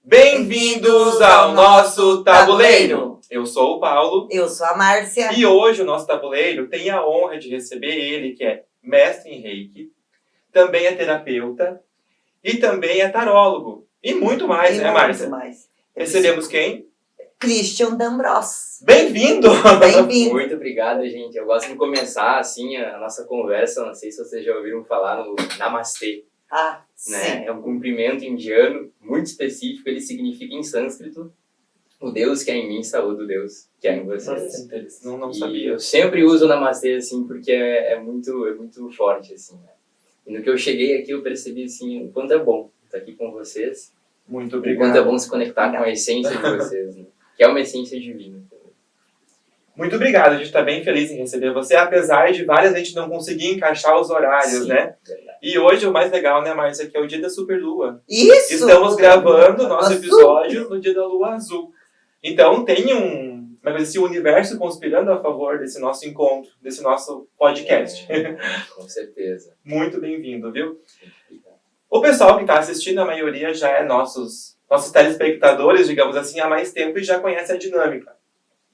Bem-vindos ao nosso tabuleiro! Eu sou o Paulo. Eu sou a Márcia. E hoje o nosso tabuleiro tem a honra de receber ele, que é mestre em Reiki, também é terapeuta e também é tarólogo. E muito mais, né, Márcia? Muito mais. Recebemos quem? Christian D'Ambros. Bem-vindo! Bem-vindo! Muito obrigado, gente. Eu gosto de começar, assim, a nossa conversa, não sei se vocês já ouviram falar no Namastê. Ah, Né? sim. É um cumprimento indiano muito específico, ele significa em sânscrito o Deus que é em mim, saúde o Deus que é em vocês. Nossa, não E sabia. eu sempre uso o Namastê, assim, porque é muito forte, assim, né? E no que eu cheguei aqui, eu percebi, assim, o quanto é bom estar aqui com vocês. Muito O obrigado. quanto é bom se conectar com a essência de vocês, né? Que é uma essência divina. Muito obrigado, a gente está bem feliz em receber você, apesar de várias a gente não conseguir encaixar os horários, Sim, né? verdade. E hoje o mais legal, né, Márcia, que é o dia da Superlua. Isso! Estamos gravando o nosso Azul. episódio no dia da Lua Azul. Então tem esse universo conspirando a favor desse nosso encontro, desse nosso podcast. Com certeza. Muito bem-vindo, viu? O pessoal que está assistindo, a maioria já é nossos telespectadores, digamos assim, há mais tempo e já conhece a dinâmica.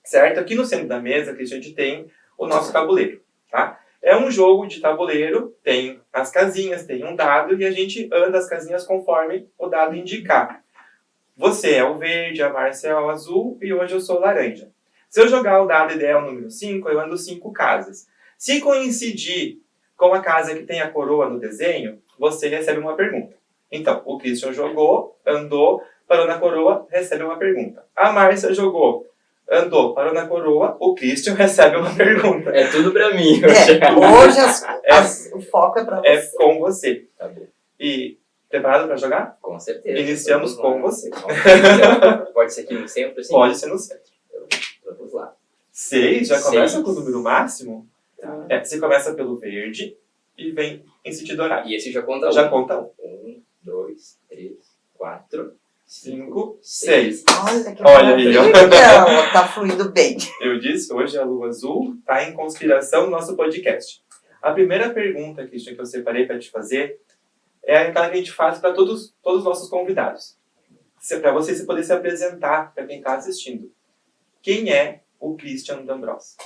Certo? Aqui no centro da mesa, que a gente tem o nosso tabuleiro, tá? É um jogo de tabuleiro, tem as casinhas, tem um dado e a gente anda as casinhas conforme o dado indicar. Você é o verde, a Márcia é o azul e hoje eu sou o laranja. Se eu jogar o dado e der o número 5, eu ando 5 casas. Se coincidir com a casa que tem a coroa no desenho, você recebe uma pergunta. Então, o Christian jogou, andou, parou na coroa, recebe uma pergunta. A Márcia jogou, andou, parou na coroa, o Christian recebe uma pergunta. É tudo pra mim. Hoje o foco é pra você. É com você. Tá bom. E preparado para jogar? Com certeza. Iniciamos Vamos com lá. você. Pode ser aqui no centro, assim? Pode ser no centro. Vamos lá. 6, já começa 6. com o número máximo? Tá. Você começa pelo verde e vem em sentido horário. E esse já conta Já um. conta 1, 1, 2, 3, 4, 5, 6. Olha que Olha aí, ó. maravilha. Tá fluindo bem. Eu disse, hoje a Lua Azul está em conspiração no nosso podcast. A primeira pergunta, Christian, que eu separei para te fazer é aquela que a gente faz para todos os nossos convidados. Para você poder se apresentar para quem está assistindo. Quem é o Christian D'Ambros?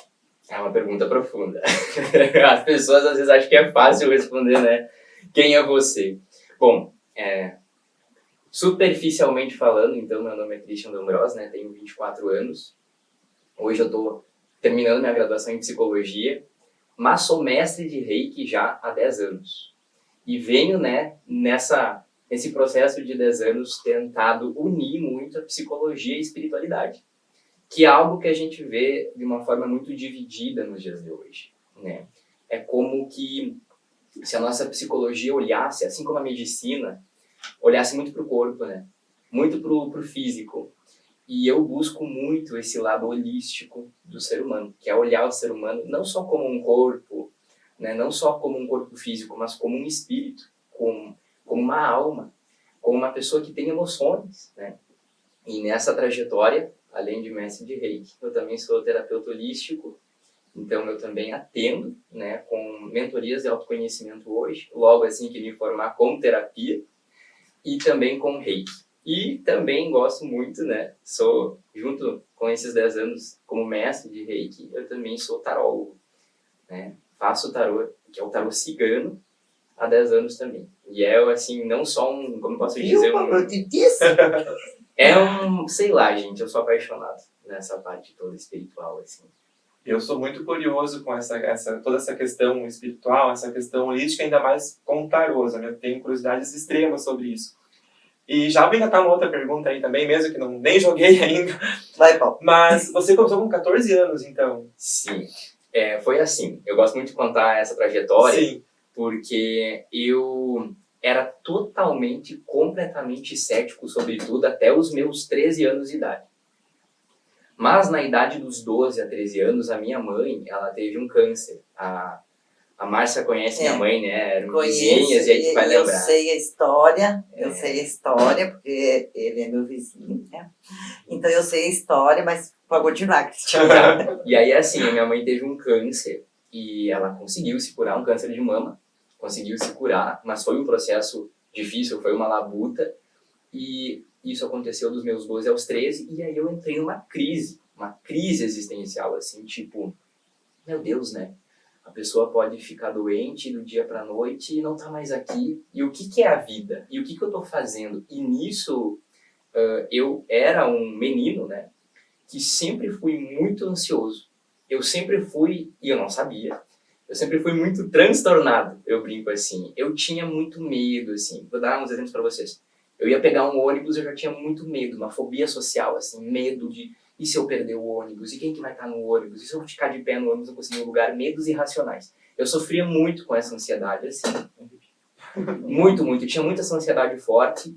É uma pergunta profunda. As pessoas às vezes acham que é fácil responder, né? Quem é você? Bom, superficialmente falando, então, meu nome é Christian D'Ambros, né? Tenho 24 anos. Hoje eu estou terminando minha graduação em psicologia, mas sou mestre de Reiki já há 10 anos. E venho, né, nesse processo de 10 anos tentado unir muito a psicologia e a espiritualidade, que é algo que a gente vê de uma forma muito dividida nos dias de hoje, né? É como que se a nossa psicologia olhasse, assim como a medicina, olhasse muito para o corpo, né? Muito para o físico. E eu busco muito esse lado holístico do ser humano, que é olhar o ser humano não só como um corpo, né? Não só como um corpo físico, mas como um espírito, como uma alma, como uma pessoa que tem emoções, né? E nessa trajetória, além de mestre de Reiki, eu também sou terapeuta holístico, então eu também atendo, né, com mentorias de autoconhecimento hoje, logo assim que me formar com terapia, e também com Reiki. E também gosto muito, né, sou, junto com esses 10 anos como mestre de Reiki, eu também sou tarólogo, né, faço tarô, que é o tarô cigano, há 10 anos também. E é, assim, não só como posso dizer, Eu te disse. sei lá, gente, eu sou apaixonado nessa parte toda espiritual, assim. Eu sou muito curioso com toda essa questão espiritual, essa questão holística, ainda mais com o tarô. Eu tenho curiosidades extremas sobre isso. E já vem uma outra pergunta aí também, mesmo que nem joguei ainda. Vai, Paulo. Mas você começou com 14 anos, então? Sim. Foi assim, eu gosto muito de contar essa trajetória, Sim. porque eu era totalmente, completamente cético sobre tudo até os meus 13 anos de idade. Mas na idade dos 12 a 13 anos, a minha mãe, ela teve um câncer. A Márcia conhece minha mãe, né? Eram vizinhas e aí tu vai lembrar. Eu sei a história, porque ele é meu vizinho, né? Então eu sei a história, mas pode continuar, Cristina. E aí assim, a minha mãe teve um câncer e ela conseguiu se curar, um câncer de mama, conseguiu se curar, mas foi um processo difícil, foi uma labuta. E isso aconteceu dos meus 12 aos 13, e aí eu entrei numa crise existencial, assim, tipo, meu Deus, né? A pessoa pode ficar doente do dia pra noite e não tá mais aqui. E o que é a vida? E o que eu tô fazendo? E nisso, eu era um menino, né? Que sempre fui muito ansioso. Eu sempre fui, e eu não sabia, eu sempre fui muito transtornado, eu brinco assim. Eu tinha muito medo, assim. Vou dar uns exemplos pra vocês. Eu ia pegar um ônibus, eu já tinha muito medo, uma fobia social, assim, medo de, e se eu perder o ônibus? E quem que vai estar no ônibus? E se eu ficar de pé no ônibus e não conseguir um lugar? Medos irracionais. Eu sofria muito com essa ansiedade, assim. Muito, muito. Eu tinha muita essa ansiedade forte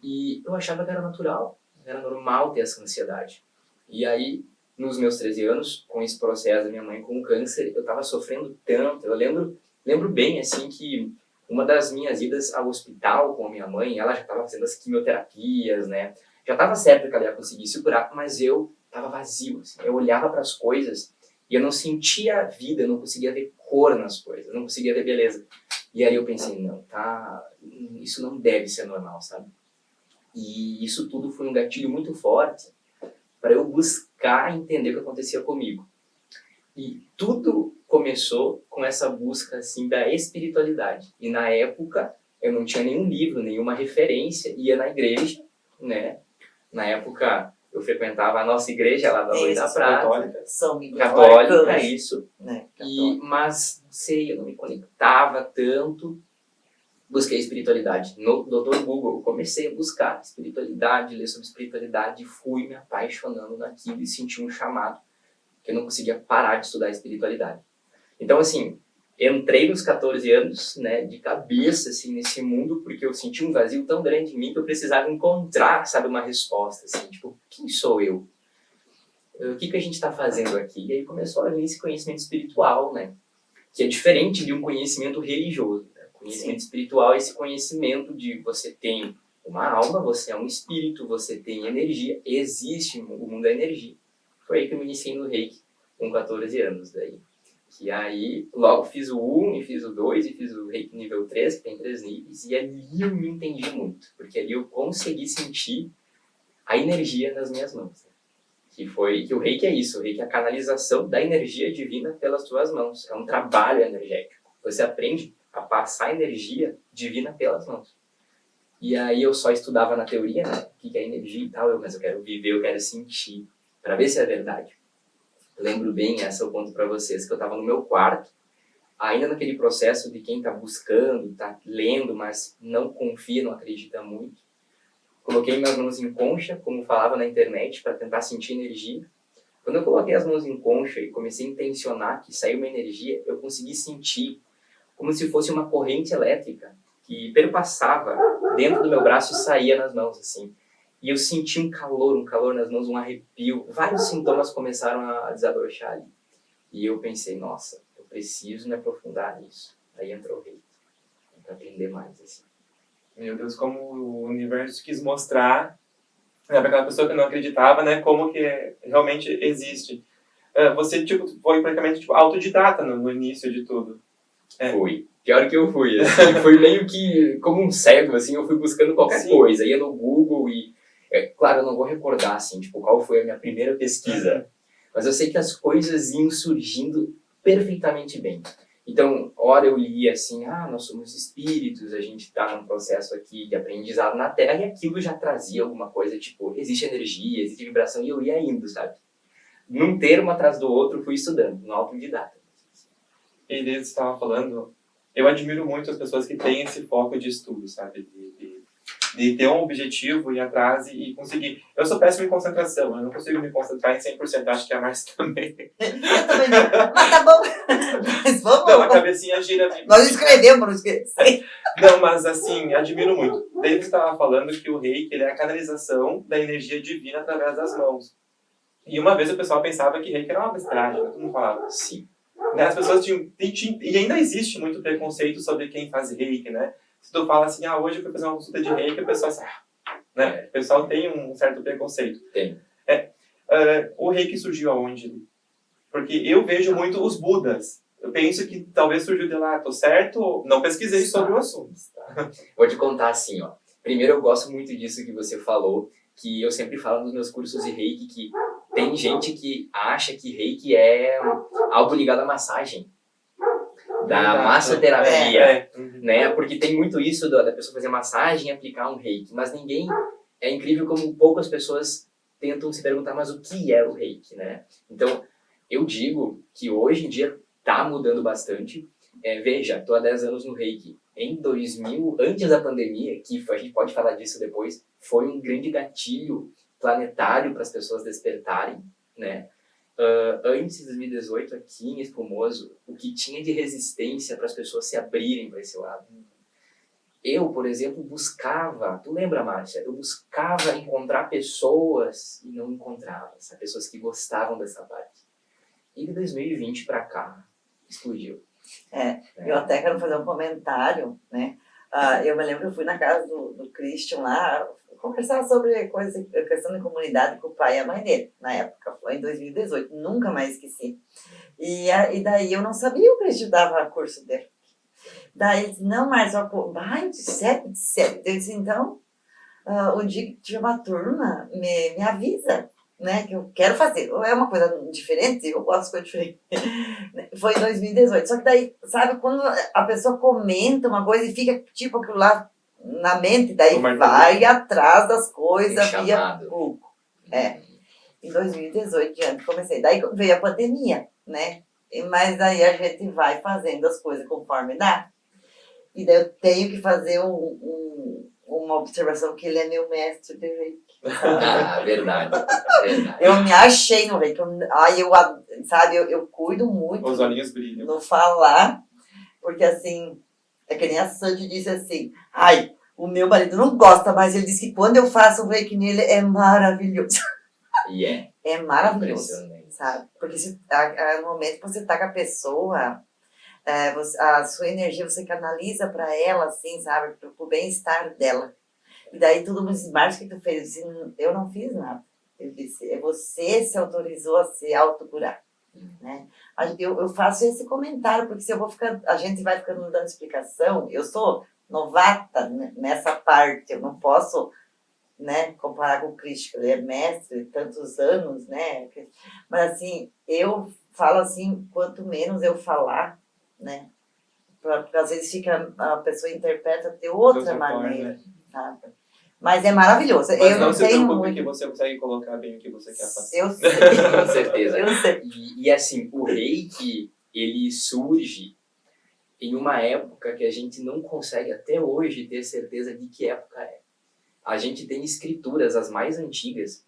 e eu achava que era natural, era normal ter essa ansiedade. E aí, nos meus 13 anos, com esse processo da minha mãe com o câncer, eu estava sofrendo tanto. Eu lembro bem, assim, que uma das minhas idas ao hospital com a minha mãe, ela já estava fazendo as quimioterapias, né? Já estava certo que ela ia conseguir se curar, mas eu estava vazio, assim. Eu olhava para as coisas e eu não sentia a vida, eu não conseguia ver cor nas coisas, eu não conseguia ver beleza. E aí eu pensei, não, tá, isso não deve ser normal, sabe? E isso tudo foi um gatilho muito forte para eu buscar entender o que acontecia comigo. E tudo começou com essa busca assim da espiritualidade. E na época eu não tinha nenhum livro, nenhuma referência, ia na igreja, né? Na época eu frequentava a nossa igreja lá da Luz da Prata, Católica. São Miguel católica, Arcanjo, isso. né? Mas não sei, eu não me conectava tanto. Busquei espiritualidade. No Dr. Google, eu comecei a buscar espiritualidade, ler sobre espiritualidade, fui me apaixonando naquilo e senti um chamado que eu não conseguia parar de estudar espiritualidade. Então, assim, entrei nos 14 anos, né, de cabeça, assim, nesse mundo, porque eu senti um vazio tão grande em mim que eu precisava encontrar, sabe, uma resposta, assim, tipo, quem sou eu? O que a gente está fazendo aqui? E aí começou a vir esse conhecimento espiritual, né, que é diferente de um conhecimento religioso. Né? O conhecimento espiritual é esse conhecimento de você tem uma alma, você é um espírito, você tem energia, existe o mundo da energia. Foi aí que eu me iniciei no Reiki, com 14 anos daí. Que aí, logo fiz o 1, e fiz o 2, e fiz o Reiki nível 3, que tem 3 níveis, e ali eu me entendi muito, porque ali eu consegui sentir a energia nas minhas mãos. Né? Que o Reiki é isso, o Reiki é a canalização da energia divina pelas tuas mãos, é um trabalho energético. Você aprende a passar energia divina pelas mãos. E aí eu só estudava na teoria, né, o que é energia e tal, mas eu quero viver, eu quero sentir, para ver se é verdade. Lembro bem, essa eu conto para vocês, que eu estava no meu quarto, ainda naquele processo de quem está buscando, está lendo, mas não confia, não acredita muito. Coloquei minhas mãos em concha, como falava na internet, para tentar sentir energia. Quando eu coloquei as mãos em concha e comecei a intencionar que saiu uma energia, eu consegui sentir como se fosse uma corrente elétrica que perpassava dentro do meu braço e saía nas mãos, assim. E eu senti um calor nas mãos, um arrepio. Vários sintomas começaram a desabrochar ali. E eu pensei, nossa, eu preciso me aprofundar nisso. Aí entrou o Reiki, para aprender mais, assim. Meu Deus, como o universo quis mostrar, né, para aquela pessoa que não acreditava, né, como que realmente existe. Você tipo, foi praticamente tipo, autodidata no início de tudo. Fui. Pior que eu fui, assim. Foi meio que como um cego, assim, eu fui buscando qualquer coisa. Ia no Google e... claro, eu não vou recordar, assim, tipo, qual foi a minha primeira pesquisa. Mas eu sei que as coisas iam surgindo perfeitamente bem. Então, hora eu lia assim, nós somos espíritos, a gente está num processo aqui de aprendizado na Terra, e aquilo já trazia alguma coisa, tipo, existe energia, existe vibração, e eu ia indo, sabe? Num termo atrás do outro, fui estudando, no autodidata. E desde que você estava falando, eu admiro muito as pessoas que têm esse foco de estudo, sabe? de ter um objetivo, ir atrás e conseguir. Eu sou péssimo em concentração, eu não consigo me concentrar em 100%, acho que a Márcia também. Eu também não. Mas tá bom. Mas vamos. Não, a cabecinha gira. Nós escrevemos, não esqueci. Não, mas assim, admiro muito. David estava falando que o reiki ele é a canalização da energia divina através das mãos. E uma vez o pessoal pensava que reiki era uma besteiragem, todo mundo falava. Sim. Né? As pessoas e ainda existe muito preconceito sobre quem faz reiki, né? Se tu fala assim, hoje eu fui fazer uma consulta de reiki, a pessoa assim, né? O pessoal tem um certo preconceito. Tem. O reiki surgiu aonde? Porque eu vejo muito os Budas. Eu penso que talvez surgiu de lá, tô certo? Não pesquisei sobre o assunto. Vou te contar assim, ó. Primeiro, eu gosto muito disso que você falou, que eu sempre falo nos meus cursos de reiki, que tem gente que acha que reiki é algo ligado à massagem, da massoterapia, né? Porque tem muito isso da pessoa fazer massagem e aplicar um reiki, mas ninguém... É incrível como poucas pessoas tentam se perguntar, mas o que é o reiki, né? Então, eu digo que hoje em dia tá mudando bastante. Veja, tô há 10 anos no reiki. Em 2000, antes da pandemia, que a gente pode falar disso depois, foi um grande gatilho planetário para as pessoas despertarem, né? Antes de 2018, aqui em Espumoso, o que tinha de resistência para as pessoas se abrirem para esse lado. Eu, por exemplo, buscava, tu lembra, Márcia? Eu buscava encontrar pessoas e não encontrava, sabe? Pessoas que gostavam dessa parte. E de 2020 para cá, explodiu. Eu até quero fazer um comentário, né? Eu me lembro que eu fui na casa do Christian lá, conversar sobre questão de comunidade com o pai e a mãe dele, na época, foi em 2018, nunca mais esqueci. E daí eu não sabia o Christian dava curso dele. Daí ele disse, não, Márcia, vai, sério. Eu disse, então, o dia que tiver uma turma, me avisa, né, que eu quero fazer. É uma coisa diferente, eu gosto de coisa diferente. Foi em 2018. Só que daí, sabe, quando a pessoa comenta uma coisa e fica tipo aquilo lá na mente, daí vai atrás das coisas via Google. Em 2018, diante, comecei. Daí veio a pandemia, né? Mas daí a gente vai fazendo as coisas conforme dá. E daí eu tenho que fazer uma observação que ele é meu mestre de reiki. Verdade. Eu me achei no reiki. Eu cuido muito. Os olhinhos brilham. No falar, porque assim, é que nem a Sandy disse assim, o meu marido não gosta, mas ele disse que quando eu faço o reiki nele é maravilhoso. É maravilhoso, sabe? Porque no momento que você tá com a pessoa, a sua energia você canaliza para ela, assim, sabe? Pro bem-estar dela. E daí todo mundo disse, Márcio, o que tu fez? Eu disse, eu não fiz nada. Ele disse, você se autorizou a se autocurar. Né? Eu faço esse comentário, porque se eu vou ficar, a gente vai ficando dando explicação, eu sou novata nessa parte, eu não posso, né, comparar com o Cristo, ele é mestre de tantos anos, né? Mas assim, eu falo assim, quanto menos eu falar, né? Porque às vezes a pessoa interpreta de outra maneira, sabe? Mas é maravilhoso. Mas eu não se preocupe que você consegue colocar bem o que você quer fazer. Eu sei. Com certeza. Eu sei. E assim, o reiki, ele surge em uma época que a gente não consegue até hoje ter certeza de que época é. A gente tem escrituras, as mais antigas,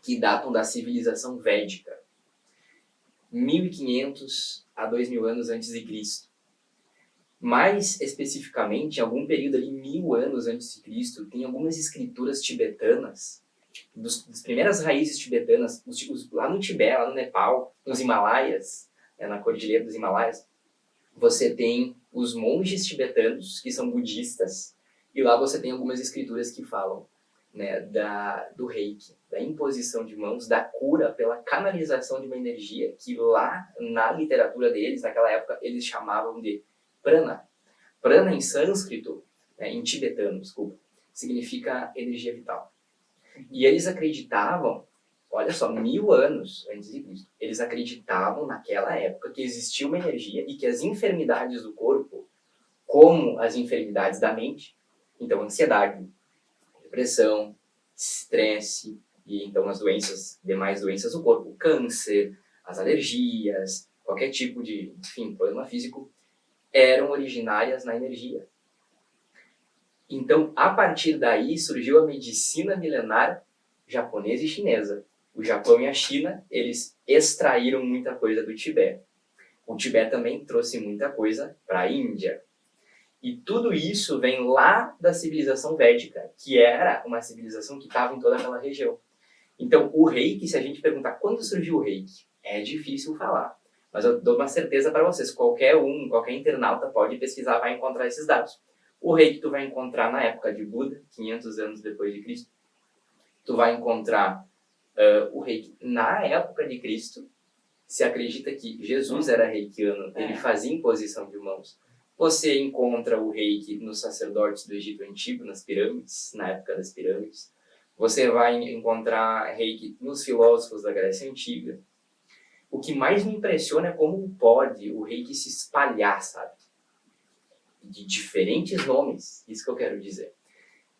que datam da civilização védica. 1500 a 2000 anos antes de Cristo. Mais especificamente, em algum período ali, 1000 anos antes de Cristo, tem algumas escrituras tibetanas, das primeiras raízes tibetanas, lá no Tibete, lá no Nepal, nos Himalaias, na Cordilheira dos Himalaias, você tem os monges tibetanos, que são budistas, e lá você tem algumas escrituras que falam, né, do reiki, da imposição de mãos, da cura pela canalização de uma energia que lá na literatura deles, naquela época, eles chamavam de prana. Prana em sânscrito, em tibetano, desculpa, significa energia vital. E eles acreditavam, olha só, 1000 anos antes de Cristo, eles acreditavam naquela época que existia uma energia e que as enfermidades do corpo, como as enfermidades da mente, então ansiedade, depressão, estresse, e então as demais doenças do corpo, o câncer, as alergias, qualquer tipo de, problema físico, eram originárias na energia. Então, a partir daí, surgiu a medicina milenar japonesa e chinesa. O Japão e a China, eles extraíram muita coisa do Tibete. O Tibete também trouxe muita coisa para a Índia. E tudo isso vem lá da civilização védica, que era uma civilização que estava em toda aquela região. Então, o Reiki, se a gente perguntar quando surgiu o Reiki, é difícil falar. Mas eu dou uma certeza para vocês, qualquer internauta pode pesquisar, vai encontrar esses dados. O Reiki tu vai encontrar na época de Buda, 500 anos depois de Cristo. Tu vai encontrar o Reiki na época de Cristo. Se acredita que Jesus era reikiano, ele fazia imposição de mãos. Você encontra o Reiki nos sacerdotes do Egito Antigo, nas pirâmides, na época das pirâmides. Você vai encontrar Reiki nos filósofos da Grécia Antiga. O que mais me impressiona é como pode o Reiki se espalhar, sabe? De diferentes nomes, isso que eu quero dizer.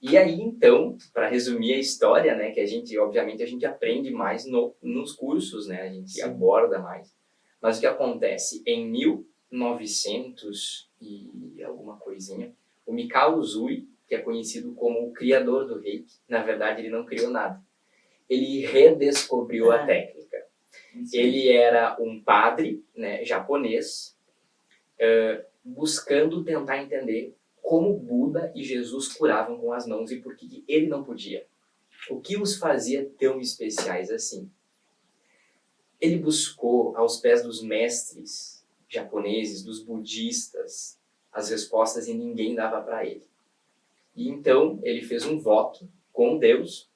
E aí, então, para resumir a história, né, que a gente, obviamente, a gente aprende mais nos cursos, né, a gente aborda mais. Mas o que acontece? Em 1900 e alguma coisinha, o Mikao Usui, que é conhecido como o criador do Reiki, na verdade ele não criou nada. Ele redescobriu a técnica. Ele era um padre, né, japonês, buscando tentar entender como Buda e Jesus curavam com as mãos e por que ele não podia. O que os fazia tão especiais assim? Ele buscou aos pés dos mestres japoneses, dos budistas, as respostas e ninguém dava para ele. E então ele fez um voto com Deus.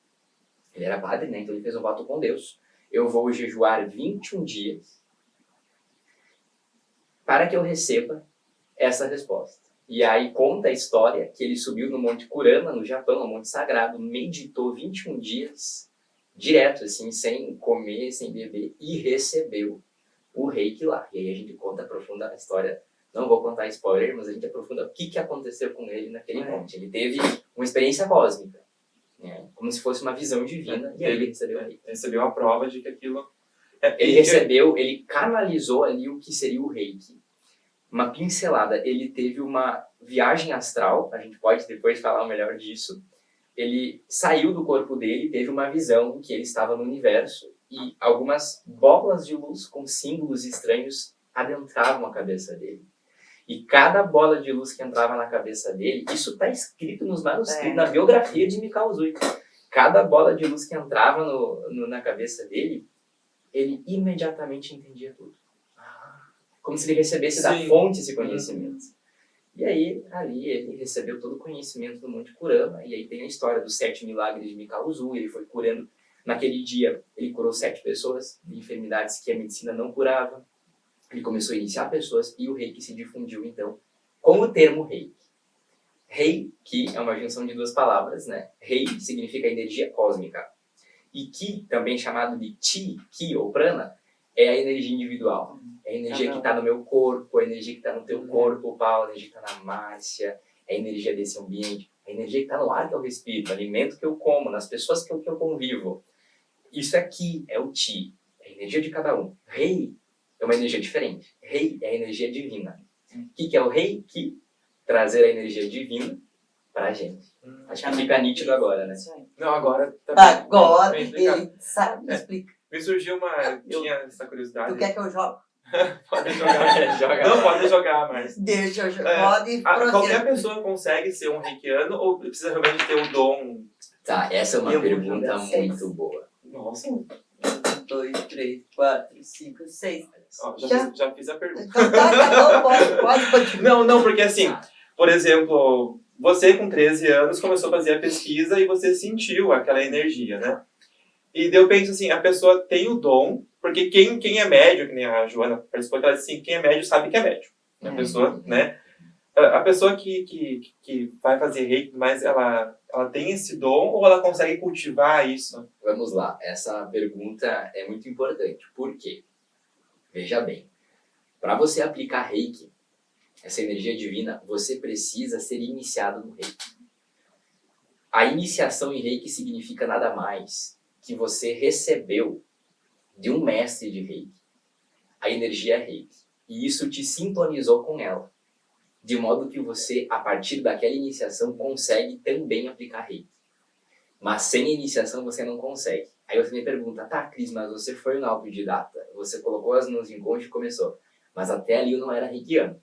Ele era padre, né? Então ele fez um voto com Deus. Eu vou jejuar 21 dias para que eu receba essa resposta. E aí conta a história que ele subiu no Monte Kurama, no Japão, no Monte Sagrado, meditou 21 dias, direto, assim, sem comer, sem beber, e recebeu o Reiki lá. E aí a gente aprofunda a história. Não vou contar spoiler, mas a gente aprofunda o que aconteceu com ele naquele monte. Ele teve uma experiência cósmica, né? Como se fosse uma visão divina, e aí ele recebeu o Reiki. Recebeu a prova de que aquilo... Ele canalizou ali o que seria o Reiki. Uma pincelada, ele teve uma viagem astral, a gente pode depois falar melhor disso. Ele saiu do corpo dele, teve uma visão que ele estava no universo e algumas bolas de luz com símbolos estranhos adentravam a cabeça dele. E cada bola de luz que entrava na cabeça dele, isso está escrito nos manuscritos, na biografia de Mikao Usui. Cada bola de luz que entrava na cabeça dele, ele imediatamente entendia tudo. Como se ele recebesse da fonte esse conhecimento. E aí, ali, ele recebeu todo o conhecimento do Monte Kurama, e aí tem a história dos 7 milagres de Mikao Usui. Ele foi curando, naquele dia, ele curou 7 pessoas de enfermidades que a medicina não curava. Ele começou a iniciar pessoas, e o Reiki se difundiu, então, com o termo Reiki. Reiki é uma junção de 2 palavras, né? Rei significa energia cósmica. E Ki, também chamado de Chi, Ki ou Prana, é a energia individual. É a energia que está no meu corpo, a energia que está no teu corpo, Paulo, a energia que está na Márcia, é a energia desse ambiente, a energia que está no ar que eu respiro, no alimento que eu como, nas pessoas que eu convivo. Isso aqui é o Chi, é a energia de cada um. Rei é uma energia diferente. Rei é a energia divina. O que é o Reiki? Trazer a energia divina para a gente. Acho que fica nítido agora, né? Não, agora... Agora, ele sabe explicar. Me surgiu tinha essa curiosidade. Tu quer que eu jogue? Pode jogar. Não, pode jogar, mas... Deixa eu jogar. Pode prosseguir. Qualquer pessoa consegue ser um reikiano ou precisa realmente ter o dom? Tá, essa é uma pergunta muito boa. Nossa. 1, 2, 3, 4, 5, 6. Ó, já fiz a pergunta. Então tá bom, pode continuar. Não, porque assim, por exemplo, você com 13 anos começou a fazer a pesquisa e você sentiu aquela energia, né? E daí eu penso assim, a pessoa tem o dom, porque quem é médio, que nem a Joana participou, ela disse assim, quem é médio sabe que é médio. A pessoa, né? A pessoa que vai fazer reiki, mas ela tem esse dom ou ela consegue cultivar isso? Vamos lá, essa pergunta é muito importante. Por quê? Veja bem, para você aplicar reiki, essa energia divina, você precisa ser iniciado no reiki. A iniciação em reiki significa nada mais que você recebeu de um mestre de reiki a energia reiki. E isso te sintonizou com ela. de modo que você, a partir daquela iniciação, consegue também aplicar reiki. Mas sem iniciação você não consegue. Aí você me pergunta, tá, Cris, mas você foi um autodidata, você colocou as mãos em concha e começou. Mas até ali eu não era reikiano.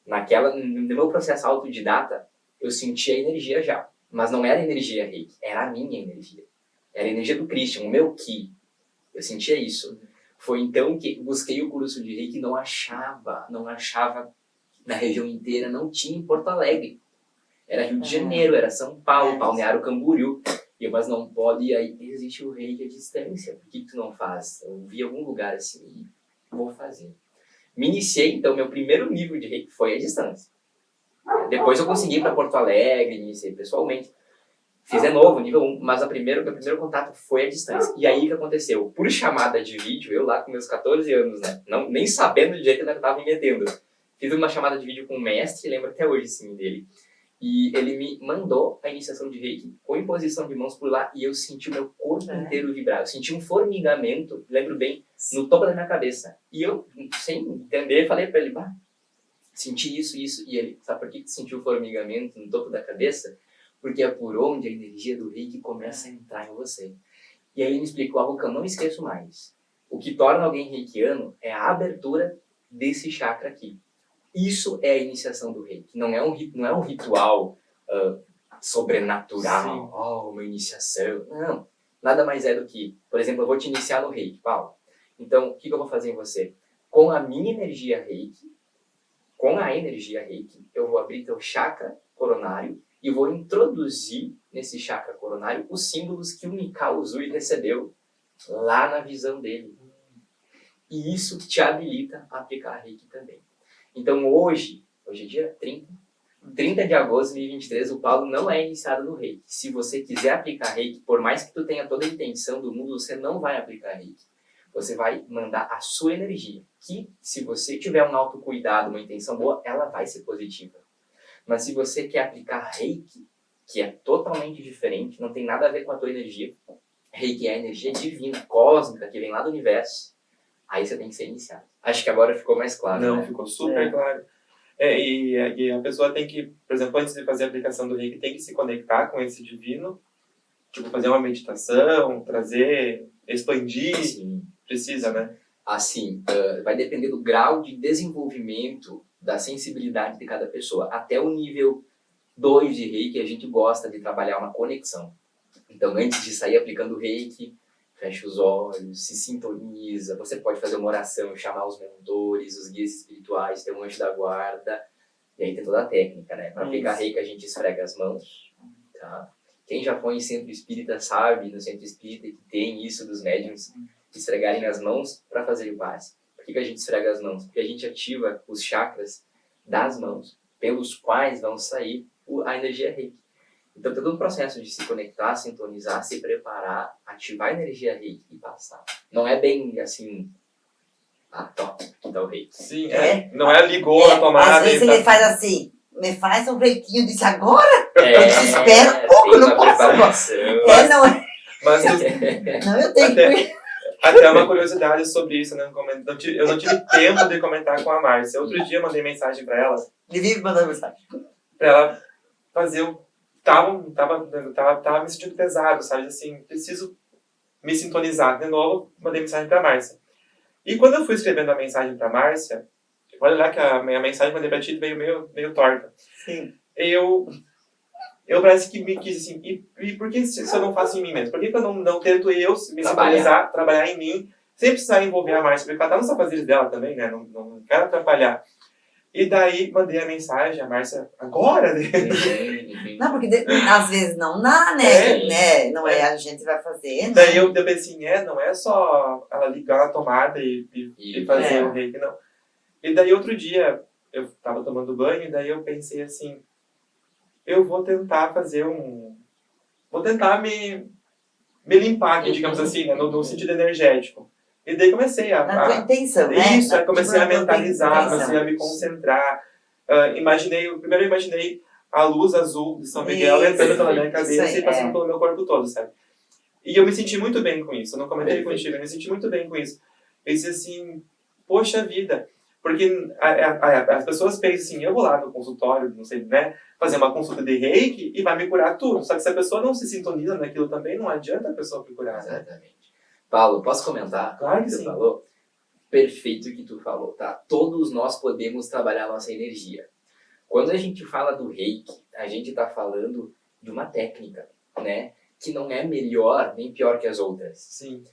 No meu processo autodidata, eu sentia a energia já. Mas não era energia reiki, era a minha energia. Era a energia do Christian, o meu ki. Eu sentia isso. Foi então que busquei o curso de reiki e não achava na região inteira, não tinha em Porto Alegre. Era Rio de Janeiro, era São Paulo, Balneário Camboriú. Mas não pode, e aí existe o reiki à distância. Por que tu não faz? Eu vi algum lugar assim e vou fazer. Me iniciei, então, meu primeiro nível de reiki foi à distância. Depois eu consegui ir para Porto Alegre, iniciei pessoalmente. Fiz de novo, nível 1, mas meu primeiro contato foi à distância. E aí o que aconteceu? Por chamada de vídeo, eu lá com meus 14 anos, né? Não, nem sabendo do jeito que eu estava me metendo. Fiz uma chamada de vídeo com um mestre, lembro até hoje sim dele. E ele me mandou a iniciação de reiki com imposição de mãos por lá e eu senti o meu corpo inteiro vibrar. Eu senti um formigamento, lembro bem, no topo da minha cabeça. E eu, sem entender, falei para ele, senti isso. E ele, sabe por que tu sentiu o formigamento no topo da cabeça? Porque é por onde a energia do reiki começa a entrar em você. E aí ele me explicou algo que eu não esqueço mais. O que torna alguém reikiano é a abertura desse chakra aqui. Isso é a iniciação do reiki. Não é um ritual sobrenatural, uma iniciação. Não. Nada mais é do que, por exemplo, eu vou te iniciar no reiki, Paulo. Então, o que eu vou fazer em você? Com a minha energia reiki, eu vou abrir teu chakra coronário e vou introduzir nesse chakra coronário os símbolos que o Mikao Usui recebeu lá na visão dele. E isso te habilita a aplicar reiki também. Então hoje é dia 30 de agosto de 2023, o Paulo não é iniciado no reiki. Se você quiser aplicar reiki, por mais que tu tenha toda a intenção do mundo, você não vai aplicar reiki. Você vai mandar a sua energia, que se você tiver um autocuidado, uma intenção boa, ela vai ser positiva. Mas se você quer aplicar reiki, que é totalmente diferente, não tem nada a ver com a tua energia, reiki é a energia divina, cósmica, que vem lá do universo, aí você tem que ser iniciado. Acho que agora ficou mais claro, Não, né? ficou super claro. E a pessoa tem que, por exemplo, antes de fazer a aplicação do reiki, tem que se conectar com esse divino, tipo, fazer uma meditação, expandir, Sim. Precisa, né? Assim, vai depender do grau de desenvolvimento da sensibilidade de cada pessoa. Até o nível 2 de reiki, a gente gosta de trabalhar uma conexão. Então, antes de sair aplicando reiki, fecha os olhos, se sintoniza. Você pode fazer uma oração, chamar os mentores, os guias espirituais, ter um anjo da guarda. E aí tem toda a técnica, né? Para aplicar reiki, a gente esfrega as mãos. Tá? Quem já foi em centro espírita sabe, no centro espírita, que tem isso dos médiuns esfregarem as mãos para fazer o passe. Por que a gente esfrega as mãos? Porque a gente ativa os chakras das mãos, pelos quais vão sair a energia reiki. Então, todo um processo de se conectar, sintonizar, se preparar, ativar a energia reiki e passar. Não é bem assim, top, aqui tá o reiki. Sim, não é ligou a tomada. Às vezes ele faz assim, me faz um reikinho, disse agora? Eu desespero um pouco, não posso. Não é. Mas não, eu tenho que... Até uma curiosidade sobre isso, né? Eu não tive tempo de comentar com a Márcia. Outro dia eu mandei mensagem pra ela. Ele vive mandando mensagem. Pra ela fazer tava me sentindo pesado, sabe? Assim, preciso me sintonizar. De novo, mandei mensagem pra Márcia. E quando eu fui escrevendo a mensagem pra Márcia, olha lá que a minha mensagem que mandei pra ti veio meio torta. Sim. Eu parece que me quis assim, e por que se eu não faço em mim mesmo? Por que eu não tento me sintonizar, trabalhar em mim, sem precisar envolver a Márcia? Porque ela tá nos afazeres dela também, né? Não quero atrapalhar. E daí mandei a mensagem, a Márcia, agora? Não, porque às vezes não dá, né? Não é a gente vai fazer, né? Daí eu pensei assim, não é só ela ligar na tomada e fazer o reiki, não. E daí outro dia, eu tava tomando banho, e daí eu pensei assim, eu vou tentar vou tentar me limpar aqui, digamos assim, né, no sentido energético. E daí comecei na tua intenção, né? Isso, aí comecei a mentalizar, comecei a me concentrar. Primeiro eu imaginei a luz azul de São Miguel entrando pela minha cabeça e passando pelo meu corpo todo, sabe? E eu me senti muito bem com isso, eu não comentei contigo, eu me senti muito bem com isso. Eu disse assim, poxa vida, Porque as pessoas pensam assim, eu vou lá no consultório, não sei, né, fazer uma consulta de reiki e vai me curar tudo. Só que se a pessoa não se sintoniza naquilo também, não adianta a pessoa procurar, né? Exatamente. Paulo, posso comentar? Claro que o que tu sim. falou? Perfeito o que tu falou, tá? Todos nós podemos trabalhar a nossa energia. Quando a gente fala do reiki, a gente está falando de uma técnica, né? Que não é melhor nem pior que as outras. Sim.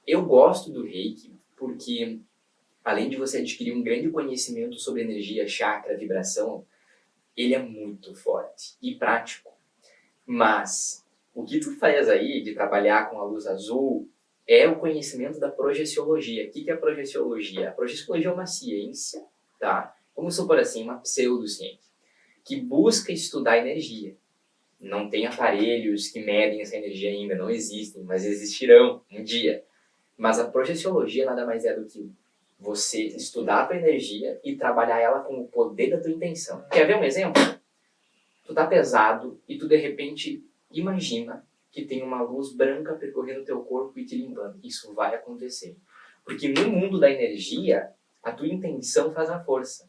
Eu gosto do reiki porque, além de você adquirir um grande conhecimento sobre energia, chakra, vibração, ele é muito forte e prático. Mas o que tu faz aí de trabalhar com a luz azul é o conhecimento da projeciologia. O que é a projeciologia? A projeciologia é uma ciência, tá? Vamos supor assim, uma pseudociência, que busca estudar a energia. Não tem aparelhos que medem essa energia ainda, não existem, mas existirão um dia. Mas a projeciologia nada mais é do que você estudar a tua energia e trabalhar ela com o poder da tua intenção. Quer ver um exemplo? Tu tá pesado e tu de repente imagina que tem uma luz branca percorrendo teu corpo e te limpando. Isso vai acontecer. Porque no mundo da energia, a tua intenção faz a força.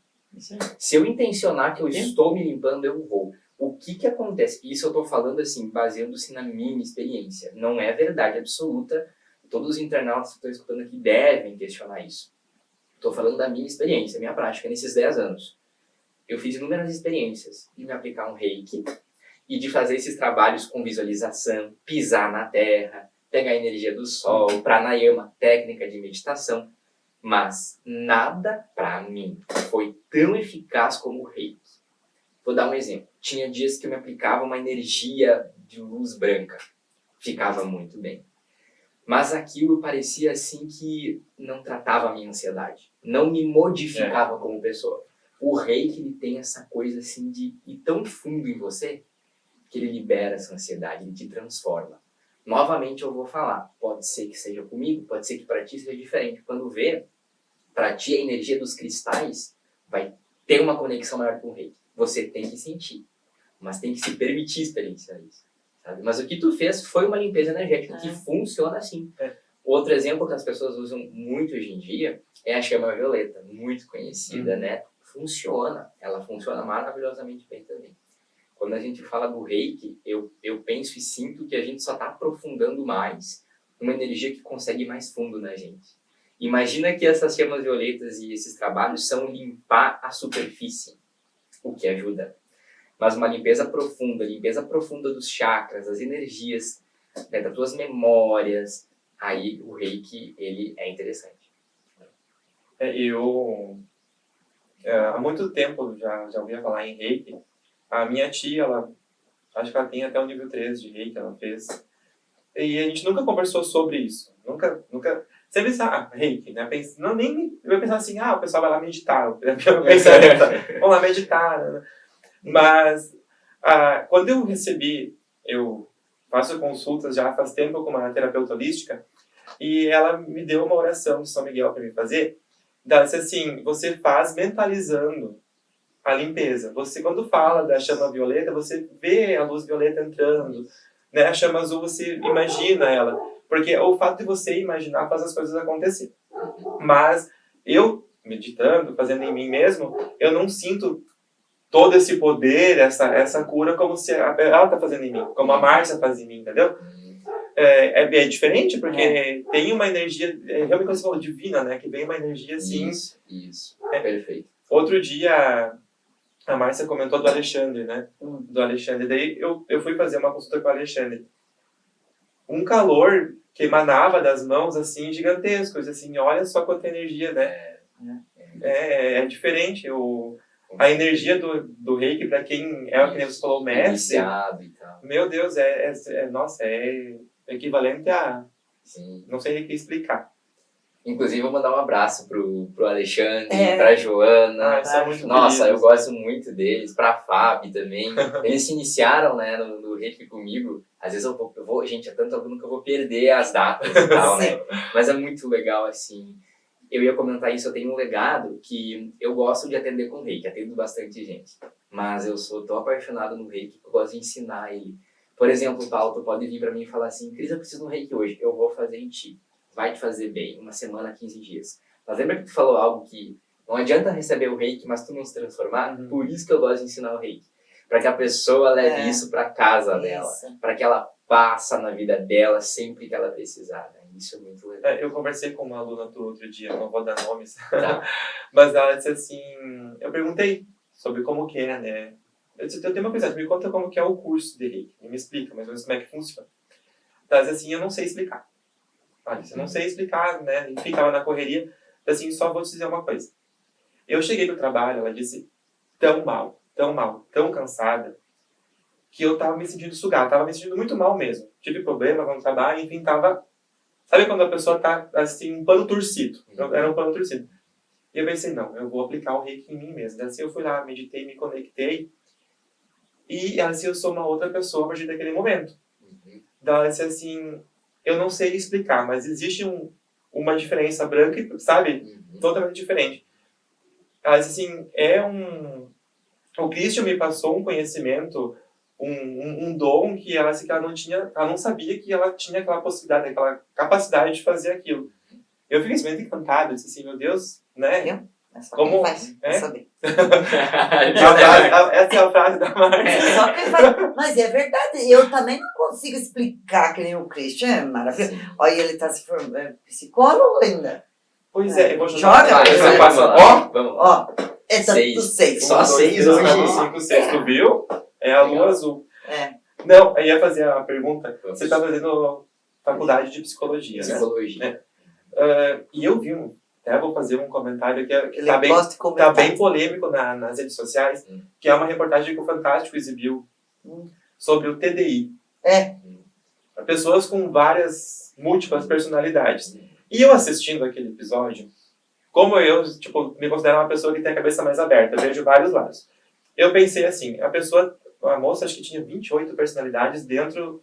Se eu intencionar que eu estou me limpando, eu vou. O que acontece? Isso eu estou falando assim, baseando-se na minha experiência. Não é verdade absoluta. Todos os internautas que estão escutando aqui devem questionar isso. Estou falando da minha experiência, minha prática nesses 10 anos. Eu fiz inúmeras experiências de me aplicar um reiki e de fazer esses trabalhos com visualização, pisar na terra, pegar a energia do sol, pranayama, técnica de meditação. Mas nada para mim foi tão eficaz como o reiki. Vou dar um exemplo. Tinha dias que eu me aplicava uma energia de luz branca. Ficava muito bem. Mas aquilo parecia assim que não tratava a minha ansiedade. Não me modificava como pessoa. O reiki, ele tem essa coisa assim de ir tão fundo em você que ele libera essa ansiedade, ele te transforma. Novamente eu vou falar, pode ser que seja comigo, pode ser que para ti seja diferente. Quando vê, para ti a energia dos cristais vai ter uma conexão maior com o reiki. Você tem que sentir, mas tem que se permitir experienciar isso. Sabe? Mas o que tu fez foi uma limpeza energética que funciona assim. Outro exemplo que as pessoas usam muito hoje em dia é a chama violeta, muito conhecida, né? Funciona, ela funciona maravilhosamente bem também. Quando a gente fala do reiki, eu penso e sinto que a gente só está aprofundando mais uma energia que consegue ir mais fundo na gente. Imagina que essas chamas violetas e esses trabalhos são limpar a superfície, o que ajuda. Mas uma limpeza profunda dos chakras, das energias, né, das tuas memórias, aí o reiki, ele é interessante. Há muito tempo já ouvia falar em reiki. A minha tia, acho que ela tem até o nível 3 de reiki, ela fez. E a gente nunca conversou sobre isso. Nunca. Você pensa, reiki, né? Eu ia pensar assim, o pessoal vai lá meditar. Vamos lá meditar. Né? Mas, quando eu faço consultas já faz tempo com uma terapeuta holística, e ela me deu uma oração de São Miguel para mim fazer. Ela disse assim, você faz mentalizando a limpeza. Você, quando fala da chama violeta, você vê a luz violeta entrando. Né? A chama azul, você imagina ela. Porque o fato de você imaginar faz as coisas acontecer. Mas eu, meditando, fazendo em mim mesmo, eu não sinto todo esse poder, essa cura, como se ela está fazendo em mim. Como a Márcia faz em mim, entendeu? É diferente, porque tem uma energia, realmente quando você falou divina, né? Que vem uma energia assim... Isso. Perfeito. Outro dia... A Márcia comentou do Alexandre, né? Do Alexandre. Daí eu fui fazer uma consulta com o Alexandre. Um calor que emanava das mãos, assim, gigantesco. Assim, olha só quanta energia, né? É diferente. A energia do reiki, para quem é o que você falou, mestre... E tal. Meu Deus, nossa, é equivalente a... Sim. Não sei o que explicar. Inclusive, vou mandar um abraço pro Alexandre, pra Joana. São muito Nossa, queridos. eu gosto muito deles, pra Fábio também. Eles se iniciaram, né, no reiki comigo. Às vezes eu vou, gente, é tanto aluno que eu vou perder as datas e tal, né? Mas é muito legal, assim. Eu ia comentar isso, eu tenho um legado que eu gosto de atender com reiki, atendo bastante gente. Mas eu sou tão apaixonado no reiki que eu gosto de ensinar ele. Por exemplo, Paulo, tu pode vir pra mim e falar assim, Cris, eu preciso de um reiki hoje. Eu vou fazer em ti. Vai te fazer bem, uma semana, 15 dias. Mas lembra que tu falou algo que Não adianta receber o reiki, mas tu não se transformar. Uhum. Por isso que eu gosto de ensinar o reiki. Para que a pessoa leve isso para casa dela. Isso. Para que ela faça na vida dela sempre que ela precisar. Né? Isso é muito legal. Eu conversei com uma aluna do outro dia, não vou dar nomes, Tá? mas ela disse assim, eu perguntei sobre como que é, né? Eu disse, eu tenho uma curiosidade, me conta como que é o curso de Reiki, me explica mais ou menos como é que funciona. Ela disse assim, eu não sei explicar. Ela disse, eu não sei explicar, né? Enfim, tava na correria, assim, só vou te dizer uma coisa. Eu cheguei do trabalho, ela disse, tão mal, tão cansada, que eu tava me sentindo sugada, tava me sentindo muito mal mesmo. Tive problema no trabalho, enfim, tava... Sabe quando a pessoa tá, assim, um pano torcido? Era um pano torcido. E eu pensei, não, eu vou aplicar o reiki em mim mesmo. Assim, eu fui lá, meditei, me conectei. E assim, eu sou uma outra pessoa a partir daquele momento. Uhum. Ela disse assim, eu não sei explicar, mas existe uma diferença branca, sabe? Uhum. Totalmente diferente. Ela disse assim, o Christian me passou um conhecimento, um dom que ela, assim, que ela não tinha, ela não sabia que ela tinha aquela possibilidade, aquela capacidade de fazer aquilo. Eu fiquei simplesmente encantado, eu disse assim, meu Deus, né? Viu? É só Como- quem faz, pra é? saber. Essa é a frase da Marcia. É só quem faz. Mas é verdade, eu também não consigo explicar que nem o Christian, é maravilhoso. Sim. Olha, ele tá se formando, é psicólogo ainda. Pois é, eu vou Joga, jogar. vai, Essa vai, passa, vamos lá. ó, Vamos lá. Ó, é tanto Seis. seis. Só 6 4, hoje. 5, 6, tu viu? É a lua azul. É. Não, eu ia fazer a pergunta. Vamos. Você tá fazendo faculdade de psicologia, né? Psicologia. E eu vi até vou fazer um comentário que Ele tá bem, gosta de comentar. tá bem polêmico nas redes sociais, que é uma reportagem que o Fantástico exibiu sobre o TDI. É. Pessoas com múltiplas personalidades. E eu assistindo aquele episódio, como eu, tipo, me considero uma pessoa que tem a cabeça mais aberta, eu vejo vários lados. Eu pensei assim, a moça acho que tinha 28 personalidades dentro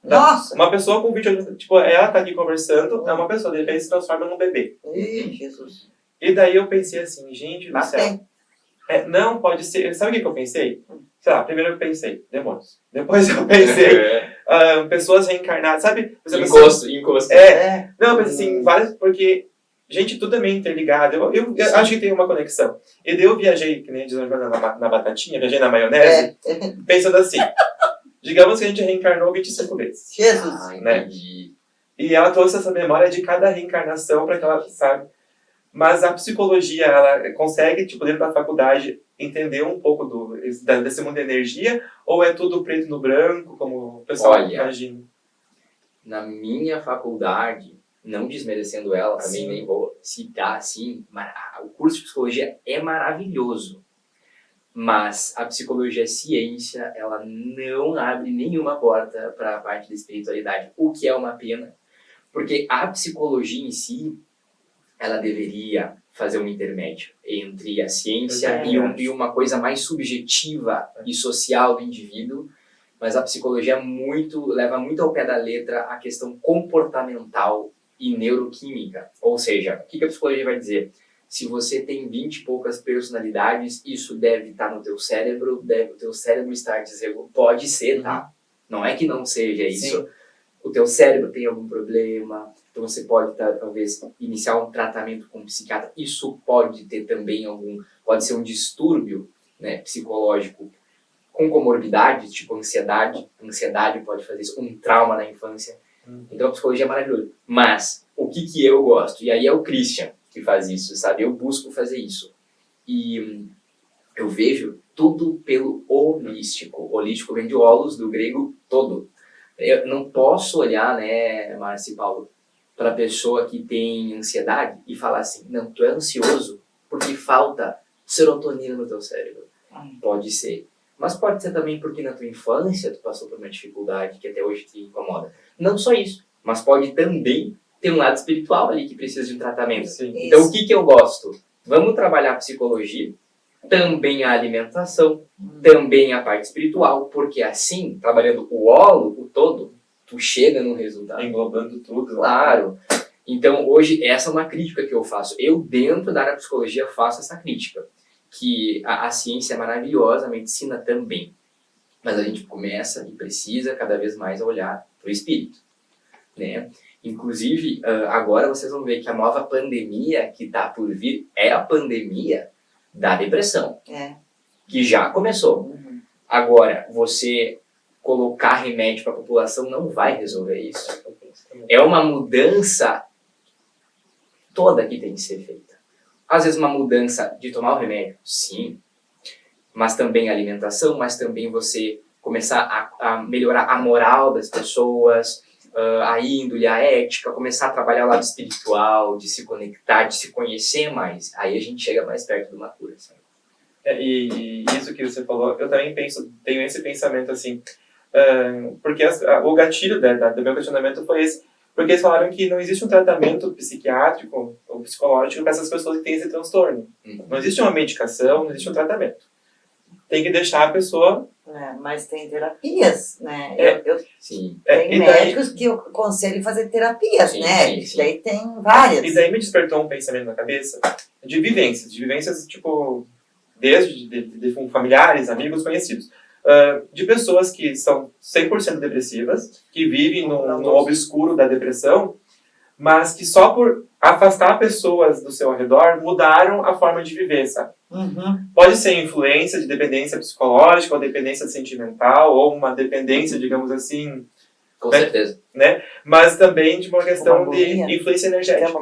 Nossa! uma pessoa com 28, tipo, ela tá aqui conversando, é uma pessoa, de repente se transforma num bebê. Ih, Jesus. E daí eu pensei assim, gente do céu. Batei. Não, pode ser. Sabe o que eu pensei? Sei lá, primeiro eu pensei, demônios. Depois eu pensei, pessoas reencarnadas, sabe? Você pensa assim, Encosto. É. não, mas assim, vários, porque, gente, tudo é meio interligado. Eu acho que tem uma conexão. E daí eu viajei, que nem diz na batatinha, viajei na maionese, pensando assim, digamos que a gente reencarnou 25 vezes. Jesus. Ah, né? entendi. E ela trouxe essa memória de cada reencarnação para que ela, sabe? Mas a psicologia, ela consegue, tipo, dentro da faculdade, entender um pouco desse mundo de energia? Ou é tudo preto no branco, como o pessoal Olha, imagina? Na minha faculdade, não desmerecendo ela, também Sim. nem vou citar assim, o curso de psicologia é maravilhoso. Mas a psicologia ciência, ela não abre nenhuma porta para a parte da espiritualidade, o que é uma pena, porque a psicologia em si, ela deveria fazer um intermédio entre a ciência e uma coisa mais subjetiva e social do indivíduo, mas a psicologia leva muito ao pé da letra a questão comportamental e neuroquímica. Ou seja, o que a psicologia vai dizer? Se você tem 20 e poucas personalidades, isso deve estar no teu cérebro, o teu cérebro estar dizendo, pode ser, tá? Não é que não seja isso. Sim. O teu cérebro tem algum problema, então você pode talvez iniciar um tratamento com um psiquiatra. Isso pode ter também pode ser um distúrbio, né, psicológico com comorbidades, tipo ansiedade. Ansiedade pode fazer isso, um trauma na infância. Então a psicologia é maravilhosa. Mas o que eu gosto? E aí é o Christian que faz isso, sabe? Eu busco fazer isso. E eu vejo tudo pelo holístico. Holístico vem de holos, do grego todo. Eu não posso olhar, né, Márcia e Paulo, para a pessoa que tem ansiedade e falar assim, não, tu é ansioso porque falta serotonina no teu cérebro. Pode ser. Mas pode ser também porque na tua infância tu passou por uma dificuldade que até hoje te incomoda. Não só isso, mas pode também ter um lado espiritual ali que precisa de um tratamento. Sim. Então o que eu gosto? Vamos trabalhar a psicologia, também a alimentação, também a parte espiritual, porque assim, trabalhando o holo, o todo, tu chega num resultado. Englobando tudo. Claro. Então, hoje, essa é uma crítica que eu faço. Eu, dentro da área da psicologia, faço essa crítica. Que a ciência é maravilhosa, a medicina também. Mas a gente começa e precisa cada vez mais olhar para o espírito. né? Inclusive, agora vocês vão ver que a nova pandemia que está por vir é a pandemia da depressão, que já começou. Agora, você colocar remédio para a população não vai resolver isso. É uma mudança toda que tem que ser feita. Às vezes uma mudança de tomar o remédio, sim, mas também a alimentação, mas também você começar a melhorar a moral das pessoas, a índole, a ética, começar a trabalhar o lado espiritual, de se conectar, de se conhecer mais. Aí a gente chega mais perto de uma cura, sabe? E isso que você falou, eu também tenho esse pensamento assim, porque o gatilho do meu questionamento foi esse, porque eles falaram que não existe um tratamento psiquiátrico ou psicológico para essas pessoas que têm esse transtorno. Não existe uma medicação, não existe um tratamento. Tem que deixar a pessoa... mas tem terapias, né? Sim. Tem médicos que eu aconselho fazer terapias, Sim, né? sim. Daí tem várias. E daí me despertou um pensamento na cabeça de vivências tipo, desde de familiares, amigos, conhecidos. De pessoas que são 100% depressivas, que vivem no obscuro da depressão, mas que só por afastar pessoas do seu redor mudaram a forma de viver, sabe? Pode ser influência de dependência psicológica, ou dependência sentimental, ou uma dependência, digamos assim... Com certeza. Né? Mas também de uma questão Uma de agonia. influência energética.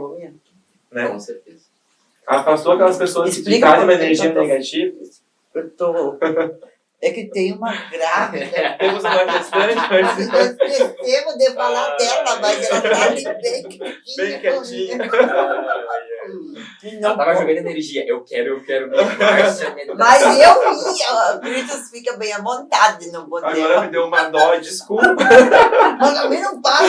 Né? Com certeza. Afastou aquelas pessoas que Explica trazem uma por que energia eu tô- negativa. Eu tô... É que tem uma grávida. Temos uma gestante, mas Nós esquecemos de falar dela, mas ela tá ali bem bem quietinha. Ela tava jogando energia. Eu quero Márcia. Mas eu ia, o Cristo fica bem à vontade no Agora botão. me deu uma dó, desculpa. Mas também não para.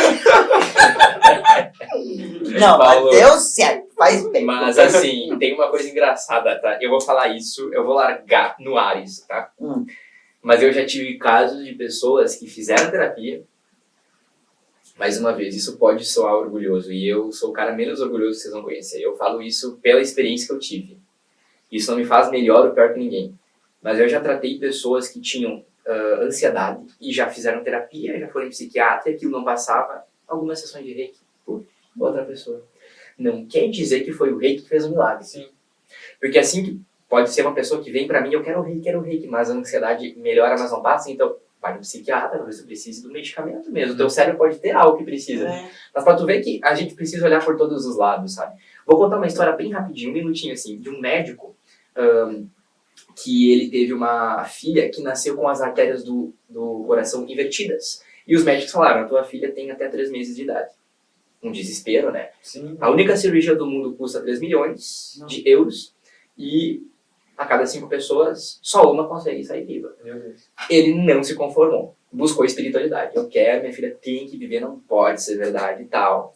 Não, mas Paulo. deu certo, faz bem. Mas assim, tem uma coisa engraçada, tá? Eu vou falar isso, eu vou largar no ar isso, tá? Mas eu já tive casos de pessoas que fizeram terapia. Mais uma vez, isso pode soar orgulhoso. E eu sou o cara menos orgulhoso que vocês vão conhecer. Eu falo isso pela experiência que eu tive. Isso não me faz melhor ou pior que ninguém. Mas eu já tratei pessoas que tinham ansiedade e já fizeram terapia, já foram em psiquiatra e aquilo não passava. Algumas sessões de reiki por outra pessoa. Não quer dizer que foi o reiki que fez o milagre. Sim. Porque assim que pode ser uma pessoa que vem pra mim, eu quero o reiki, mas a ansiedade melhora, mas não passa, então vai no psiquiatra, talvez você precise do medicamento mesmo. O teu cérebro pode ter algo que precisa. Mas pra tu ver que a gente precisa olhar por todos os lados, sabe? Vou contar uma história bem rapidinho, um minutinho assim, de um médico que ele teve uma filha que nasceu com as artérias do coração invertidas. E os médicos falaram, a tua filha tem até 3 meses de idade. Um desespero, né? Sim. A única cirurgia do mundo custa 3 milhões de euros e a cada 5 pessoas, só uma consegue sair viva. Meu Deus. Ele não se conformou, buscou espiritualidade. Eu quero, minha filha tem que viver, não pode ser verdade e tal.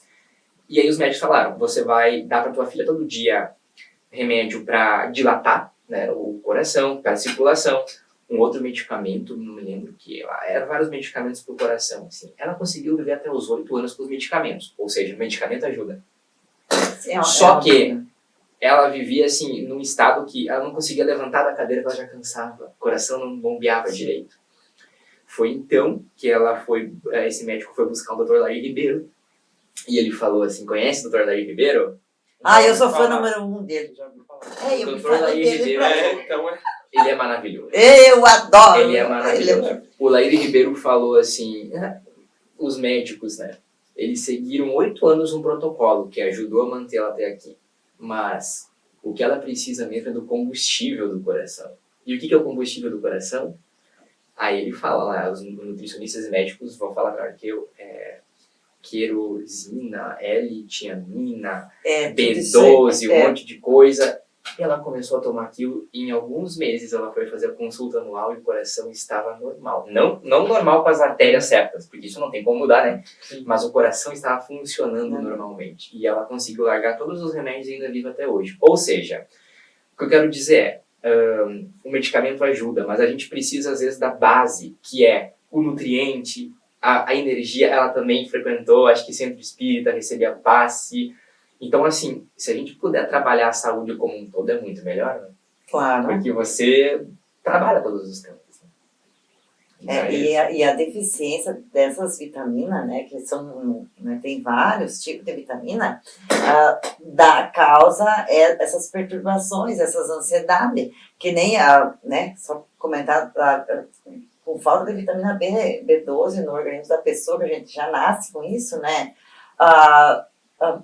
E aí os médicos falaram, você vai dar para tua filha todo dia remédio para dilatar, né, o coração, para a circulação. Um outro medicamento, não me lembro o que, eram vários medicamentos para o coração. Assim. Ela conseguiu viver até os 8 anos com os medicamentos, ou seja, o medicamento ajuda. Só que ela vivia assim, num estado que ela não conseguia levantar da cadeira, ela já cansava, o coração não bombeava direito. Foi então que esse médico foi buscar o Dr. Laí Ribeiro, e ele falou assim, conhece o Dr. Laí Ribeiro? Eu sou fã número 1 dele. Já ouvi falar. Eu me Dr. falei Laí dele Ribeiro pra Então ele é maravilhoso. Eu adoro. Ele é maravilhoso. O Laí Ribeiro falou assim, os médicos, né, eles seguiram 8 anos um protocolo que ajudou a manter ela até aqui. Mas o que ela precisa mesmo é do combustível do coração. E o que é o combustível do coração? Aí ele fala lá, os nutricionistas e médicos vão falar melhor que eu, querosina, L-tiamina, B12, um monte de coisa. E ela começou a tomar aquilo e em alguns meses ela foi fazer a consulta anual e o coração estava normal. Não normal com as artérias certas, porque isso não tem como mudar, né? Sim. Mas o coração estava funcionando normalmente. E ela conseguiu largar todos os remédios e ainda vive até hoje. Ou seja, o que eu quero dizer o medicamento ajuda, mas a gente precisa às vezes da base, que é o nutriente, a energia. Ela também frequentou, acho que centro espírita, recebia passe. Então, assim, se a gente puder trabalhar a saúde como um todo, é muito melhor, né? Claro. Porque você trabalha todos os campos. Né? E a deficiência dessas vitaminas, né, que são, né, tem vários tipos de vitamina, dá causa essas perturbações, essas ansiedades, que nem né, só comentar, com falta de vitamina B12 no organismo da pessoa, que a gente já nasce com isso, né,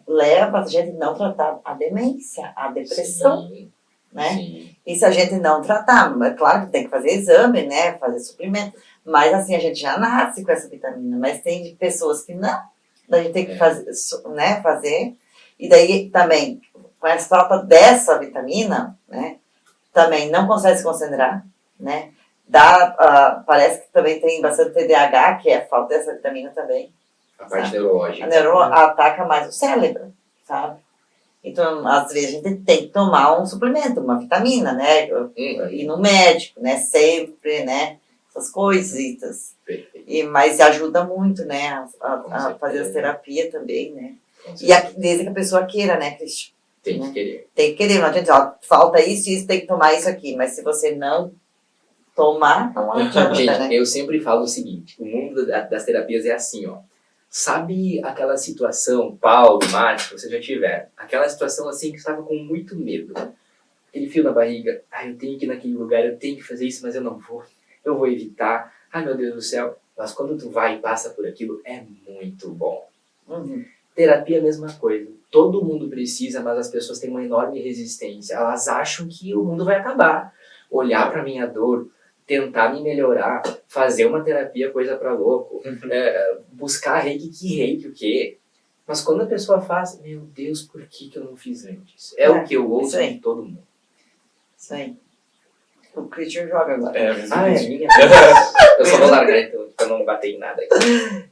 leva a gente não tratar a demência, a depressão. Sim, né? sim. E se a gente não tratar, é claro que tem que fazer exame, né? Fazer suplemento. Mas assim, a gente já nasce com essa vitamina. Mas tem pessoas que não. Daí a gente tem que fazer, né? Fazer. E daí também, com essa falta dessa vitamina, né? Também não consegue se concentrar, né? Parece que também tem bastante TDAH, que é falta dessa vitamina também. A parte sabe? neurológica. A ataca mais o cérebro, sabe? Então, às vezes, a gente tem que tomar um suplemento, uma vitamina, né? Ir no médico, né? Sempre, né? Essas coisitas. Mas ajuda muito, né? A fazer as terapias também, né? E desde que a pessoa queira, né, Cristian? Tem que querer. Tem que querer, não adianta, falta isso, tem que tomar isso aqui. Mas se você não tomar, não adianta, Gente, né? eu sempre falo o seguinte, o mundo das terapias é assim, ó. Sabe aquela situação, Paulo, Márcio, vocês já tiveram? Aquela situação assim que você estava com muito medo. Aquele fio na barriga, eu tenho que ir naquele lugar, eu tenho que fazer isso, mas eu não vou. Eu vou evitar. Ai, meu Deus do céu. Mas quando tu vai e passa por aquilo, é muito bom. Uhum. Terapia é a mesma coisa. Todo mundo precisa, mas as pessoas têm uma enorme resistência. Elas acham que o mundo vai acabar. Olhar pra minha dor, tentar me melhorar, fazer uma terapia, coisa pra louco, buscar reiki o quê? Mas quando a pessoa faz, meu Deus, por que eu não fiz antes? É o que eu ouço de todo mundo. Isso aí. O Christian joga agora. É minha. Eu só vou largar então, pra não bater em nada aqui.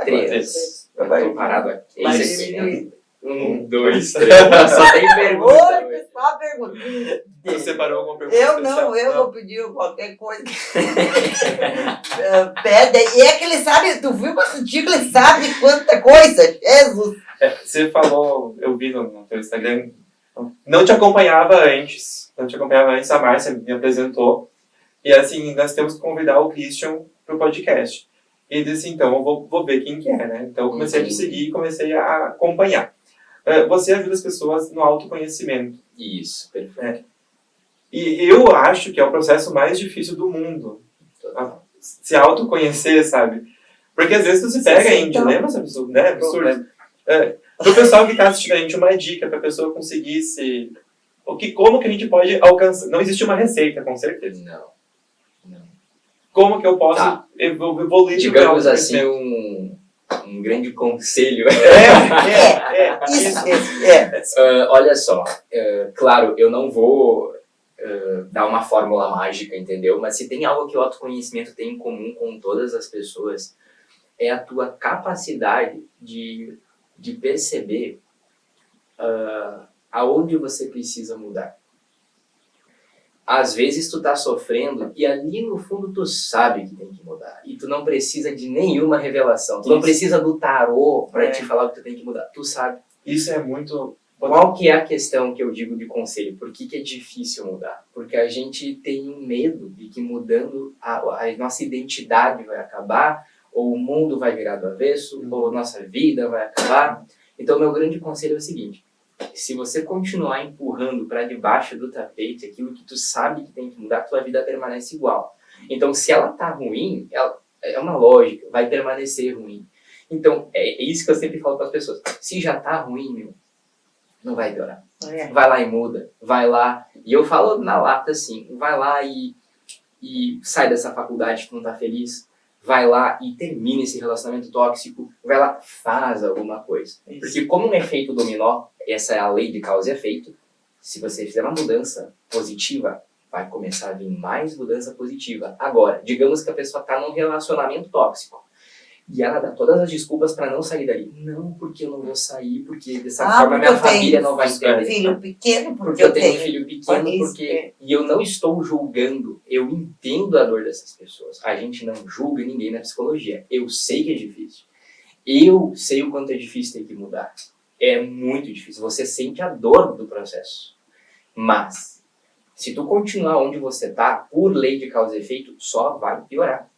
Três. Eu tô parado aqui. Esse aqui, né? 1, 2, 3. Só tem pergunta. Oi, só pergunta. Você separou alguma pergunta Eu especial? não, eu vou pedir qualquer coisa. Pede. E é que ele sabe, tu viu quanto dia que ele sabe quanta coisa? Jesus! Você falou, eu vi no teu Instagram, não te acompanhava antes, a Márcia me apresentou, e assim, nós temos que convidar o Christian pro podcast. E ele disse, então, eu vou ver quem que é, né? Então eu comecei a te seguir e comecei a acompanhar. Você ajuda as pessoas no autoconhecimento. Isso, perfeito. E eu acho que é o processo mais difícil do mundo. Se autoconhecer, sabe? Porque às vezes tu se pega em dilemas absurdos, né? Absurdos. Pro pessoal que tá assistindo a gente, uma dica pra pessoa conseguir se... Como que a gente pode alcançar... Não existe uma receita, com certeza. Não. Como que eu posso evoluir? Digamos assim, um grande conselho. Isso. Olha só, claro, eu não vou dar uma fórmula mágica, entendeu? Mas se tem algo que o autoconhecimento tem em comum com todas as pessoas, é a tua capacidade de perceber aonde você precisa mudar. Às vezes tu tá sofrendo e ali no fundo tu sabe que tem que mudar. E tu não precisa de nenhuma revelação. Tu não precisa do tarô pra te falar que tu tem que mudar. Tu sabe. Isso é muito... Qual que é a questão que eu digo de conselho? Por que é difícil mudar? Porque a gente tem um medo de que mudando a nossa identidade vai acabar, ou o mundo vai virar do avesso, ou nossa vida vai acabar. Então meu grande conselho é o seguinte: se você continuar empurrando para debaixo do tapete aquilo que tu sabe que tem que mudar, tua vida permanece igual. Então, se ela tá ruim, é uma lógica, vai permanecer ruim. Então, é isso que eu sempre falo para as pessoas. Se já tá ruim, não vai piorar. Vai lá e muda. Vai lá. E eu falo na lata assim, vai lá e sai dessa faculdade que não tá feliz. Vai lá e termina esse relacionamento tóxico. Vai lá, faz alguma coisa. Isso. Porque como um efeito dominó, essa é a lei de causa e efeito, se você fizer uma mudança positiva, vai começar a vir mais mudança positiva. Agora, digamos que a pessoa está num relacionamento tóxico e ela dá todas as desculpas para não sair dali. Não, porque eu não vou sair, porque dessa forma minha família não vai entender. Filho pequeno, Porque eu tenho um filho pequeno, e eu não estou julgando, eu entendo a dor dessas pessoas. A gente não julga ninguém na psicologia. Eu sei que é difícil. Eu sei o quanto é difícil ter que mudar. É muito difícil. Você sente a dor do processo. Mas, se tu continuar onde você tá, por lei de causa e efeito, só vai piorar.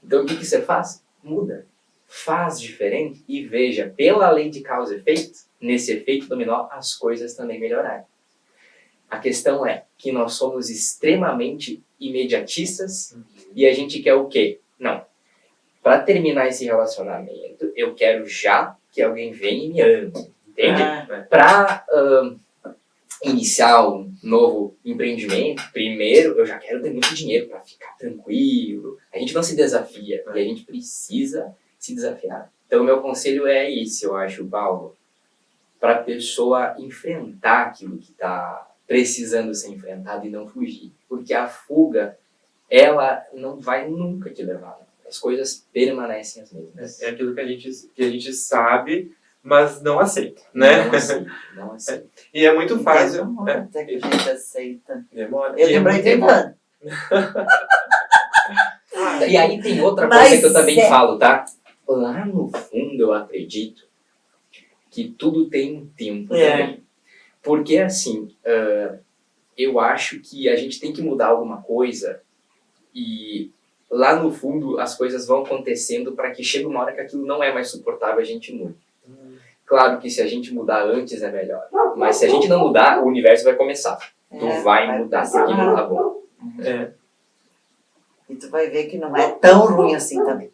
Então o que que você faz? Muda. Faz diferente e veja, pela lei de causa e efeito, nesse efeito dominó, as coisas também melhoraram. A questão é que nós somos extremamente imediatistas e a gente quer o quê? Não. Para terminar esse relacionamento, eu quero já que alguém venha e me ame. Entende? Para iniciar um novo empreendimento, primeiro eu já quero ter muito dinheiro para ficar tranquilo. A gente não se desafia e a gente precisa se desafiar. Então, o meu conselho é esse, eu acho, Paulo, para a pessoa enfrentar aquilo que está precisando ser enfrentado e não fugir. Porque a fuga, ela não vai nunca te levar. As coisas permanecem as mesmas. É aquilo que a gente sabe, mas não aceita, né? Não aceita. E é muito fácil. Demora até que a gente aceita. Demora. Eu E é demorei muito 30 anos. E aí tem outra Mas coisa que eu também falo, tá? Lá no fundo eu acredito que tudo tem um tempo também. Porque assim, eu acho que a gente tem que mudar alguma coisa e lá no fundo as coisas vão acontecendo para que chegue uma hora que aquilo não é mais suportável, a gente mude. Claro que se a gente mudar antes é melhor, mas se a gente não mudar, o universo vai começar. Tu vai mudar porque não tá bom. E tu vai ver que não é tão ruim assim também.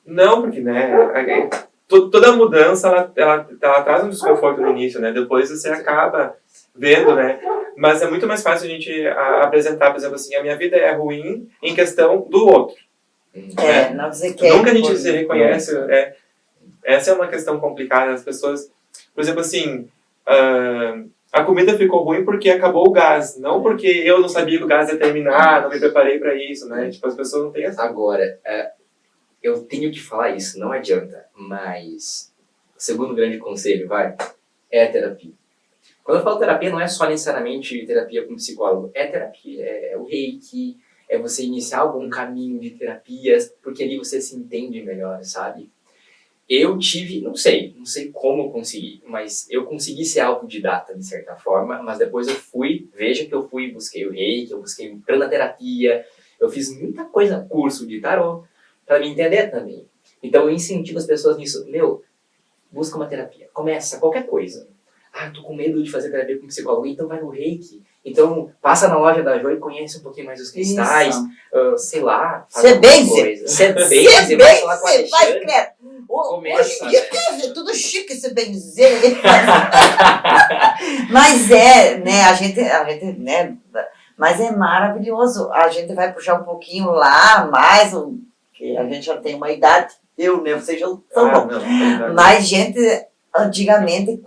Não, porque, né, toda mudança, ela traz um desconforto no início, né, depois você acaba vendo, né, mas é muito mais fácil a gente apresentar, por exemplo, assim, a minha vida é ruim em questão do outro. Não dizer que Nunca a gente se reconhece, essa é uma questão complicada, as pessoas, por exemplo, assim, a comida ficou ruim porque acabou o gás, não porque eu não sabia que o gás ia terminar, não me preparei para isso, né, tipo, as pessoas não têm essa... Agora, eu tenho que falar isso, não adianta, mas o segundo grande conselho, é a terapia. Quando eu falo terapia, não é só necessariamente terapia com psicólogo, é terapia, é o reiki, é você iniciar algum caminho de terapias, porque ali você se entende melhor, sabe? Eu tive, não sei como eu consegui, mas eu consegui ser autodidata de certa forma, mas depois eu veja que eu busquei o reiki, eu busquei prana-terapia, eu fiz muita coisa, curso de tarô, para me entender também. Então eu incentivo as pessoas nisso. Busca uma terapia. Começa qualquer coisa. Tô com medo de fazer terapia com psicólogo. Então vai no reiki. Então passa na loja da Jo e conhece um pouquinho mais os cristais. Sei lá. Você benze. Você benze. Vai falar com a Alexandre. Hoje em dia é tudo chique se benzer. Mas né, a gente, né, mas é maravilhoso. A gente vai puxar um pouquinho lá, mais que a gente já tem uma idade, né, vocês já são bons. Mas, gente, antigamente,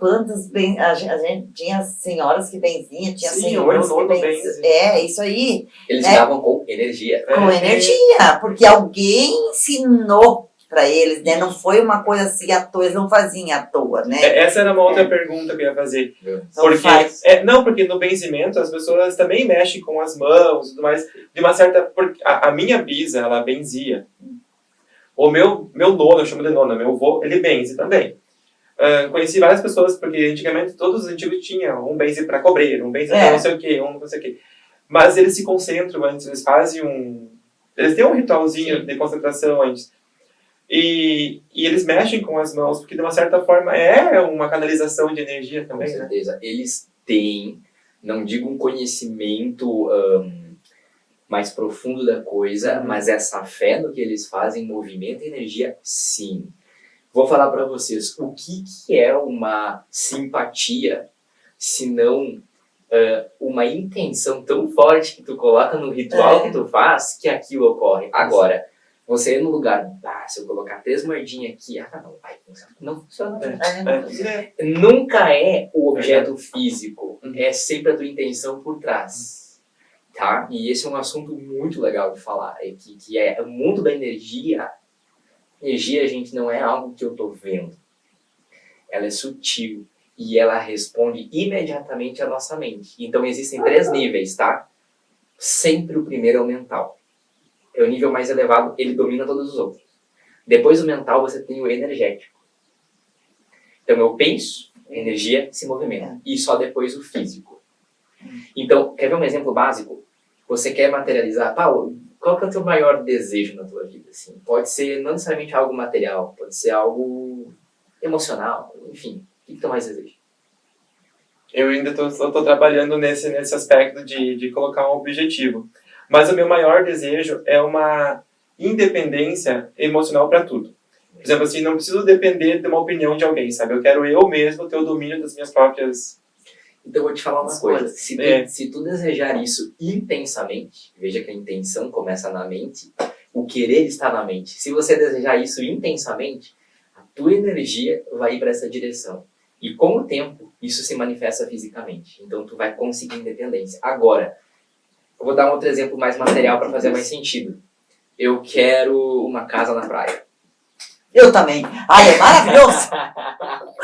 a gente tinha senhoras que benziam, tinha senhores que benziam. Isso aí. Eles davam com energia. Com energia, porque alguém ensinou para eles, né? Não foi uma coisa assim à toa, eles não faziam à toa, né? Essa era uma outra pergunta que eu ia fazer. Porque no benzimento as pessoas também mexem com as mãos e tudo mais. De uma certa... A minha bisa, ela benzia. O meu nono, eu chamo de nona, meu avô, ele benze também. Conheci várias pessoas, porque antigamente todos os antigos tinham um benze para cobreiro, um benze para não sei o quê, não sei o quê. Mas eles se concentram antes, eles fazem eles têm um ritualzinho de concentração antes. E eles mexem com as mãos, porque de uma certa forma é uma canalização de energia também, com certeza. Né? Eles têm, não digo um conhecimento mais profundo da coisa, mas essa fé no que eles fazem movimenta energia, sim. Vou falar para vocês, o que é uma simpatia, se não uma intenção tão forte que tu coloca no ritual que tu faz, que aquilo ocorre. Agora, você ir no lugar, se eu colocar 3 moedinhas aqui, não vai funcionar. Não funciona. Nunca é o objeto físico, é sempre a tua intenção por trás. Tá? E esse é um assunto muito legal de falar, que é o mundo da energia. Energia, gente, não é algo que eu tô vendo. Ela é sutil e ela responde imediatamente à nossa mente. Então existem 3 níveis, tá? Sempre o primeiro é o mental. É o nível mais elevado, ele domina todos os outros. Depois do mental, você tem o energético. Então, eu penso, a energia se movimenta. E só depois o físico. Então, quer ver um exemplo básico? Você quer materializar, Paulo, qual que é o teu maior desejo na tua vida? Assim? Pode ser não necessariamente algo material, pode ser algo emocional, enfim. O que tu mais deseja? Eu ainda tô trabalhando nesse aspecto de colocar um objetivo. Mas o meu maior desejo é uma independência emocional para tudo. Por exemplo, assim, não preciso depender de uma opinião de alguém, sabe? Eu quero eu mesmo ter o domínio das minhas próprias... Então eu vou te falar uma coisa. Se tu desejar isso intensamente, veja que a intenção começa na mente, o querer está na mente. Se você desejar isso intensamente, a tua energia vai ir para essa direção. E com o tempo, isso se manifesta fisicamente. Então tu vai conseguir independência. Agora, eu vou dar um outro exemplo mais material para fazer mais sentido. Eu quero uma casa na praia. Eu também. Ai, é maravilhoso.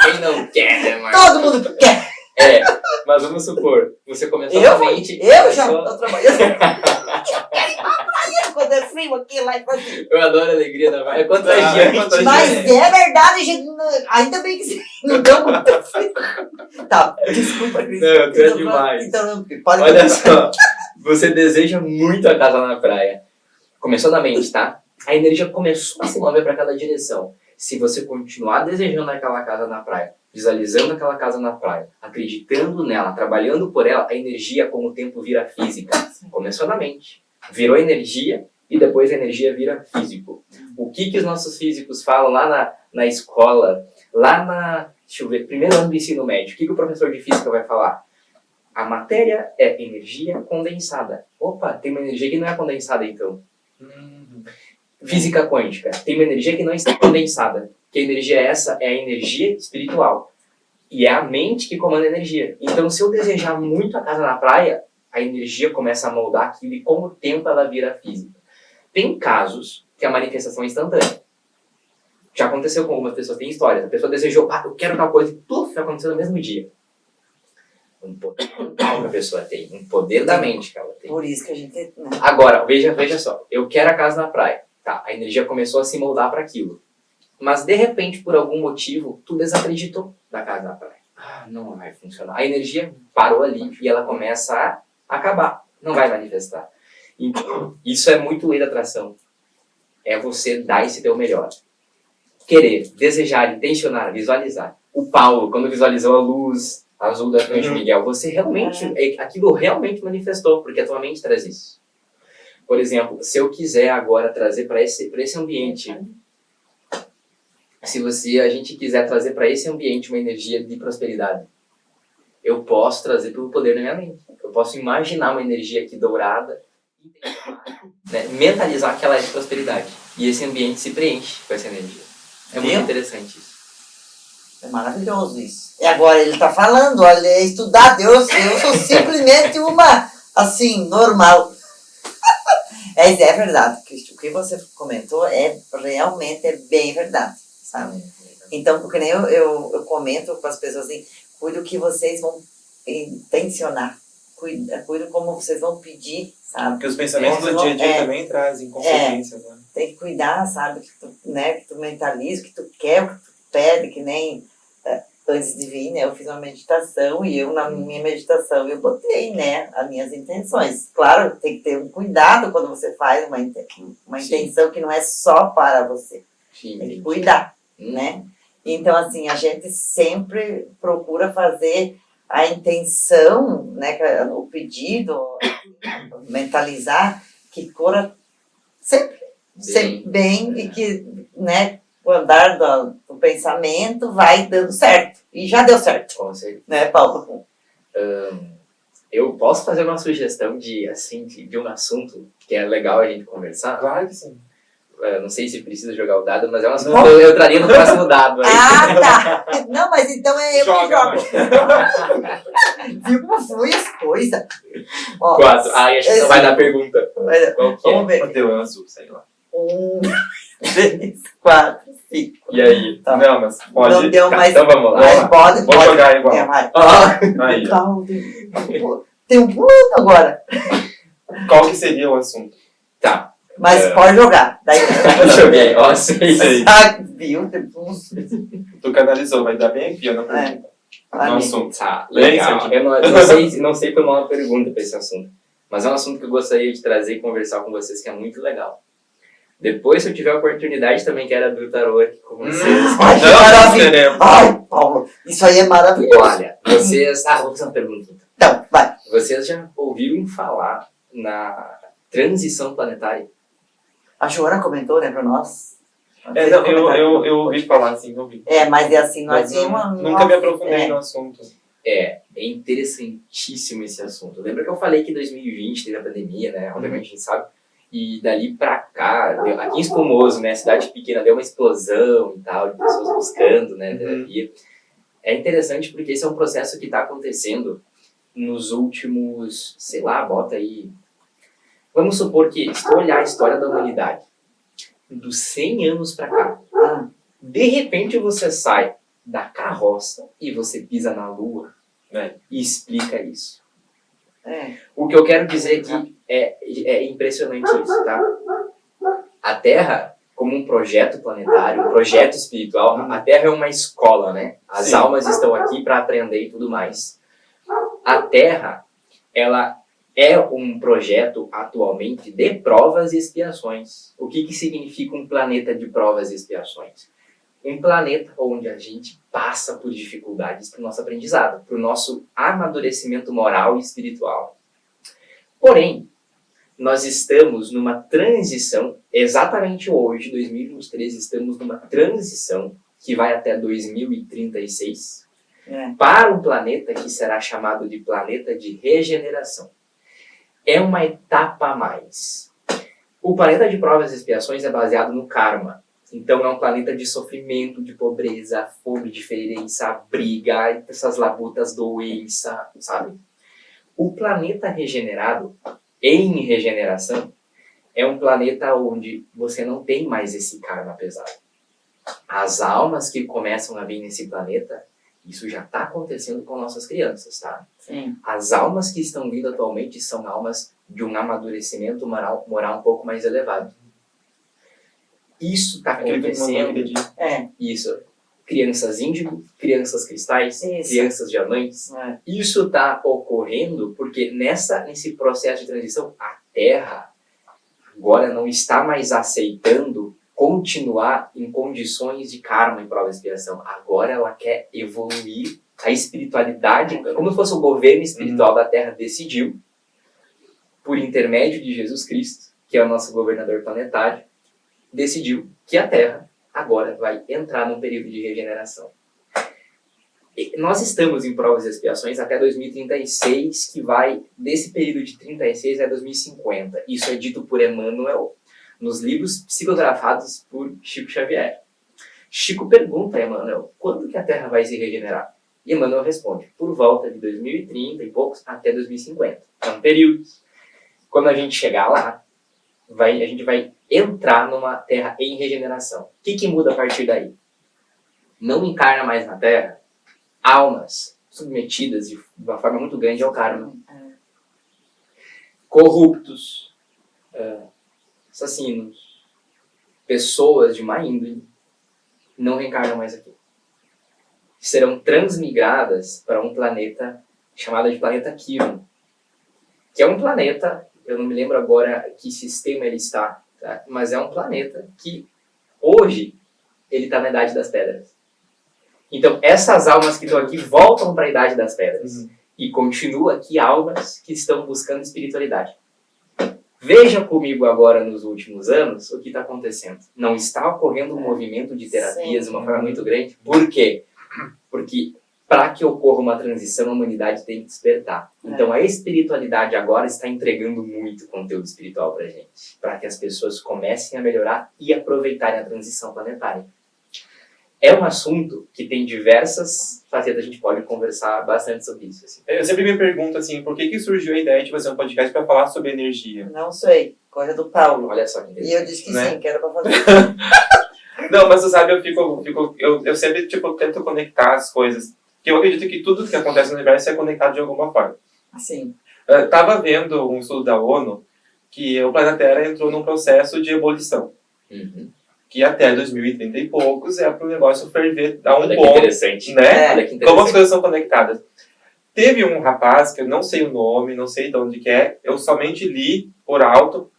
Quem não quer, né, Marcos? Todo mundo quer. É, mas vamos supor, você começou Eu na mente... já estou trabalhando. Eu quero ir pra praia quando é frio aqui lá em Brasília. Eu adoro a alegria da praia. Contagiante. Mas é verdade, gente. Ainda bem que não deu muito frio. Tá, desculpa, Cris. Não, tu é demais. Então, pode Olha continuar. só, você deseja muito a casa na praia. Começou na mente, tá? A energia começou a se mover para aquela direção. Se você continuar desejando aquela casa na praia, visualizando aquela casa na praia, acreditando nela, trabalhando por ela, a energia com o tempo vira física. Começou na mente, virou energia e depois a energia vira físico. O que os nossos físicos falam lá na escola, deixa eu ver, primeiro ano do ensino médio, o que o professor de física vai falar? A matéria é energia condensada. Opa, tem uma energia que não é condensada então. Física quântica, tem uma energia que não está condensada. Que energia é essa? É a energia espiritual. E é a mente que comanda a energia. Então, se eu desejar muito a casa na praia, a energia começa a moldar aquilo e com o tempo ela vira física. Tem casos que a manifestação é instantânea. Já aconteceu com algumas pessoas, tem histórias. A pessoa desejou, eu quero tal coisa, e tudo vai acontecer no mesmo dia. Um poder mental que a pessoa tem, um poder da mente que ela tem. Por isso que a gente... Né? Agora, veja só, eu quero a casa na praia. Tá, a energia começou a se moldar para aquilo. Mas, de repente, por algum motivo, tu desacreditou da casa na praia. Não vai funcionar. A energia parou ali e ela começa a acabar. Não vai manifestar. Então, isso é muito lei da atração. É você dar esse teu melhor. Querer, desejar, intencionar, visualizar. O Paulo, quando visualizou a luz azul do Arcanjo Miguel, você realmente, aquilo realmente manifestou, porque a tua mente traz isso. Por exemplo, se eu quiser agora trazer para esse ambiente, se a gente quiser trazer para esse ambiente uma energia de prosperidade, eu posso trazer pelo poder da minha mente. Eu posso imaginar uma energia aqui dourada, né, mentalizar que ela é de prosperidade. E esse ambiente se preenche com essa energia. É muito interessante isso. É maravilhoso isso. E agora ele está falando, olha, é estudado. Eu sou simplesmente uma, assim, normal. É verdade, Cristian. O que você comentou realmente é bem verdade, sabe? Então, porque nem eu comento com as pessoas assim, cuida o que vocês vão intencionar, cuida como vocês vão pedir, sabe? Porque os pensamentos do dia a dia também trazem consequências, né? Tem que cuidar, sabe? Que tu mentaliza, que tu quer, o que tu pede, que nem... Antes de vir, né, eu fiz uma meditação e na minha meditação eu botei, né, as minhas intenções. Claro, tem que ter um cuidado quando você faz uma intenção que não é só para você. Sim, tem que cuidar, né? Então, assim, a gente sempre procura fazer a intenção, né, o pedido, mentalizar, que corra sempre bem e que, né, o andar do pensamento vai dando certo. E já deu certo. Com certeza. Né, Paulo? Eu posso fazer uma sugestão de um assunto que é legal a gente conversar? Claro que sim. Não sei se precisa jogar o dado, mas é um assunto que eu traria no próximo dado. Aí. Tá. Não, mas então é eu que jogo. Viu como flui as coisas? 4. Acho que não vai dar pergunta. Qual que vamos ver. O teu é azul, sei lá. 1, 2, 4, 5. E aí? Tá. Não, mas pode... Não deu mais... Então vamos lá. Mas pode. Vou jogar igual. Aí. Tem um pulando agora. Qual que seria o assunto? Tá. Mas pode jogar. Daí... Joguei. Ó, sei. Viu? Tu canalizou, vai dar bem aqui, eu não pergunto. No assunto. Tá, legal. Eu não sei foi uma pergunta para esse assunto. Mas é um assunto que eu gostaria de trazer e conversar com vocês, que é muito legal. Depois, se eu tiver a oportunidade, também quero abrir o tarô aqui com vocês. Ai, que maravilha! Ai, Paulo, isso aí é maravilhoso. Olha, vocês... vou fazer uma pergunta então. Então, vai. Vocês já ouviram falar na transição planetária? A Joana comentou, né, pra nós. Não, eu ouvi falar assim, ouvi. Mas é assim, nós Mas eu vimos... nunca me aprofundei no assunto. É interessantíssimo esse assunto. Lembra que eu falei que 2020 teve a pandemia, né? Obviamente a gente sabe. E dali pra cá, aqui em Espumoso, né? Cidade pequena, deu uma explosão e tal, de pessoas buscando, né? Terapia. É interessante porque esse é um processo que está acontecendo nos últimos, sei lá, bota aí... Vamos supor que, se tu olhar a história da humanidade, dos 100 anos pra cá, de repente você sai da carroça e você pisa na Lua e explica isso. O que eu quero dizer que é impressionante isso, tá? A Terra, como um projeto planetário, um projeto espiritual, a Terra é uma escola, né? As almas estão aqui para aprender e tudo mais. A Terra, ela é um projeto atualmente de provas e expiações. O que significa um planeta de provas e expiações? Um planeta onde a gente passa por dificuldades para o nosso aprendizado, para o nosso amadurecimento moral e espiritual. Porém, nós estamos numa transição, exatamente hoje, 2023, estamos numa transição que vai até 2036, para um planeta que será chamado de planeta de regeneração. É uma etapa a mais. O planeta de provas e expiações é baseado no karma. Então é um planeta de sofrimento, de pobreza, fome, diferença, briga, essas labutas, doença, sabe? O planeta regenerado, em regeneração, é um planeta onde você não tem mais esse karma pesado. As almas que começam a vir nesse planeta, isso já está acontecendo com nossas crianças, tá? Sim. As almas que estão vindo atualmente são almas de um amadurecimento moral um pouco mais elevado. Isso está acontecendo. Isso. Crianças índigo, crianças cristais, crianças diamantes. Isso está ocorrendo porque nesse processo de transição, a Terra agora não está mais aceitando continuar em condições de karma e prova e expiação. Agora ela quer evoluir a espiritualidade, como se fosse o governo espiritual da Terra decidiu, por intermédio de Jesus Cristo, que é o nosso governador planetário, decidiu que a Terra agora vai entrar num período de regeneração. E nós estamos em provas e expiações até 2036, que vai desse período de 36 a 2050. Isso é dito por Emmanuel nos livros psicografados por Chico Xavier. Chico pergunta a Emmanuel, quando que a Terra vai se regenerar? E Emmanuel responde, por volta de 2030 e poucos até 2050. É um período. Quando a gente chegar lá, a gente vai entrar numa Terra em regeneração. O que muda a partir daí? Não encarna mais na Terra almas submetidas de uma forma muito grande ao karma. Corruptos, assassinos, pessoas de má índole, não reencarnam mais aqui. Serão transmigradas para um planeta chamado de planeta Quirón, que é um planeta, eu não me lembro agora que sistema ele está, tá? Mas é um planeta que hoje ele está na Idade das Pedras. Então essas almas que estão aqui voltam para a Idade das Pedras e continua aqui almas que estão buscando espiritualidade. Veja comigo agora nos últimos anos o que está acontecendo. Não está ocorrendo um movimento de terapias de uma forma muito grande. Por quê? Porque para que ocorra uma transição, a humanidade tem que despertar. Então a espiritualidade agora está entregando muito conteúdo espiritual para a gente. Para que as pessoas comecem a melhorar e aproveitarem a transição planetária. É um assunto que tem diversas facetas, a gente pode conversar bastante sobre isso. Assim. Eu sempre me pergunto assim, por que surgiu a ideia de fazer um podcast para falar sobre energia? Não sei, coisa do Paulo. Olha só que interessante. E eu disse que sim, que era para fazer. Não, mas você sabe, eu sempre tento conectar as coisas. Porque eu acredito que tudo que acontece no universo é conectado de alguma forma. Sim. Estava vendo um estudo da ONU que o planeta Terra entrou num processo de ebulição. Que até 2030 e poucos é para o negócio ferver, dar um ponto, interessante. né? Como as coisas são conectadas. Teve um rapaz, que eu não sei o nome, não sei de onde que é, eu somente li por alto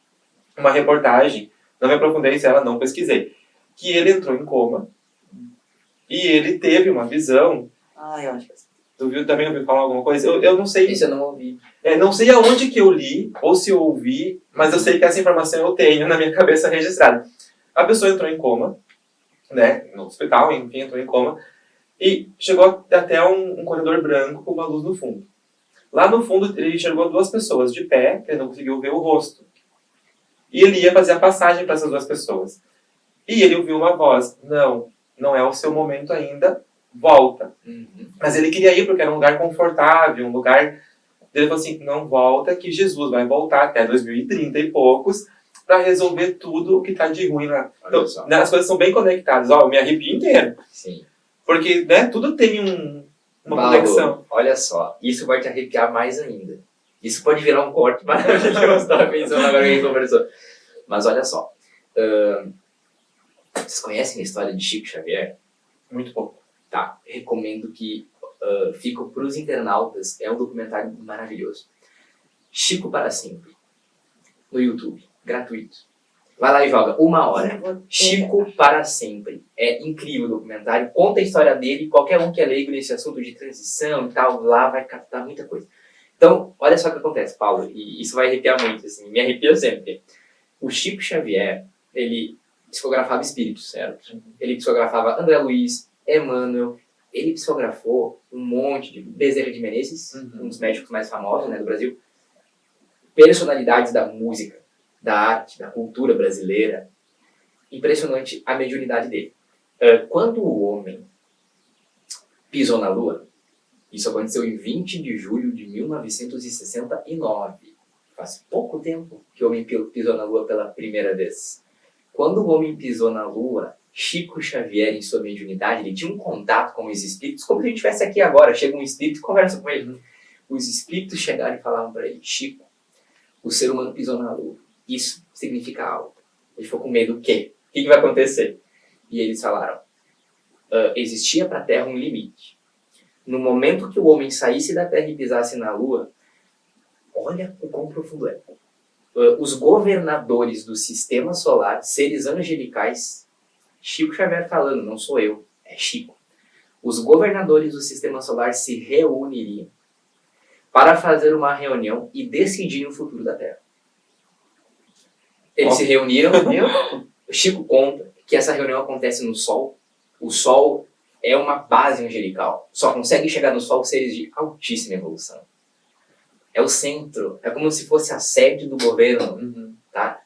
uma reportagem, não me aprofundei se ela, não pesquisei, que ele entrou em coma e ele teve uma visão. Eu acho que Tu viu, também ouviu falar alguma coisa? Eu não sei. Isso eu não ouvi. Não sei aonde que eu li, ou se eu ouvi, mas eu sei que essa informação eu tenho na minha cabeça registrada. A pessoa entrou em coma, né, no hospital, enfim, entrou em coma, e chegou até um corredor branco com uma luz no fundo. Lá no fundo, ele enxergou 2 pessoas de pé, que ele não conseguiu ver o rosto. E ele ia fazer a passagem para essas 2 pessoas. E ele ouviu uma voz: não é o seu momento ainda, volta. Mas ele queria ir porque era um lugar confortável, um lugar... Ele falou assim: não volta, que Jesus vai voltar até 2030 e poucos para resolver tudo o que está de ruim lá. Então, né, as coisas são bem conectadas. Eu me arrepio inteiro. Sim. Porque, né, tudo tem uma Paulo, conexão. olha só, isso vai te arrepiar mais ainda. Isso pode virar um corte maravilhoso que eu estava pensando agora que a gente conversou. Mas olha só, vocês conhecem a história de Chico Xavier? Muito pouco. Tá, recomendo que fica para os internautas, é um documentário maravilhoso. Chico para Sempre, no YouTube, gratuito. Vai lá e joga 1 hora. Chico para Sempre. É incrível o documentário, conta a história dele, qualquer um que é leigo nesse assunto de transição e tal, lá vai captar muita coisa. Então, olha só o que acontece, Paulo, e isso vai arrepiar muito, assim, me arrepia sempre. O Chico Xavier, ele psicografava espíritos, certo? Ele psicografava André Luiz, Emmanuel, ele psicografou um monte de... Bezerra de Menezes, um dos médicos mais famosos, né, do Brasil, personalidades da música, da arte, da cultura brasileira. Impressionante a mediunidade dele. Quando o homem pisou na Lua, isso aconteceu em 20 de julho de 1969. Faz pouco tempo que o homem pisou na Lua pela primeira vez. Quando o homem pisou na Lua, Chico Xavier, em sua mediunidade, ele tinha um contato com os espíritos, como se a gente estivesse aqui agora. Chega um espírito e conversa com ele. Os espíritos chegaram e falavam para ele: Chico, o ser humano pisou na Lua. Isso significa algo. Ele ficou com medo. O quê? O que vai acontecer? E eles falaram: existia para a Terra um limite. No momento que o homem saísse da Terra e pisasse na Lua, olha o quão profundo é. Os governadores do sistema solar, seres angelicais, Chico Xavier falando, não sou eu, é Chico. Os governadores do sistema solar se reuniriam para fazer uma reunião e decidir o futuro da Terra. Eles se reuniram, Chico conta que essa reunião acontece no Sol. O Sol é uma base angelical. Só consegue chegar no Sol seres de altíssima evolução. É o centro, é como se fosse a sede do governo, tá?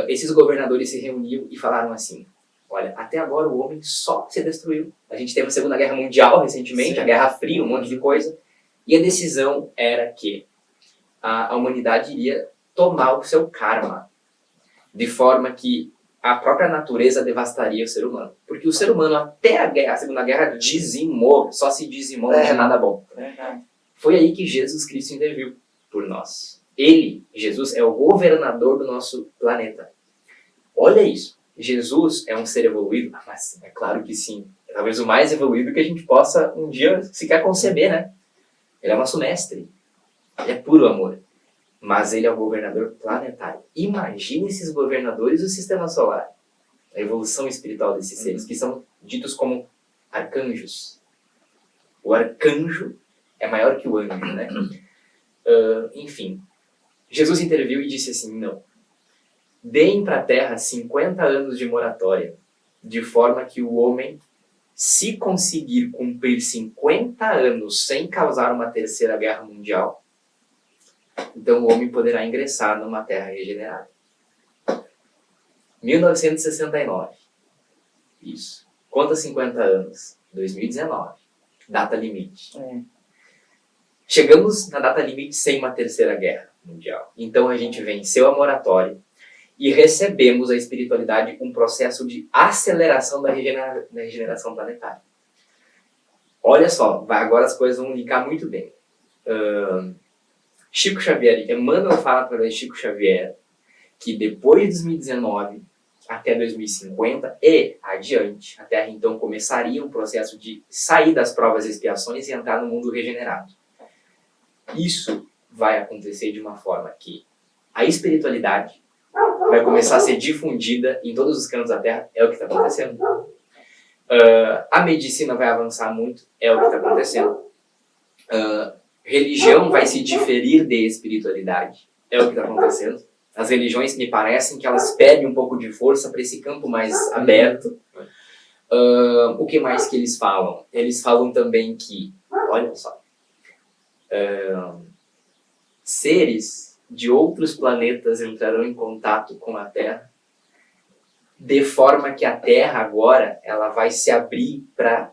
Esses governadores se reuniram e falaram assim: olha, até agora o homem só se destruiu. A gente teve a Segunda Guerra Mundial recentemente, a Guerra Fria, um monte de coisa. E a decisão era que a humanidade iria tomar o seu karma, de forma que a própria natureza devastaria o ser humano. Porque o ser humano, até a Segunda Guerra, dizimou, só se dizimou, não tinha nada bom. Foi aí que Jesus Cristo interviu por nós. Ele, Jesus, é o governador do nosso planeta. Olha isso. Jesus é um ser evoluído? Mas é claro que sim. É talvez o mais evoluído que a gente possa um dia sequer conceber, né? Ele é nosso mestre. Ele é puro amor. Mas ele é o governador planetário. Imagine esses governadores do sistema solar. A evolução espiritual desses seres, que são ditos como arcanjos. O arcanjo é maior que o anjo, né? Enfim, Jesus interviu e disse assim: não. Deem para a Terra 50 anos de moratória, de forma que o homem, se conseguir cumprir 50 anos sem causar uma terceira guerra mundial, então o homem poderá ingressar numa Terra regenerada. 1969. Isso. Conta 50 anos. 2019. Data limite. Chegamos na data limite sem uma terceira guerra mundial. Então a gente venceu a moratória e recebemos a espiritualidade um processo de aceleração da regeneração planetária. Olha só, agora as coisas vão linkar muito bem. Chico Xavier, Emmanuel fala através de Chico Xavier que depois de 2019 até 2050 e adiante, a Terra então começaria um processo de sair das provas e expiações e entrar no mundo regenerado. Isso vai acontecer de uma forma que a espiritualidade vai começar a ser difundida em todos os cantos da Terra, é o que está acontecendo. A medicina vai avançar muito, é o que está acontecendo. Religião vai se diferir de espiritualidade, é o que está acontecendo. As religiões me parecem que elas perdem um pouco de força para esse campo mais aberto. O que mais que eles falam? Eles falam também que, olha só, seres de outros planetas entrarão em contato com a Terra, de forma que a Terra agora ela vai se abrir para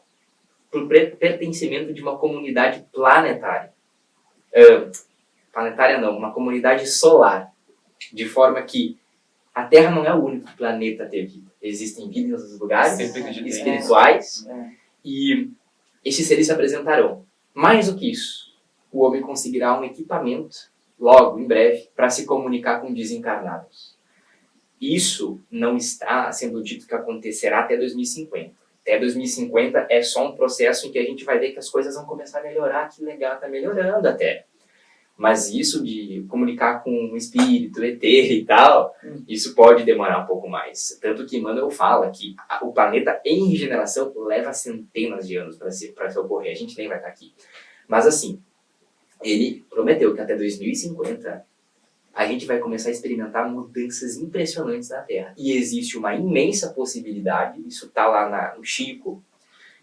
o pertencimento de uma comunidade planetária. Planetária não, uma comunidade solar. De forma que a Terra não é o único planeta a ter vida. Existem vidas em outros lugares espirituais e esses seres se apresentarão. Mais do que isso, o homem conseguirá um equipamento, logo, em breve, para se comunicar com desencarnados. Isso não está sendo dito que acontecerá até 2050. Até 2050 é só um processo em que a gente vai ver que as coisas vão começar a melhorar, que legal, está melhorando até. Mas isso de comunicar com um espírito, ET e tal, isso pode demorar um pouco mais. Tanto que Emmanuel fala que o planeta em regeneração leva centenas de anos para se ocorrer. A gente nem vai estar aqui. Mas assim, ele prometeu que até 2050 a gente vai começar a experimentar mudanças impressionantes na Terra. E existe uma imensa possibilidade, isso está lá no Chico,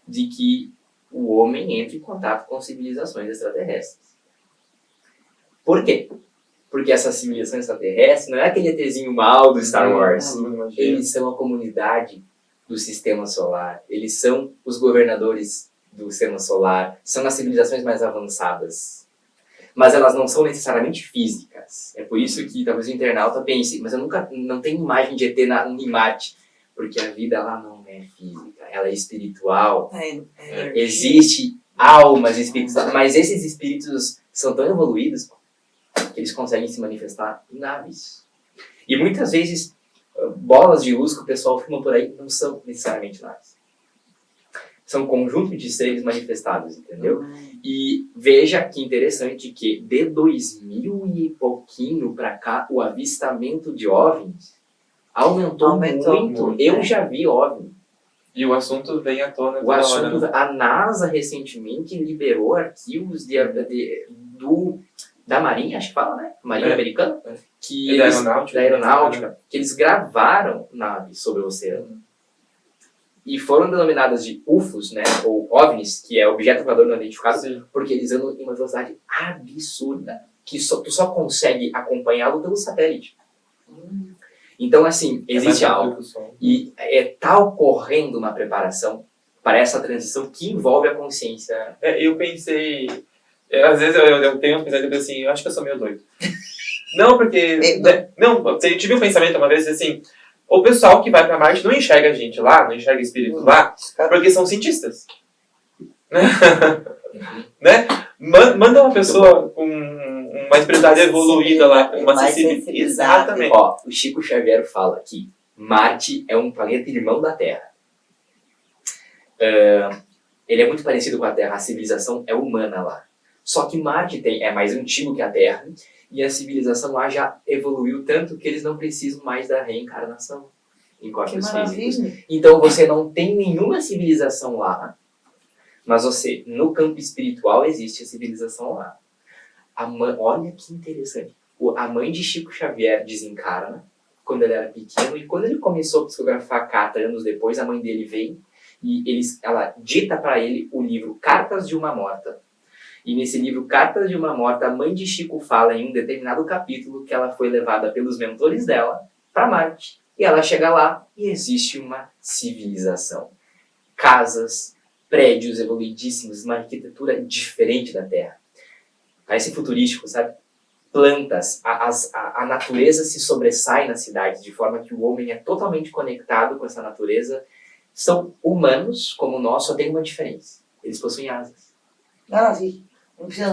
de que o homem entre em contato com civilizações extraterrestres. Por quê? Porque essa civilização extraterrestre não é aquele ETzinho mal do Star Wars. Eles são a comunidade do sistema solar. Eles são os governadores do sistema solar. São as civilizações mais avançadas. Mas elas não são necessariamente físicas. É por isso que talvez o internauta pense, mas eu não tenho imagem de ET em Marte. Porque a vida lá não é física, ela é espiritual. Existe almas espirituais, mas esses espíritos são tão evoluídos que eles conseguem se manifestar em naves. E muitas vezes, bolas de luz que o pessoal filma por aí não são necessariamente naves. São conjuntos de seres manifestados, entendeu? E veja que interessante que de 2000 e pouquinho para cá, o avistamento de OVNIs aumentou muito. Eu já vi OVNI. E o assunto vem à tona. A NASA recentemente liberou arquivos da Marinha, acho que fala, né? Marinha Americana. Da aeronáutica. Que eles gravaram naves sobre o oceano. E foram denominadas de UFOs, né? Ou OVNIs, que é Objeto Voador Não Identificado, sim, porque eles andam em uma velocidade absurda. Que tu só consegue acompanhá-lo pelo satélite. Então, assim, existe algo. E está ocorrendo uma preparação para essa transição que envolve a consciência. Eu pensei... Às vezes eu tenho um pensamento assim, eu acho que eu sou meio doido. Não, porque... eu tive um pensamento uma vez assim, o pessoal que vai pra Marte não enxerga a gente lá, não enxerga espírito lá, porque são cientistas. Né? Manda uma pessoa com uma espiritualidade evoluída lá, uma sensibilidade. Exatamente. Ó, o Chico Xavier fala que Marte é um planeta irmão da Terra. Ele é muito parecido com a Terra, a civilização é humana lá. Só que Marte é mais antigo que a Terra e a civilização lá já evoluiu tanto que eles não precisam mais da reencarnação em corpos físicos. Então você não tem nenhuma civilização lá, mas no campo espiritual existe a civilização lá. Olha que interessante. A mãe de Chico Xavier desencarna quando ele era pequeno e quando ele começou a psicografar a carta anos depois, a mãe dele vem e ela dita para ele o livro Cartas de uma Morta. E nesse livro Cartas de uma Morta, a mãe de Chico fala em um determinado capítulo que ela foi levada pelos mentores dela para Marte. E ela chega lá e existe uma civilização. Casas, prédios evoluidíssimos, uma arquitetura diferente da Terra. Parece futurístico, sabe? Plantas, a natureza se sobressai na cidade, de forma que o homem é totalmente conectado com essa natureza. São humanos, como nós, só tem uma diferença. Eles possuem asas. Sim.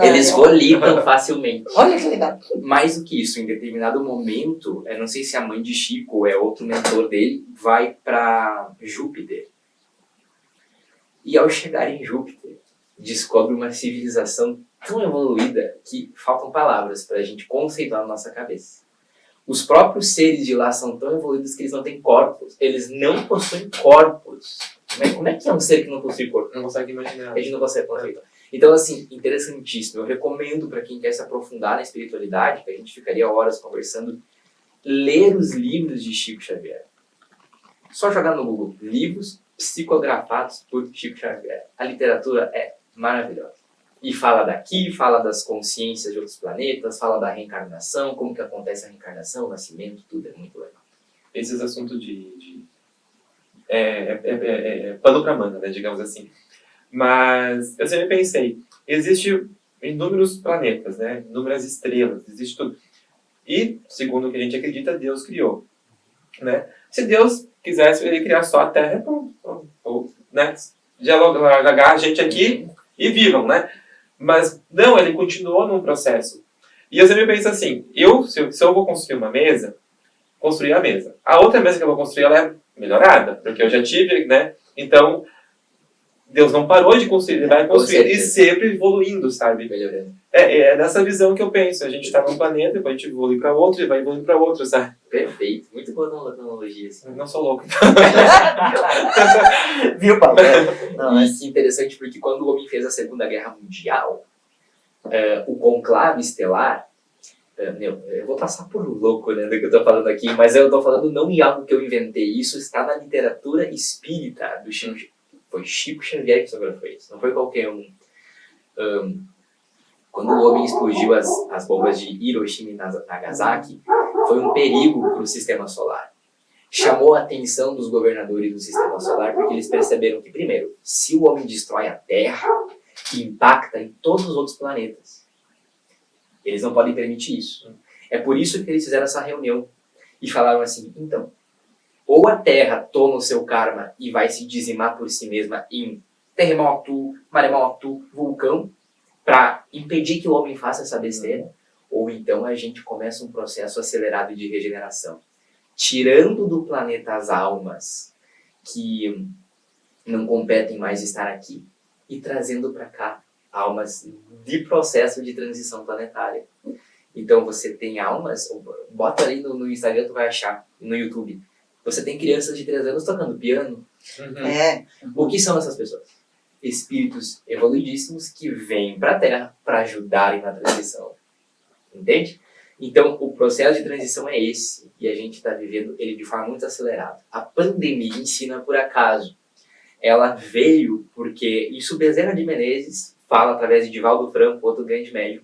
Eles volitam facilmente. Olha que legal. Mais do que isso, em determinado momento, eu não sei se a mãe de Chico ou é outro mentor dele, vai para Júpiter. E ao chegar em Júpiter, descobre uma civilização tão evoluída que faltam palavras para a gente conceituar na nossa cabeça. Os próprios seres de lá são tão evoluídos que eles não têm corpos. Eles não possuem corpos. Como é que é um ser que não possui corpo? Não consegue imaginar. A gente não consegue conceitar. Então, assim, interessantíssimo. Eu recomendo para quem quer se aprofundar na espiritualidade, que a gente ficaria horas conversando, ler os livros de Chico Xavier. Só jogar no Google, livros psicografados por Chico Xavier. A literatura é maravilhosa. E fala daqui, fala das consciências de outros planetas, fala da reencarnação, como que acontece a reencarnação, o nascimento, tudo é muito legal. Esses assuntos pano pra manga, né, digamos assim. Mas eu sempre pensei, existe inúmeros planetas, né, inúmeras estrelas, existe tudo. E, segundo o que a gente acredita, Deus criou, né? Se Deus quisesse, ele criar só a Terra, né, largar a gente aqui e vivam, né? Mas não, ele continuou num processo. E eu sempre penso assim, se eu vou construir uma mesa, construir a mesa. A outra mesa que eu vou construir, ela é melhorada, porque eu já tive, né? Então, Deus não parou de construir, ele vai construir e sempre evoluindo, sabe? Melhorando. É nessa visão que eu penso. A gente está num planeta, depois a gente evolui para outro e vai evoluindo para outro, sabe? Perfeito. Muito boa analogia, assim. Não sou louco. Viu, Paulo? Não, E que interessante, porque quando o homem fez a Segunda Guerra Mundial, o conclave estelar, eu vou passar por louco, né, do que eu estou falando aqui, mas eu estou falando não em algo que eu inventei, isso está na literatura espírita do Chico. Foi Chico Xavier que fotografou isso, não foi qualquer um. Quando o homem explodiu as bombas de Hiroshima e Nagasaki, foi um perigo para o sistema solar. Chamou a atenção dos governadores do sistema solar porque eles perceberam que, primeiro, se o homem destrói a Terra, impacta em todos os outros planetas. Eles não podem permitir isso. É por isso que eles fizeram essa reunião e falaram assim, então, ou a Terra toma o seu karma e vai se dizimar por si mesma em terremoto, maremoto, vulcão, para impedir que o homem faça essa besteira, ou então a gente começa um processo acelerado de regeneração, tirando do planeta as almas que não competem mais estar aqui e trazendo para cá almas de processo de transição planetária. Então você tem almas, bota ali no Instagram, tu vai achar, no YouTube, você tem crianças de 3 anos tocando piano. O que são essas pessoas? Espíritos evoluidíssimos que vêm para a Terra para ajudarem na transição. Entende? Então, o processo de transição é esse, e a gente está vivendo ele de forma muito acelerada. A pandemia ensina por acaso. Ela veio porque, isso Bezerra de Menezes fala através de Divaldo Franco, outro grande médium,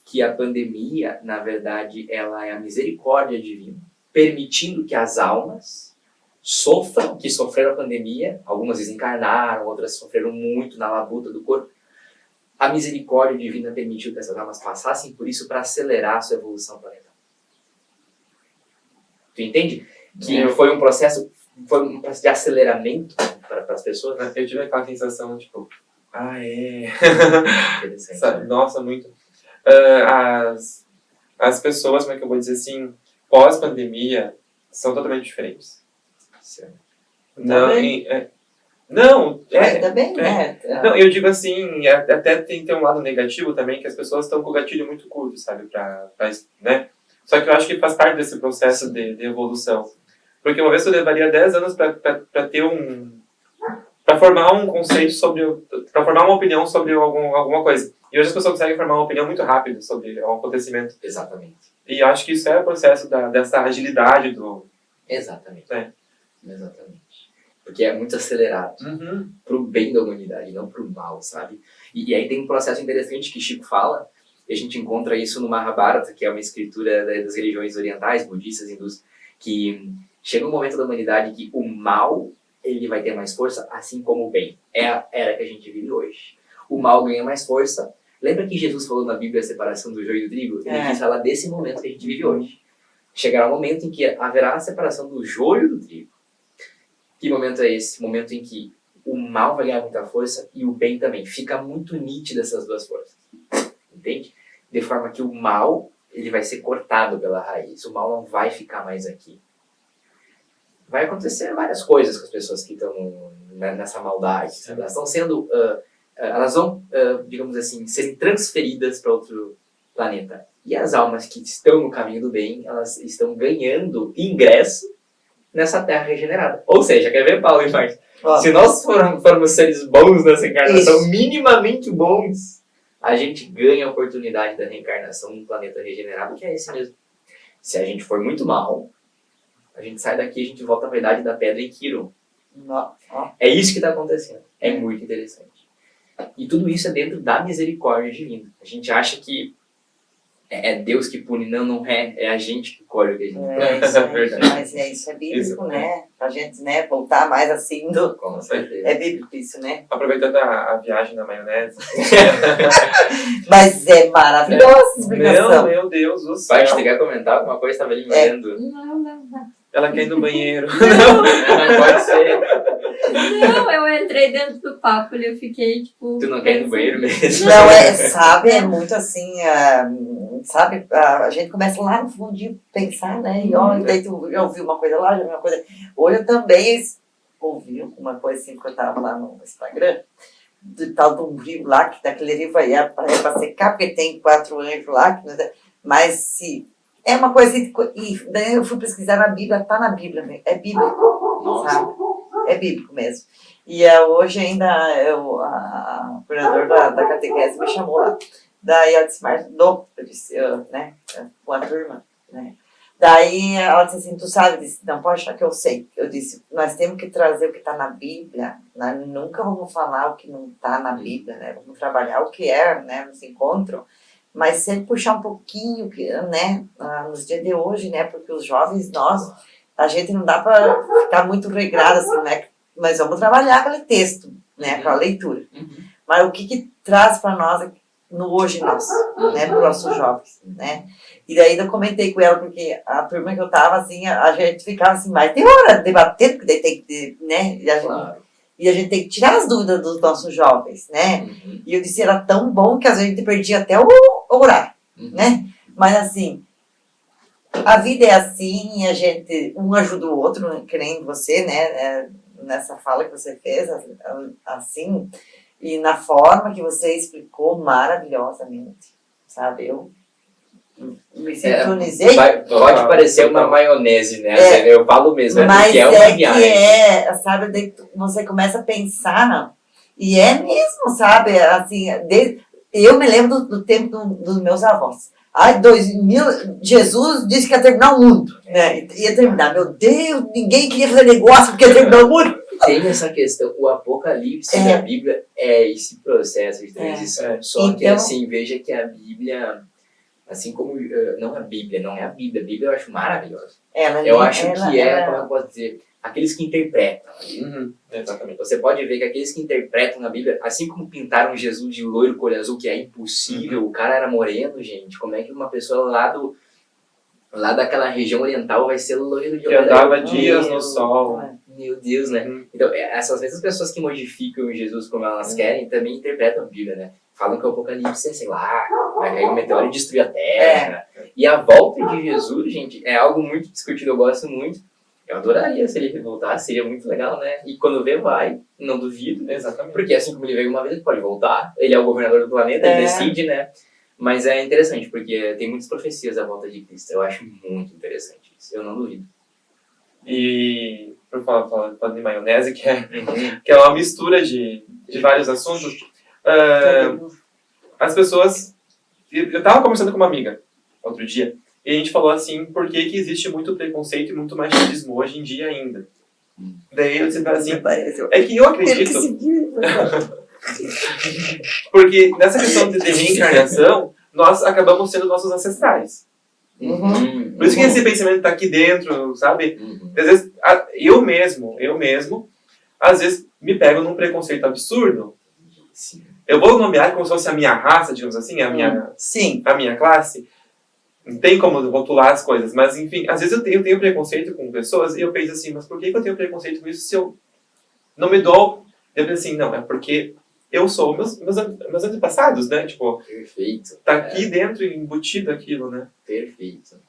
que a pandemia, na verdade, ela é a misericórdia divina, permitindo que as almas sofram, que sofreram a pandemia, algumas desencarnaram, outras sofreram muito na labuta do corpo. A misericórdia divina permitiu que essas almas passassem por isso para acelerar a sua evolução planetária. Tu entende? Que foi um processo de aceleramento para as pessoas. Eu tive aquela sensação, tipo, Interessante. Sabe? Nossa, muito. As pessoas, como é que eu vou dizer assim, pós-pandemia, são totalmente diferentes. Certo. Ainda bem, né? Não, eu digo assim, até tem um lado negativo também, que as pessoas estão com o gatilho muito curto, sabe, né? Só que eu acho que faz parte desse processo de evolução. Porque uma vez eu levaria 10 anos para ter para formar um conceito para formar uma opinião sobre alguma coisa. E hoje as pessoas conseguem formar uma opinião muito rápido sobre um acontecimento. Exatamente. E eu acho que isso é o processo dessa agilidade Exatamente. Exatamente. Porque é muito acelerado. Uhum. Pro bem da humanidade, não pro mal, sabe? E aí tem um processo interessante que Chico fala, e a gente encontra isso no Mahabharata, que é uma escritura das religiões orientais, budistas, hindus, que chega um momento da humanidade que o mal ele vai ter mais força, assim como o bem. É a era que a gente vive hoje. O mal ganha mais força. Lembra que Jesus falou na Bíblia a separação do joio e do trigo? Ele quis falar desse momento que a gente vive hoje. Chegará um momento em que haverá a separação do joio do trigo. Que momento é esse? Momento em que o mal vai ganhar muita força e o bem também. Fica muito nítido essas duas forças. Entende? De forma que o mal, ele vai ser cortado pela raiz. O mal não vai ficar mais aqui. Vai acontecer várias coisas com as pessoas que estão nessa maldade. Sabe? Elas estão sendo... elas vão, digamos assim, serem transferidas para outro planeta. E as almas que estão no caminho do bem, elas estão ganhando ingresso nessa terra regenerada. Ou seja, quer ver, Paulo e Marcos? Se nós formos seres bons nessa encarnação, minimamente bons, a gente ganha a oportunidade da reencarnação num planeta regenerado, que é esse mesmo. Se a gente for muito mal, a gente sai daqui e a gente volta à verdade da pedra em Kiron. É isso que está acontecendo. É muito interessante. E tudo isso é dentro da misericórdia divina. A gente acha que é Deus que pune. Não é. É a gente que colhe o que a gente Isso é verdade. Mas isso é bíblico, né? Pra gente, né, voltar mais assim do... Com certeza. É bíblico isso, né? Aproveitando a viagem na maionese. Mas é maravilhosa a explicação. Não, meu Deus do céu. Paty, você quer comentar alguma coisa? Estava ali vendo. Não. Ela quer ir no banheiro. Não pode ser. Não, eu entrei dentro do papo e eu fiquei, tipo... Tu não quer ir no banheiro mesmo? Não, sabe, é muito assim, sabe, a gente começa lá no fundo de pensar, né, e olha, daí tu já ouviu uma coisa lá, já ouviu uma coisa... Hoje eu também ouvi uma coisa assim, que eu tava lá no Instagram, do tal de um livro lá, que daquele livro aí é pra secar, porque tem 4 anjos lá, mas se... É uma coisa, e daí eu fui pesquisar na Bíblia, tá na Bíblia mesmo, é bíblico, Nossa. sabe? É bíblico mesmo. E hoje ainda a coordenadora da catequese me chamou lá. Daí ela disse, mas eu disse, né, com a turma, né. Daí ela disse assim, tu sabe, eu disse, não pode achar que eu sei. Eu disse, nós temos que trazer o que está na Bíblia, nós nunca vamos falar o que não está na Bíblia, né, vamos trabalhar o que é, né, nos encontros. Mas sempre puxar um pouquinho, né, nos dias de hoje, né, porque os jovens, a gente não dá para ficar muito regrado assim, né, mas vamos trabalhar aquele texto, né, aquela leitura. Mas o que traz para nós no hoje nosso, né, para os nossos jovens, né. E daí eu comentei com ela, porque a turma que eu tava, assim, a gente ficava assim, mais de hora debatendo, porque daí tem que, né, e a gente tem que tirar as dúvidas dos nossos jovens, né? E eu disse, era tão bom que às vezes a gente perdia até o horário, né? Mas assim, a vida é assim, a gente, um ajuda o outro, que nem você, né? Nessa fala que você fez, assim, e na forma que você explicou maravilhosamente, sabe? Eu me sintonizei. Pode parecer uma maionese, né? Eu falo mesmo, mas porque é uma viagem. Sabe, daí você começa a pensar, e é mesmo, sabe, assim, eu me lembro do tempo dos meus avós. Ai, 2000, Jesus disse que ia terminar o mundo, né? Ia terminar, meu Deus, ninguém queria fazer negócio porque ia terminar o mundo. Tem essa questão, o Apocalipse da Bíblia é esse processo de transição. Só que, assim, veja que a Bíblia... Assim como, não é a Bíblia, a Bíblia eu acho maravilhosa. Eu acho que como eu posso dizer, aqueles que interpretam. Exatamente. Você pode ver que aqueles que interpretam na Bíblia, assim como pintaram Jesus de loiro com olho azul, que é impossível, o cara era moreno, gente, como é que uma pessoa lá daquela região oriental vai ser loiro de olho azul? Que andava dias no sol. Meu Deus, né? Então, essas mesmas pessoas que modificam Jesus como elas querem, também interpretam a Bíblia, né? Falam que o Apocalipse é, sei lá, vai cair um meteoro e destruir a Terra. E a volta de Jesus, gente, é algo muito discutido, eu gosto muito. Eu adoraria se ele voltasse, seria muito legal, né? E quando vê, vai, não duvido. Exatamente. Porque assim como ele veio uma vez, ele pode voltar. Ele é o governador do planeta, ele decide, né? Mas é interessante, porque tem muitas profecias da volta de Cristo. Eu acho muito interessante isso, eu não duvido. E, por falar de maionese, que é uma mistura de vários assuntos, as pessoas... Eu estava conversando com uma amiga outro dia, e a gente falou assim, por que existe muito preconceito e muito machismo hoje em dia ainda. Daí eu disse para assim, é que eu acredito... Porque nessa questão de reencarnação, nós acabamos sendo nossos ancestrais. Por isso que esse pensamento está aqui dentro, sabe? Às vezes, eu mesmo, às vezes me pego num preconceito absurdo. Sim. Eu vou nomear como se fosse a minha raça, digamos assim, a minha classe. Não tem como rotular as coisas, mas enfim, às vezes eu tenho preconceito com pessoas e eu penso assim, mas por que eu tenho preconceito com isso se eu não me dou Eu pensei assim, não, é porque eu sou meus antepassados, né? Tipo, Perfeito. tá aqui dentro embutido aquilo, né? Perfeito.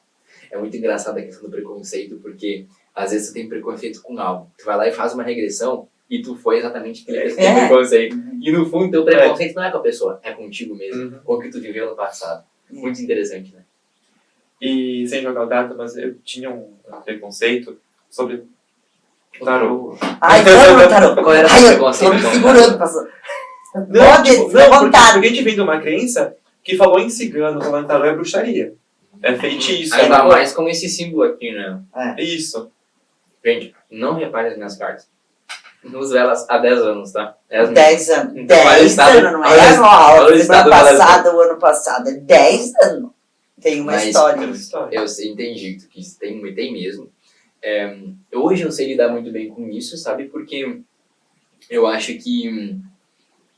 É muito engraçado a questão do preconceito, porque às vezes tu tem preconceito com algo. Tu vai lá e faz uma regressão e tu foi exatamente aquele que tem preconceito. E no fundo, teu preconceito não é com a pessoa, é contigo mesmo, com o que tu viveu no passado. Muito interessante, né? E sem jogar o dado, mas eu tinha um preconceito sobre o tarô. Ai, vamos, Tarô. Qual era o Ai, teu eu tô preconceito me com o segurando, pastor. Não, Pode, tipo, fica à não, vontade. porque a gente vem de uma crença que falou em cigano, falando em tarô é bruxaria. É feitiço. Ainda é mais com esse símbolo aqui, né? isso. Gente, não repare as minhas cartas. Uso elas há 10 anos, tá? É as 10 anos. Então, olha o 10 estado- anos, não olha é o- a olha o semana estado passada, o ano passado. É 10 anos. Tem uma Mas- história. É uma história. Eu entendi que tu quis, tem mesmo. Hoje eu sei lidar muito bem com isso, sabe? Porque eu acho que...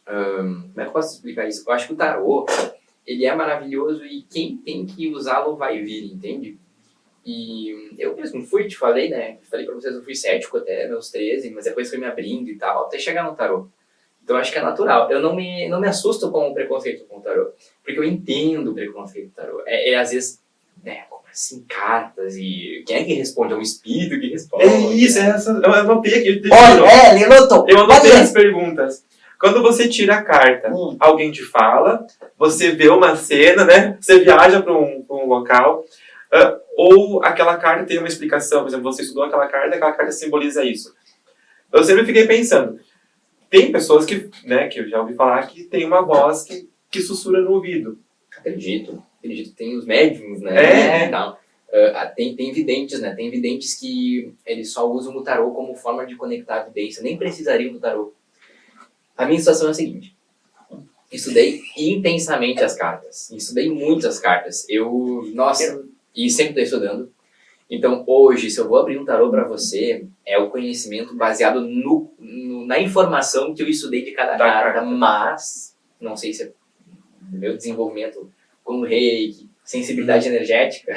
como é que eu posso explicar isso? Eu acho que o tarô, ele é maravilhoso e quem tem que usá-lo vai vir, entende? E eu mesmo te falei, né? Falei pra vocês, eu fui cético até meus 13, mas depois fui me abrindo e tal, até chegar no tarô. Então eu acho que é natural. Eu não me assusto com o preconceito com o tarô, porque eu entendo o preconceito do tarô. Às vezes, né, como assim, cartas e... Quem é que responde? É um espírito que responde. É isso, né? eu anotei aqui. Olha, ele lotou. Eu anotei Pode as perguntas. Quando você tira a carta, alguém te fala, você vê uma cena, né? Você viaja para um local, ou aquela carta tem uma explicação. Por exemplo, você estudou aquela carta simboliza isso. Eu sempre fiquei pensando, tem pessoas que eu já ouvi falar que tem uma voz que sussurra no ouvido. Acredito. Tem os médiums, né? É. Não. Tem videntes, né? Tem videntes que eles só usam o tarô como forma de conectar a vidência. Nem precisariam do tarô. A minha situação é a seguinte. Estudei intensamente as cartas. Estudei muitas cartas. E sempre estou estudando. Então, hoje, se eu vou abrir um tarô para você, é o conhecimento baseado na informação que eu estudei de cada carta. Mas, não sei se é meu desenvolvimento como reiki, sensibilidade energética,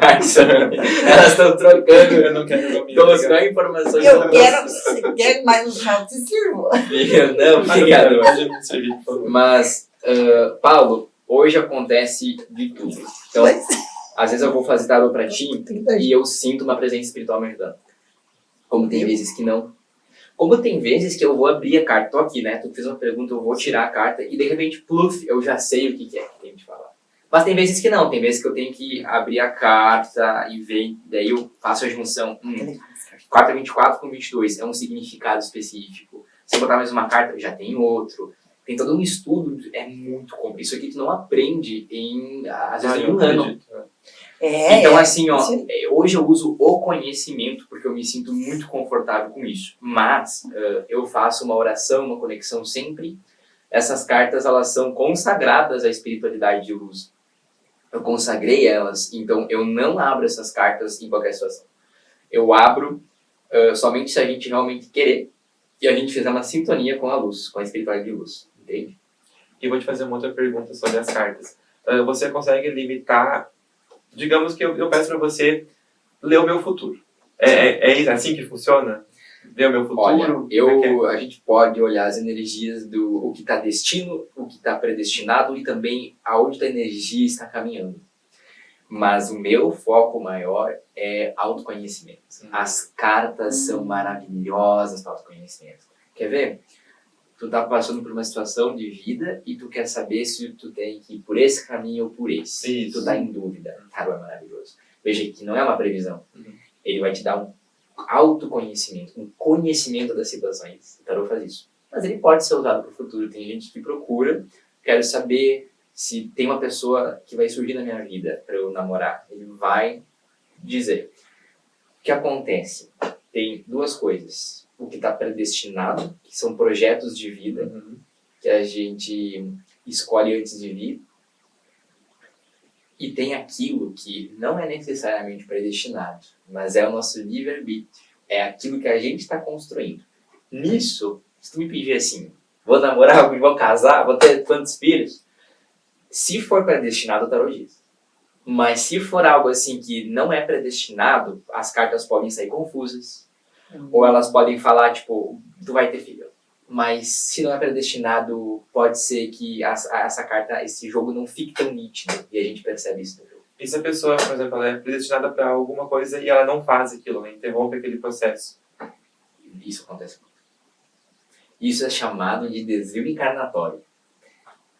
mas elas estão trocando. Eu não quero comer. Então, a informação Eu quero, se quer mais um chá, eu te sirvo. Não, obrigado. Pode me servir, por favor. Mas, Paulo, hoje acontece de tudo. Então, às vezes eu vou fazer tarô pra ti e eu sinto uma presença espiritual me ajudando. Como tem vezes que não. Como tem vezes que eu vou abrir a carta, tô aqui, né? Tu fez uma pergunta, eu vou tirar a carta e de repente, pluf, eu já sei o que é que tem que falar. Mas tem vezes que não, tem vezes que eu tenho que abrir a carta e ver, daí eu faço a junção. 4/24 com 22 é um significado específico. Se eu botar mais uma carta, já tem outro. Tem todo um estudo, é muito complexo. Isso aqui tu não aprende às vezes em um ano. Então, assim, hoje eu uso o conhecimento porque eu me sinto muito confortável com isso. Mas eu faço uma oração, uma conexão sempre. Essas cartas, elas são consagradas à espiritualidade de luz. Eu consagrei elas, então eu não abro essas cartas em qualquer situação. Eu abro somente se a gente realmente querer e a gente fizer uma sintonia com a luz, com a espiritualidade de luz. Entende? E vou te fazer uma outra pergunta sobre as cartas. Você consegue limitar... Digamos que eu peço para você ler o meu futuro. É assim que funciona? Ler o meu futuro? Olha, a gente pode olhar as energias do o que está destino, o que está predestinado e também aonde a energia está caminhando. Mas o meu foco maior é autoconhecimento. As cartas são maravilhosas para autoconhecimento. Quer ver? Tu tá passando por uma situação de vida e tu quer saber se tu tem que ir por esse caminho ou por esse. Isso. Tu tá em dúvida. O tarô é maravilhoso. Veja que não é uma previsão. Ele vai te dar um autoconhecimento, um conhecimento das situações. O tarô faz isso. Mas ele pode ser usado para o futuro. Tem gente que procura, quero saber se tem uma pessoa que vai surgir na minha vida para eu namorar. Ele vai dizer. O que acontece? Tem duas coisas. O que está predestinado, que são projetos de vida, que a gente escolhe antes de vir. E tem aquilo que não é necessariamente predestinado, mas é o nosso livre-arbítrio. É aquilo que a gente está construindo. Nisso, se tu me pedir assim, vou namorar, vou casar, vou ter quantos filhos? Se for predestinado, o tarô diz. Mas se for algo assim que não é predestinado, as cartas podem sair confusas. Ou elas podem falar, tipo, tu vai ter filho. mas se não é predestinado, pode ser que essa carta, esse jogo não fique tão nítido e a gente percebe isso no jogo. E se a pessoa, por exemplo, ela é predestinada para alguma coisa e ela não faz aquilo, né? Interrompe aquele processo. Isso acontece muito. Isso é chamado de desvio encarnatório.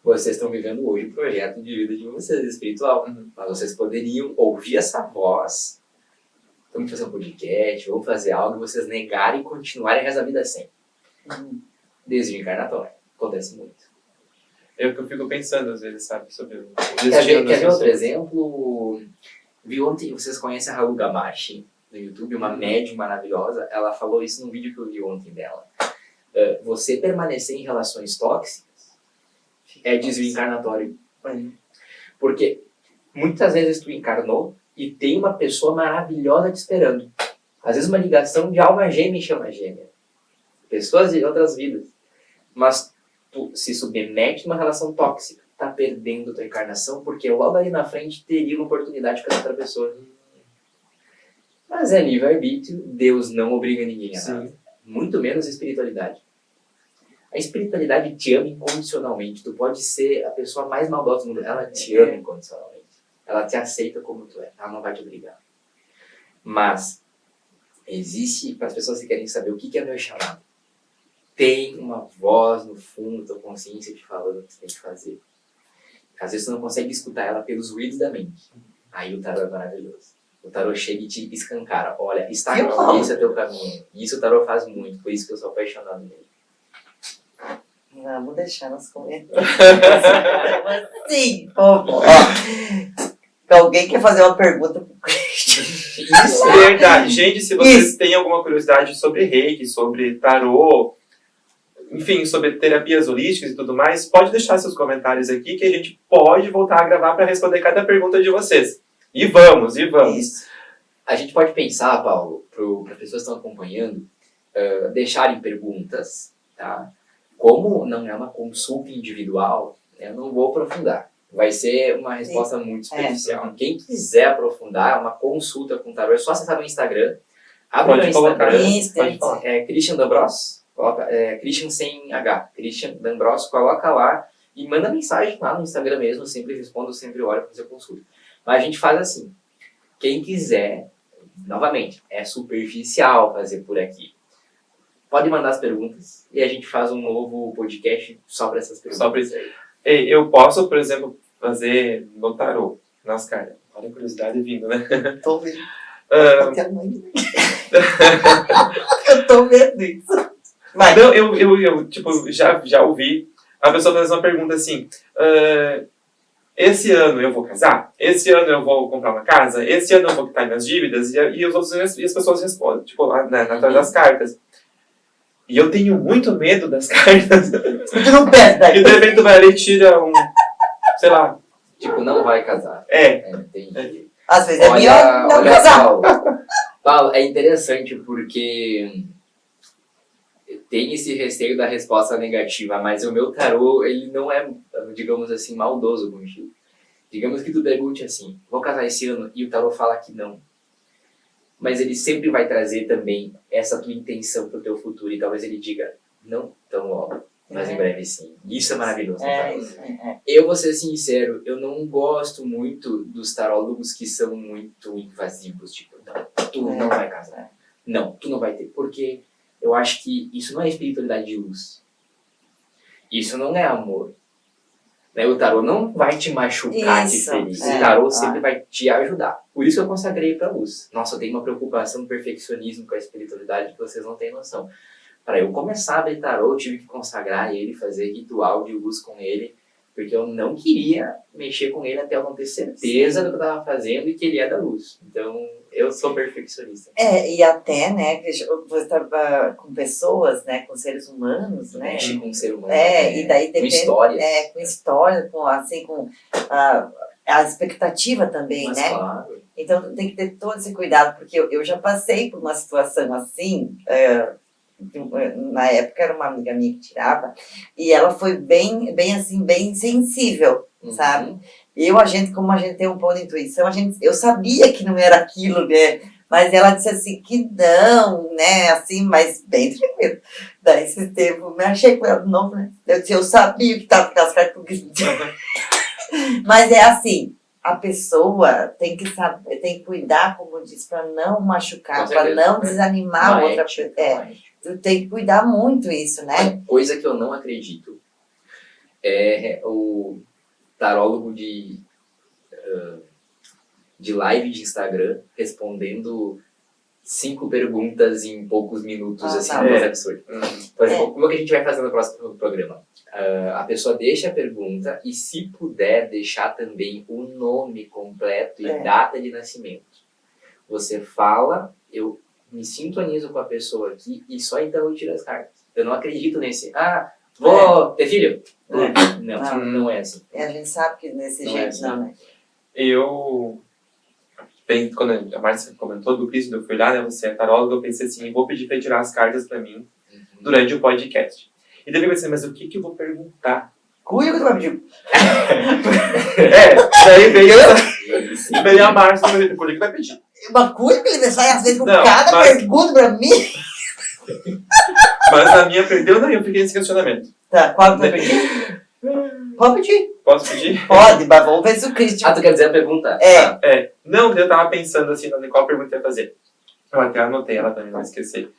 Vocês estão vivendo hoje o projeto de vida de vocês, espiritual. Mas vocês poderiam ouvir essa voz, vamos fazer um podcast, vamos fazer algo, e vocês negarem e continuarem a rezar a vida sem. Desvio encarnatório. Acontece muito. É o que eu fico pensando às vezes, sabe? Sobre o Quer destino ver das outro pessoas. exemplo? Vi ontem, vocês conhecem a Haru Gamashi no YouTube, uma médium maravilhosa. Ela falou isso num vídeo que eu vi ontem dela. Você permanecer em relações tóxicas é desvio encarnatório. Porque muitas vezes tu encarnou e tem uma pessoa maravilhosa te esperando. Às vezes uma ligação de alma gêmea e chama gêmea. Pessoas de outras vidas. Mas tu se submete a uma relação tóxica. Tá perdendo tua encarnação porque logo ali na frente teria uma oportunidade com essa outra pessoa. Mas é livre-arbítrio. Deus não obriga ninguém a nada. Muito menos a espiritualidade. A espiritualidade te ama incondicionalmente. Tu pode ser a pessoa mais maldosa do mundo. Ela te ama incondicionalmente. Ela te aceita como tu é. Ela não vai te obrigar. Mas existe, para as pessoas que querem saber o que é meu chamado, tem uma voz no fundo da tua consciência te falando o que você tem que fazer. Às vezes você não consegue escutar ela pelos ruídos da mente. Aí o tarô é maravilhoso. O tarô chega e te escancara. Olha, está aqui, esse é teu caminho. E isso o tarô faz muito, por isso que eu sou apaixonado nele. Vamos deixar nos comentários. Sim, povo. Alguém quer fazer uma pergunta pro Christian? Isso é verdade. Gente, se vocês têm alguma curiosidade sobre reiki, sobre tarô, enfim, sobre terapias holísticas e tudo mais, pode deixar seus comentários aqui que a gente pode voltar a gravar para responder cada pergunta de vocês. E vamos. Isso. A gente pode pensar, Paulo, para as pessoas que estão acompanhando, deixarem perguntas, tá? Como não é uma consulta individual, eu não vou aprofundar. Vai ser uma resposta muito superficial. Quem quiser aprofundar, uma consulta com o tarô, é só acessar no Instagram. Abre no Instagram. Pode falar. Christian D'Ambros, Christian sem H. Christian D'Ambros, coloca lá e manda mensagem lá no Instagram mesmo. Eu sempre respondo, sempre olho para fazer consulta. Mas a gente faz assim. Quem quiser, novamente, é superficial fazer por aqui. Pode mandar as perguntas e a gente faz um novo podcast só para essas perguntas. Só pra isso. Ei, eu posso, por exemplo, fazer no tarô, nas cartas. Olha a curiosidade vindo, né? Tô vendo. Até a mãe. Eu tô vendo isso. Vai. Não, eu tipo, já ouvi a pessoa fazer uma pergunta assim, esse ano eu vou casar? Esse ano eu vou comprar uma casa? Esse ano eu vou quitar minhas dívidas? E os outros, e as pessoas respondem, tipo, lá atrás das cartas. E eu tenho muito medo das cartas. Tu não perde daí. E de repente tu vai ali e tira um, sei lá. Tipo, não vai casar. Entendi. Às vezes é melhor não casar. Paulo, é interessante porque tem esse receio da resposta negativa, mas o meu tarô, ele não é, digamos assim, maldoso contigo. Digamos que tu pergunte assim, vou casar esse ano, e o tarô fala que não. Mas ele sempre vai trazer também essa tua intenção pro teu futuro, e talvez ele diga, não tão logo, mas em breve sim. Isso é maravilhoso. Eu vou ser sincero, eu não gosto muito dos tarólogos que são muito invasivos, tipo, não, tu não vai casar. Não, tu não vai ter, porque eu acho que isso não é espiritualidade de luz. Isso não é amor. Né? O tarô não vai te machucar, te ferir. O tarô sempre vai te ajudar. Por isso que eu consagrei para a luz. Nossa, eu tenho uma preocupação do perfeccionismo com a espiritualidade que vocês não têm noção. Para eu começar a abrir tarô, eu tive que consagrar ele, fazer ritual de luz com ele, porque eu não queria mexer com ele até eu não ter certeza do que eu estava fazendo e que ele é da luz. Então, eu sou perfeccionista. E até, né, você estava com pessoas, né, com seres humanos, né? Mexe com o ser humano. E daí com histórias. Com história, com a expectativa também, Mas, né? claro. Então tem que ter todo esse cuidado, porque eu já passei por uma situação assim, na época era uma amiga minha que tirava, e ela foi bem assim, bem sensível, sabe? Como a gente tem um pouco de intuição, eu sabia que não era aquilo, né? Mas ela disse assim que não, né? Assim, mas bem tranquilo. Daí esse tempo, me achei com ela de novo, né? Eu disse, eu sabia que estava com as cartas com Mas é assim, a pessoa tem que saber, tem que cuidar, como eu disse, para não machucar, Com para certeza. não desanimar a Uma outra ética, pessoa. uma ética. Tu tem que cuidar muito isso, né? Uma coisa que eu não acredito é o tarólogo de live de Instagram respondendo 5 perguntas em poucos minutos, assim, não. uma coisa absurda. Por exemplo, É. como é que a gente vai fazer no próximo programa? A pessoa deixa a pergunta e, se puder, deixar também o nome completo e data de nascimento. Você fala, eu me sintonizo com a pessoa aqui e só então eu tiro as cartas. Eu não acredito nesse, vou ter filho? Não é assim. E a gente sabe que desse Não é jeito assim. não, né? Quando a Márcia comentou do Cristo, eu fui lá, né, você é tarólogo, eu pensei assim, vou pedir para tirar as cartas para mim durante o podcast. E daí eu pensei, mas o que eu vou perguntar? Cuida que tu vai pedir. Daí veio a Márcia, o que vai pedir? Uma cuida que ele sai às vezes com Não, cada mas- pergunta pra mim. Mas a minha perdeu, daí eu fiquei nesse questionamento. Tá, qual que tu vai pedir? Pode pedir. Posso pedir? Pode, mas vamos ver se o Cristian... Tu quer dizer a pergunta? Não, eu tava pensando assim, qual pergunta eu ia fazer. Eu até anotei ela também, não esqueci.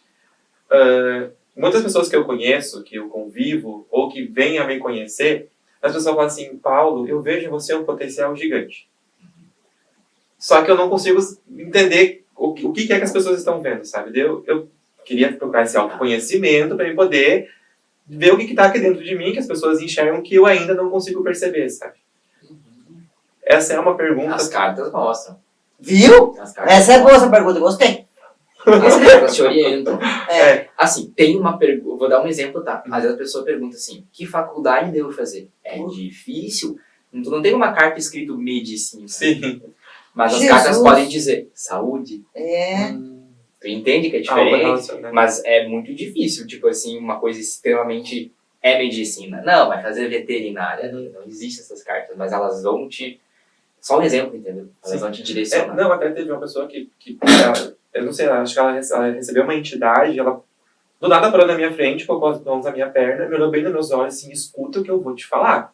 Muitas pessoas que eu conheço, que eu convivo, ou que vêm a me conhecer, as pessoas falam assim, Paulo, eu vejo em você um potencial gigante. Só que eu não consigo entender o que é que as pessoas estão vendo, sabe? Eu queria procurar esse autoconhecimento para eu poder ver o que está aqui dentro de mim, que as pessoas enxergam que eu ainda não consigo perceber, sabe? Essa é uma pergunta... As cartas mostram. Viu? As cartas Essa é boa essa pergunta, gostei. As cartas te orientam. É. Assim, tem uma pergunta, vou dar um exemplo, tá? Às vezes a pessoa pergunta assim, que faculdade devo fazer? É difícil? Tu não tem uma carta escrito medicina. Sim. Mas as Jesus. cartas podem dizer saúde. É. Tu entende que é Algo diferente? relacionado. Mas é muito difícil, tipo assim, uma coisa extremamente é medicina. Não, vai fazer veterinária. Não existe essas cartas, mas elas vão te... Só um exemplo, entendeu? Elas Sim. vão te direcionar. Não, até teve uma pessoa que eu não sei, acho que ela recebeu uma entidade, ela do nada parou na minha frente, colocou as mãos na minha perna, me olhou bem nos meus olhos assim, escuta o que eu vou te falar.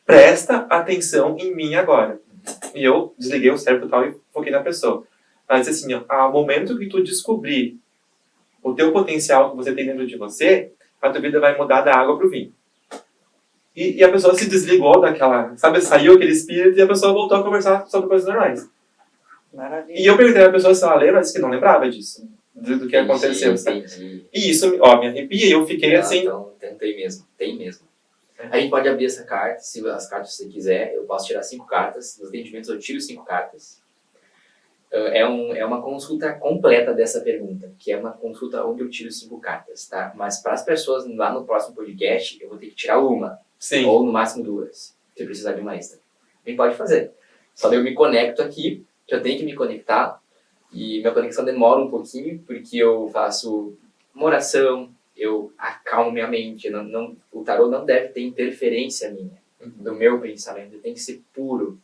Presta atenção em mim agora. E eu desliguei o cérebro tal e foquei na pessoa. Ela disse assim, ó, ao momento que tu descobrir o teu potencial que você tem dentro de você, a tua vida vai mudar da água pro vinho. E a pessoa se desligou daquela, sabe, saiu aquele espírito e a pessoa voltou a conversar sobre coisas normais. Maravilha. E eu perguntei à pessoa se ela lembra, ela disse que não lembrava disso, do que aconteceu, sabe? Entendi. E isso, ó, me arrepia e eu fiquei assim... Então, tem mesmo. A gente pode abrir essa carta, se as cartas você quiser, eu posso tirar 5 cartas, nos atendimentos eu tiro 5 cartas. É uma consulta completa dessa pergunta, que é uma consulta onde eu tiro 5 cartas, tá? Mas para as pessoas lá no próximo podcast, eu vou ter que tirar uma, Sim. ou no máximo 2, se precisar de uma extra. A gente pode fazer. Só daí eu me conecto aqui, que eu tenho que me conectar, e minha conexão demora um pouquinho, porque eu faço uma oração, eu acalmo minha mente. O tarô não deve ter interferência minha, do meu pensamento, ele tem que ser puro.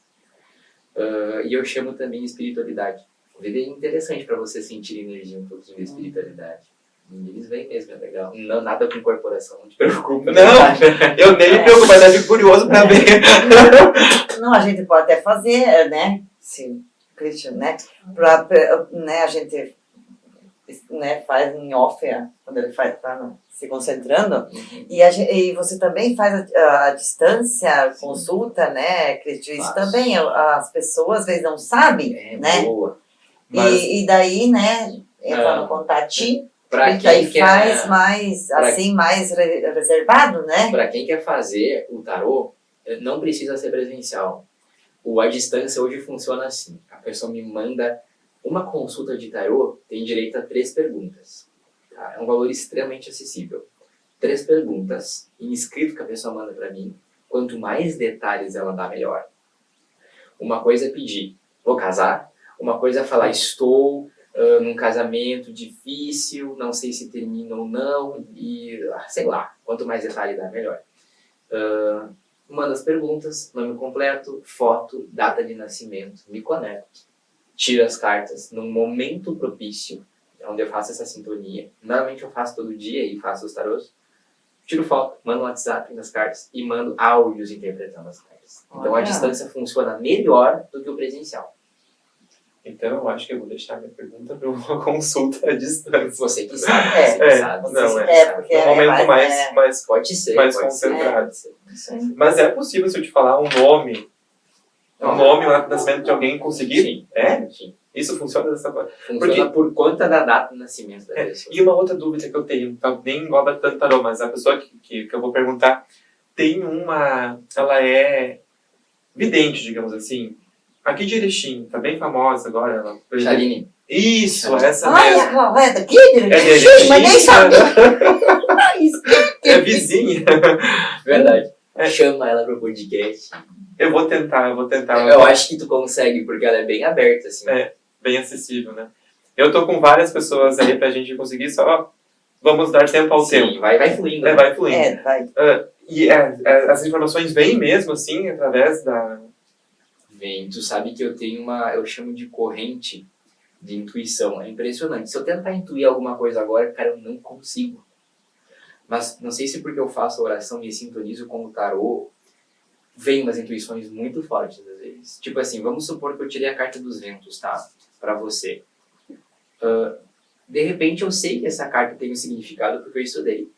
E eu chamo também espiritualidade. Inclusive é interessante para você sentir energia um pouquinho de espiritualidade. Eles vêm mesmo, é legal. Não, nada com incorporação, não te preocupa. Não, eu nem me preocupo, mas eu fico curioso pra ver. Não, a gente pode até fazer, né? Sim, Christian, né? Né, a gente né, faz em off, quando ele tá se concentrando. E você também faz a distância, consulta, né, Christian? Isso Faço. também, as pessoas às vezes não sabem, né? Boa. E daí, né, entra no contatinho, Pra e daí quem quer, faz mais, assim, mais reservado, né? pra quem quer fazer o tarô, não precisa ser presencial. A distância hoje funciona assim. A pessoa me manda uma consulta de tarô, tem direito a 3 perguntas. Tá? É um valor extremamente acessível. 3 perguntas, em escrito que a pessoa manda pra mim. Quanto mais detalhes ela dá, melhor. Uma coisa é pedir, vou casar. Uma coisa é falar, estou num casamento difícil, não sei se termina ou não, e sei lá, quanto mais detalhe dá, melhor. Manda as perguntas, nome completo, foto, data de nascimento, me conecto. tiro as cartas num momento propício, onde eu faço essa sintonia. Normalmente eu faço todo dia e faço os tarôs. Tiro foto, mando um WhatsApp nas cartas e mando áudios interpretando as cartas. Então a Olha. distância funciona melhor do que o presencial. Então eu acho que eu vou deixar minha pergunta para uma consulta à distância. Você que sabe, É. você que É, sabe. não, você é. que sabe. Porque Um momento mais, é, mais, Pode ser, mais pode ser. concentrado. Sim. Mas é possível se eu te falar um nome, lá do nascimento de alguém conseguir? Sim. É? Sim. Isso funciona dessa forma. Funciona Porque- por conta da data de nascimento da pessoa. E uma outra dúvida que eu tenho, tá, nem engloba tanto tarô, mas a pessoa que eu vou perguntar tem uma. Ela é vidente, digamos assim. Aqui de Erechim, tá bem famosa agora. Ela, Shaline, Isso, essa Ai, mesmo. aquela vai daqui, É de Erechim, mas nem sabe. é vizinha. verdade. É. Chama ela pro podcast. Eu vou tentar. Eu acho que tu consegue, porque ela é bem aberta, assim. É. Bem acessível, né? Eu tô com várias pessoas aí pra gente conseguir só. Vamos dar tempo ao tempo. Sim, vai fluindo. É, né? vai fluindo. É, vai. E as informações vêm mesmo, assim, através da... Vem, tu sabe que eu tenho eu chamo de corrente de intuição. É impressionante. Se eu tentar intuir alguma coisa agora, cara, eu não consigo. Mas não sei se porque eu faço a oração e sintonizo com o tarô, vem umas intuições muito fortes às vezes. Tipo assim, vamos supor que eu tirei a carta dos ventos, tá? Pra você. De repente eu sei que essa carta tem um significado porque eu estudei.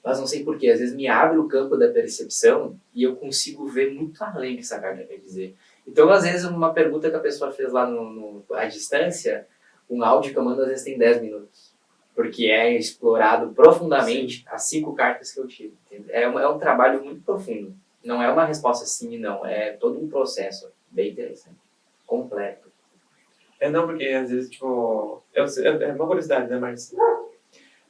Mas não sei porquê. Às vezes me abre o campo da percepção e eu consigo ver muito além que essa carta quer dizer. Então, às vezes, uma pergunta que a pessoa fez lá à distância, um áudio que eu mando às vezes tem 10 minutos. Porque é explorado profundamente as 5 cartas que eu tiro. É um trabalho muito profundo. Não é uma resposta sim e não. É todo um processo bem interessante. Completo. Não, porque às vezes, tipo... É uma curiosidade, né, Marcia?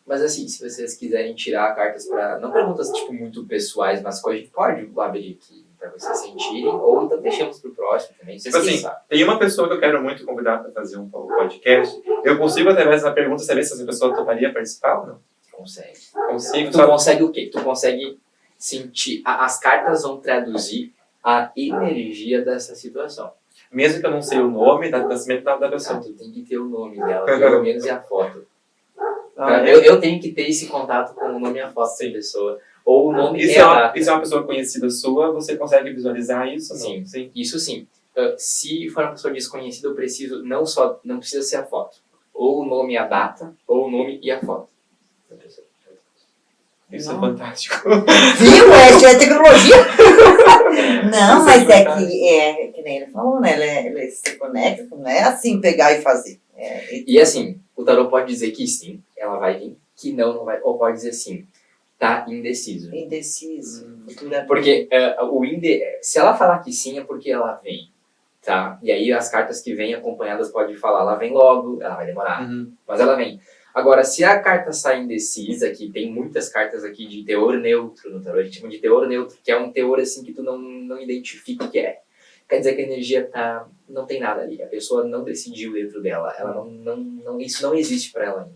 Mas assim, se vocês quiserem tirar cartas para não perguntas tipo muito pessoais, mas que a gente pode abrir aqui para vocês sentirem, ou então deixamos pro próximo também. Vocês Tipo que assim, sabem. tem uma pessoa que eu quero muito convidar para fazer um podcast. Eu consigo, através da pergunta, saber se essa pessoa toparia participar ou não? Consegue. Consigo. Tu consegue o quê? Tu consegue sentir. As cartas vão traduzir a energia dessa situação. Mesmo que eu não sei o nome da nascimento da Tá, pessoa. tu tem que ter o nome dela, pelo menos, e a foto. Ah, Eu tenho que ter esse contato com o nome e a foto da pessoa. Ou o nome E e se a data. é uma pessoa conhecida sua, você consegue visualizar isso? Sim. Sim. Isso sim. Se for uma pessoa desconhecida, eu preciso não precisa ser a foto. Ou o nome e a data, ou o nome e a foto da pessoa. Isso Não. é fantástico. Viu? Essa é tecnologia. Não, Isso mas é é que nem ele falou, né? Ele se conecta, não é assim pegar e fazer. E assim, o tarô pode dizer que sim, ela vai vir, que não vai. Ou pode dizer sim, tá indeciso. Indeciso. Futura- Porque se ela falar que sim, é porque ela vem, tá? E aí as cartas que vêm acompanhadas podem falar, ela vem logo, ela vai demorar, mas ela vem. Agora, se a carta sai indecisa, que tem muitas cartas aqui de teor neutro no tarô, a gente chama de teor neutro, que é um teor assim que tu não identifica o que é. Quer dizer que a energia não tem nada ali, a pessoa não decidiu dentro dela, ela isso não existe para ela ainda.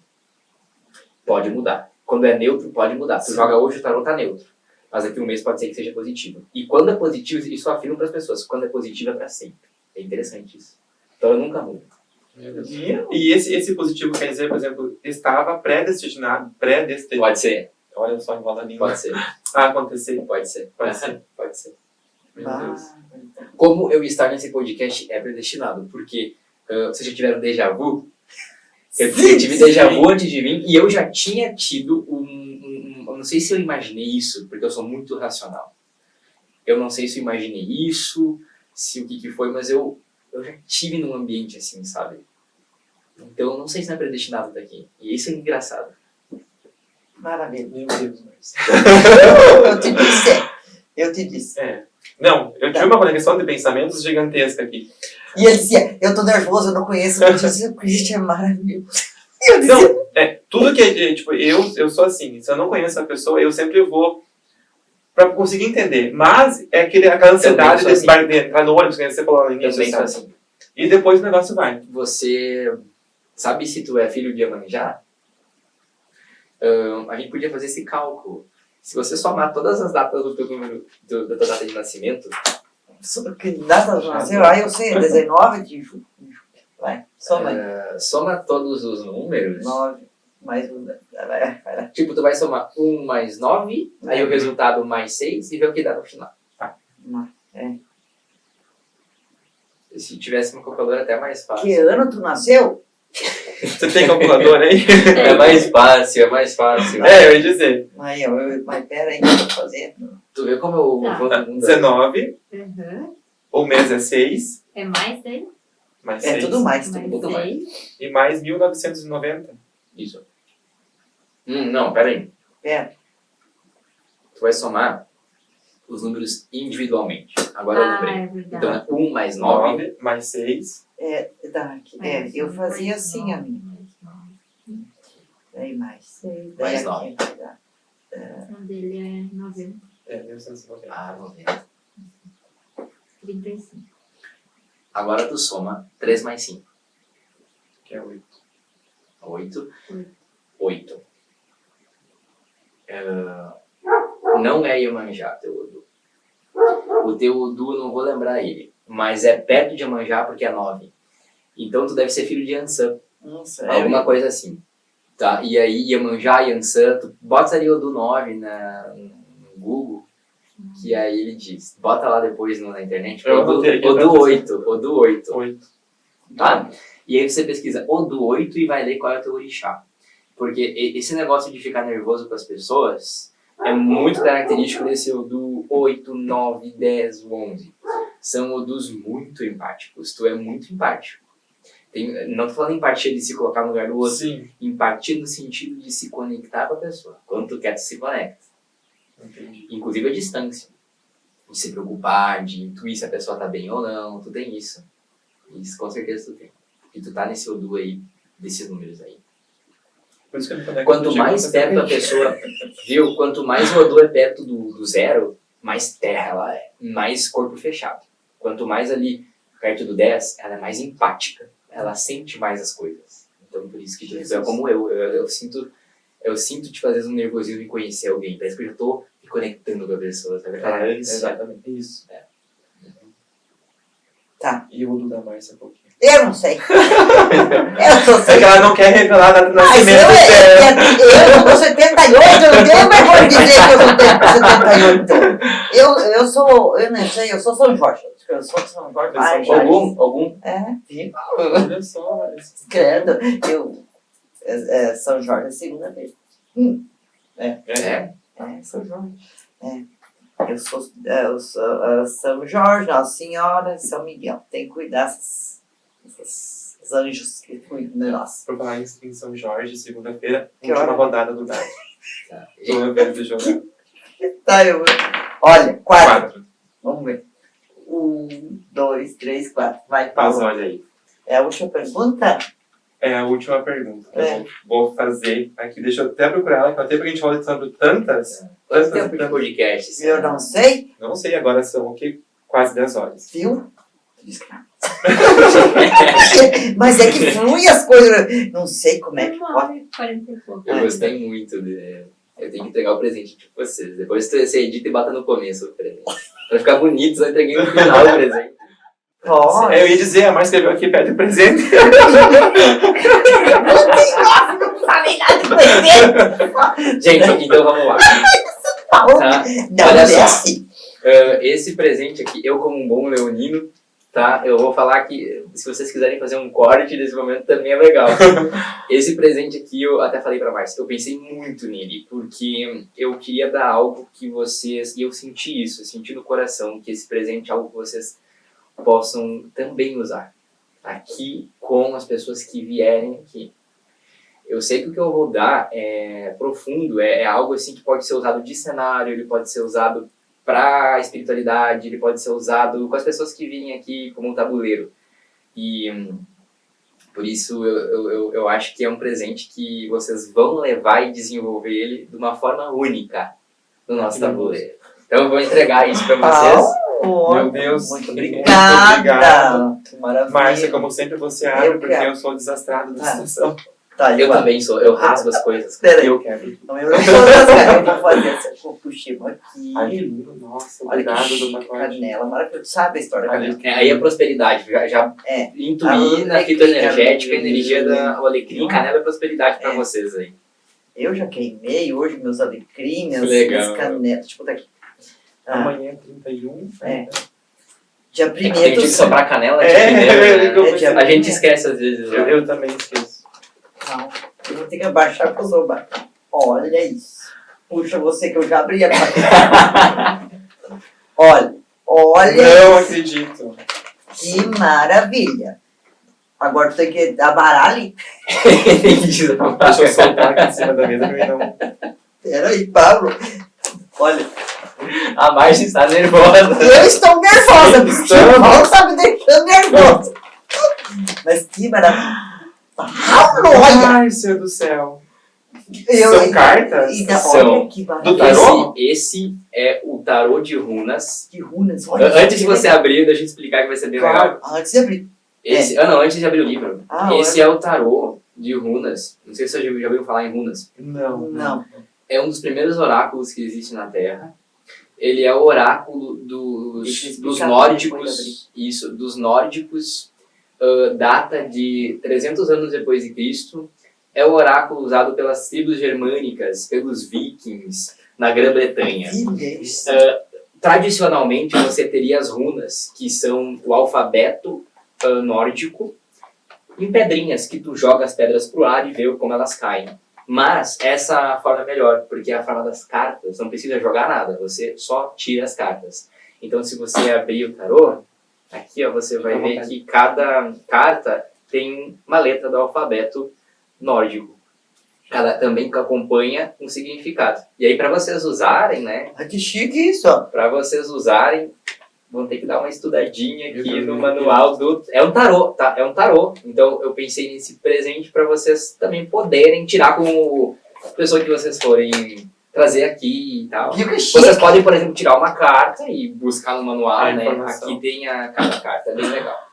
Pode mudar. Quando é neutro, pode mudar. Tu joga hoje, o tarô tá neutro. Mas daqui a um mês pode ser que seja positivo. E quando é positivo, isso eu afirmo para as pessoas, quando é positivo é para sempre. É interessante isso. O tarô nunca muda. E esse positivo quer dizer, por exemplo, estava predestinado. Pode ser, Olha só, enrola a língua. pode ser, A acontecer. pode ser. Pode ser. Pode ser. Meu Ah, Deus. Como eu estar nesse podcast é predestinado, porque vocês já tiveram déjà vu? Eu tive déjà vu antes de vir e eu já tinha tido eu não sei se eu imaginei isso, porque eu sou muito racional. Eu não sei se eu imaginei isso, se o que foi, mas eu já tive num ambiente assim, sabe? Então eu não sei se não é predestinado daqui. E isso é engraçado. Maravilha. Meu Deus, Marcia. Eu te disse. Não, eu tive uma conexão de pensamentos gigantesca aqui. E ele dizia, eu tô nervoso, eu não conheço. Eu disse, o Christian é maravilhoso. Eu dizia, Não, tudo que é, tipo, eu sou assim, se eu não conheço a pessoa, eu sempre vou pra conseguir entender. Mas é aquela ansiedade sou desse assim. bar de entrar no ônibus, que você falou no Eu início, também sou sabe? assim. E depois o negócio vai. Você sabe se tu é filho de Iemanjá? A gente podia fazer esse cálculo. Se você somar todas as datas do teu número, da tua data de nascimento, que data nasceu? Aí eu sei, 19 de julho. Vai, soma aí. Soma todos os números. 9 mais 1. Vai lá. Tipo, tu vai somar 1 mais 9, aí o resultado mais 6 e ver o que dá no final. Se tivesse uma calculadora até mais fácil. Que ano tu nasceu? Você tem calculador aí? É mais fácil, é mais fácil. Eu ia dizer. Mas pera aí, que eu vou fazer. Tu vê como eu Tá. vou no mundo. 19, Uhum. o mês é 6, É mais daí? mais É 6. tudo mais. Mais tudo mais. 6. E mais 1990. Isso. Não, pera aí. Pera. Tu vai somar os números individualmente. Agora eu lembrei. É verdade. Então é 1 mais 9. 9, mais 6. Eu fazia assim, amiga. Daí mais 6. Mais 9. O dele é 90. 1990. Ah, 90. 35. Agora tu soma 3 mais 5. Que é 8. 8. Oito. 8. Não é Iemanjá, teu Odu. O teu Odu eu não vou lembrar ele. Mas é perto de Iemanjá porque é 9. Então tu deve ser filho de Ansã. Nossa, Alguma coisa assim. Tá? E aí Iemanjá, Ansã, tu bota ali Odu 9 no Google. Que aí ele diz. Bota lá depois na internet. Eu Odu anotei aqui, Odu 8. Odu 8. 8. Tá? E aí você pesquisa Odu 8 e vai ler qual é o teu orixá. Porque esse negócio de ficar nervoso com as pessoas é muito característico desse Odu 8, 9, 10, 11. São Odus muito empáticos. Tu é muito empático. Não tô falando empatia de se colocar no lugar do outro. Sim. Empatia no sentido de se conectar com a pessoa. Quando tu quer, tu se conecta. Entendi. Inclusive a distância. De se preocupar, de intuir se a pessoa tá bem ou não. Tu tem isso. Isso com certeza tu tem. Porque tu tá nesse Odu aí, desses números aí. Por isso que eu me conecto Quanto contigo, mais você perto a também. pessoa, viu? Quanto mais o Odu é perto do zero, mais terra ela é. Mais corpo fechado. Quanto mais ali perto do 10, ela é mais empática. Ela sente mais as coisas. Então por isso que tu é como eu. Eu sinto tipo, às vezes um nervosismo em conhecer alguém. Parece que eu já tô me conectando com a pessoa, sabe? Aquela ânsia. Exatamente. Isso. Tá. E o do da Márcia um pouquinho. Eu não sei. Eu só É sei. que ela não quer revelar nada do Mas nascimento dela. eu sou 78, eu não tenho mais por dizer que eu sou 78. Eu não sei, eu sou São Jorge. Eu sou São Jorge. Ai, já Algum? viu? Olha só. Credo. São Jorge é segunda-feira. É. São Jorge. Eu sou São Jorge, Nossa Senhora, São Miguel. Tem que cuidar esses anjos que cuidam de nós. Por falar em São Jorge, segunda-feira, Que última hora? rodada do Galo. Tá. Tô ao invés de jogar. Tá, olha, 4. 4. Vamos ver. 1, 2, 3, 4. Vai, Mas Paulo. olha aí. É a última pergunta? É a última pergunta que eu vou fazer aqui. Deixa eu até procurar ela, que até porque a gente falou sobre tantas. Quanto tempo de podcast? esse Eu ano? não sei. Não sei, agora são o quê? Quase 10 horas. Viu? Mas é que flui as coisas. Não sei como é que pode. 40 e pouco. Eu gostei muito eu tenho que entregar o presente de vocês. Depois você edita e bota no começo o presente. Pra ficar bonito, só entreguei no final o presente. Pode. Eu ia dizer, a Márcia escreveu aqui, pede o presente. Não falei nada com ele. Gente, então vamos lá. Falou. Tá? Não, Olha é só. assim. Esse presente aqui, eu como um bom leonino, tá? Eu vou falar que se vocês quiserem fazer um corte desse momento também é legal. Esse presente aqui, eu até falei pra Márcia, eu pensei muito nele, porque eu queria dar algo que vocês, e eu senti isso, eu senti no coração, que esse presente é algo que vocês possam também usar aqui com as pessoas que vierem aqui. Eu sei que o que eu vou dar é profundo, é algo assim que pode ser usado de cenário, ele pode ser usado para espiritualidade, ele pode ser usado com as pessoas que virem aqui como um tabuleiro. E por isso eu acho que é um presente que vocês vão levar e desenvolver ele de uma forma única no nosso tabuleiro. Então eu vou entregar isso para vocês. Meu Deus. Muito obrigado. obrigada. Que maravilha. Márcia, como sempre você abre, Eu porque quero. eu sou desastrado da situação. Tá, Eu também sou, eu rasgo as coisas. Peraí. Eu quero. Não me todas, cara. Eu vou fazer essa. puxemos aqui. Ai, que lindo. Nossa, Olha que obrigado, chique, dona Cláudia. canela, maravilhoso. Sabe a história da canela? Aí a prosperidade, já É. intuí na Alecrim, fitoenergética, a alecrim. energia do alecrim, canela é prosperidade pra É. vocês aí. Eu já queimei hoje meus alecrim, Legal. minhas canelas. Deixa eu botar aqui. Ah, Amanhã é 31. É. dia É que 1º tem dia de sobrar canela de É, primeiro, né? é dia A gente primeiro. esquece às vezes. Eu, Ó. eu também esqueço. Não, eu vou ter que abaixar porque eu sou baixo. Olha isso. Puxa você que eu já abri a página. Olha Não isso. acredito. Que maravilha. Agora tu tem que abarar ali. Deixa eu soltar aqui em cima da mesa pra mim não. Peraí, Pablo. Olha, A Márcia está nervosa. eu estou nervosa. O Chival tá me deixando nervosa. Mas que maravilha. Pablo, olha. Márcia do céu. Eu- São cartas? Ainda, São. olha que Do maravilha. tarô? Esse é o tarô de runas. Que runas. Olha Antes de que você abrir, deixa eu explicar que vai ser bem legal. legal. Antes de abrir. Antes de abrir o livro. Ah, Esse é o tarô de runas. Não sei se você já ouviu falar em runas. Não. Não. É um dos primeiros oráculos que existe na Terra. Ele é o oráculo Deixa eu dos explicar nórdicos. Isso, dos nórdicos. Data de 300 anos depois de Cristo. É o oráculo usado pelas tribos germânicas, pelos vikings, na Grã-Bretanha. Que isso. Tradicionalmente, você teria as runas, que são o alfabeto nórdico, em pedrinhas, que tu joga as pedras pro ar e vê como elas caem. Mas essa forma é melhor, porque a forma das cartas, não precisa jogar nada, você só tira as cartas. Então, se você abrir o tarô, aqui ó, você vai ver que cada carta tem uma letra do alfabeto nórdico. Cada também que acompanha um significado. E aí, para vocês usarem, né? Ah, que chique isso, ó. Para vocês usarem, vão ter que dar uma estudadinha aqui Meu no Deus. manual do... É um tarô, tá? É um tarô. Então, eu pensei nesse presente para vocês também poderem tirar com a pessoa que vocês forem trazer aqui e tal. Viu que chique? Vocês podem, por exemplo, tirar uma carta e buscar no manual, A né? informação. Aqui tem cada carta, é bem legal.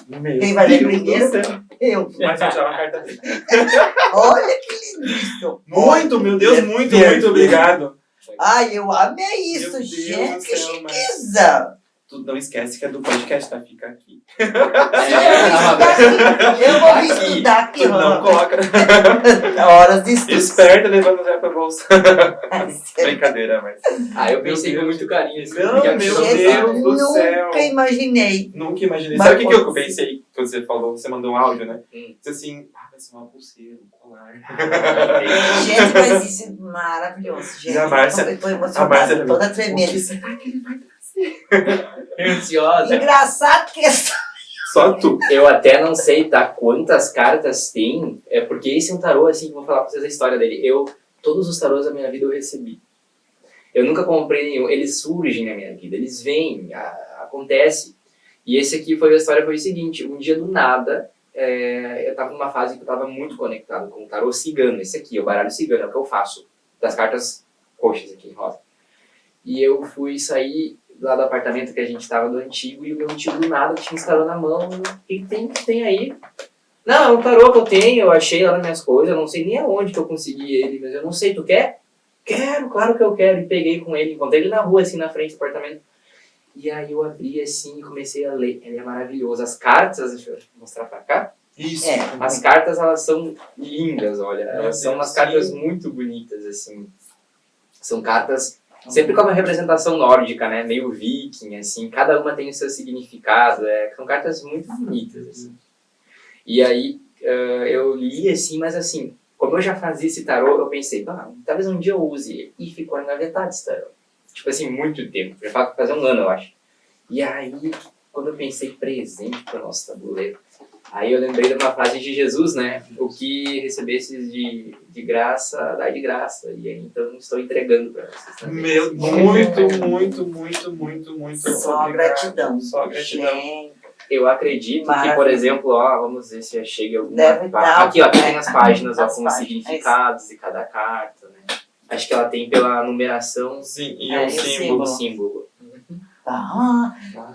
Meu Quem vai ler Deus primeiro? do céu. Eu. Mas eu tirar uma carta dele. Olha que lindo isso. Muito, meu Deus, muito, Perfeito. muito obrigado. Ai, eu amei isso, Meu Deus gente. do Que céu, mas- chiqueza. Tu não esquece que é do podcast, tá? Fica aqui. Eu vou vir Aqui. estudar aqui, Tu não coloca. Horas de estudo. Esperta levando já pra bolsa. Brincadeira, mas. Eu pensei Meu com Deus. muito carinho. Assim, Não, porque a meu pessoa Gente, sabe. Deus do céu. nunca imaginei. Nunca imaginei. Mas Sabe o que eu pode ser. pensei? Que você falou, você mandou um áudio, né? Hum. Disse assim, vai ser uma pulseira, um colar. Gente, mas isso é maravilhoso, gente. E a Márcia- Eu tô a Márcia emocionada, também. toda O que tremendo. será que ele vai trazer? Ansiosa. Engraçado que Só tu. Eu até não sei, tá, quantas cartas tem, porque esse é um tarô, assim, que eu vou falar pra vocês a história dele. Todos os tarôs da minha vida eu recebi. Eu nunca comprei nenhum, eles surgem na minha vida, eles vêm, acontece. E esse aqui a história foi o seguinte, um dia do nada, eu tava numa fase que eu tava muito conectado com o tarô cigano, esse aqui, o baralho cigano, é o que eu faço, das cartas roxas aqui, rosa. E eu fui sair lá do apartamento que a gente tava do antigo, e o meu antigo do nada tinha esse tarô na mão. O que tem aí? Não, é um tarô que eu tenho, eu achei lá nas minhas coisas, eu não sei nem aonde que eu consegui ele, mas eu não sei, tu quer? Quero, claro que eu quero. E peguei com ele, encontrei ele na rua, assim, na frente do apartamento. E aí eu abri assim e comecei a ler. Ele é maravilhoso. As cartas, deixa eu mostrar pra cá. Isso. As cartas, elas são lindas, olha. Meu Elas são Deus, umas cartas sim. muito bonitas, assim. São cartas sempre com uma representação nórdica, né? Meio viking, assim. Cada uma tem o seu significado. São cartas muito bonitas, assim. E aí eu li, assim, mas assim, como eu já fazia esse tarô, eu pensei, talvez um dia eu use ele. E ficou engavetado esse tarô. Tipo assim, muito tempo. Já faz um ano, eu acho. E aí, quando eu pensei presente pro nosso tabuleiro, aí eu lembrei de uma frase de Jesus, né? O que recebesses de graça, dá de graça. E aí, então, estou entregando para vocês também. Meu, muito só obrigado. gratidão. Só gratidão. Gente, Eu acredito que, Maravilha. por exemplo, vamos ver se chega alguma Deve dar aqui, ó, alguma, tem as páginas ó, as com os páginas. significados de cada carta, né? Acho que ela tem pela numeração Sim, e É, o e o símbolo. do símbolo.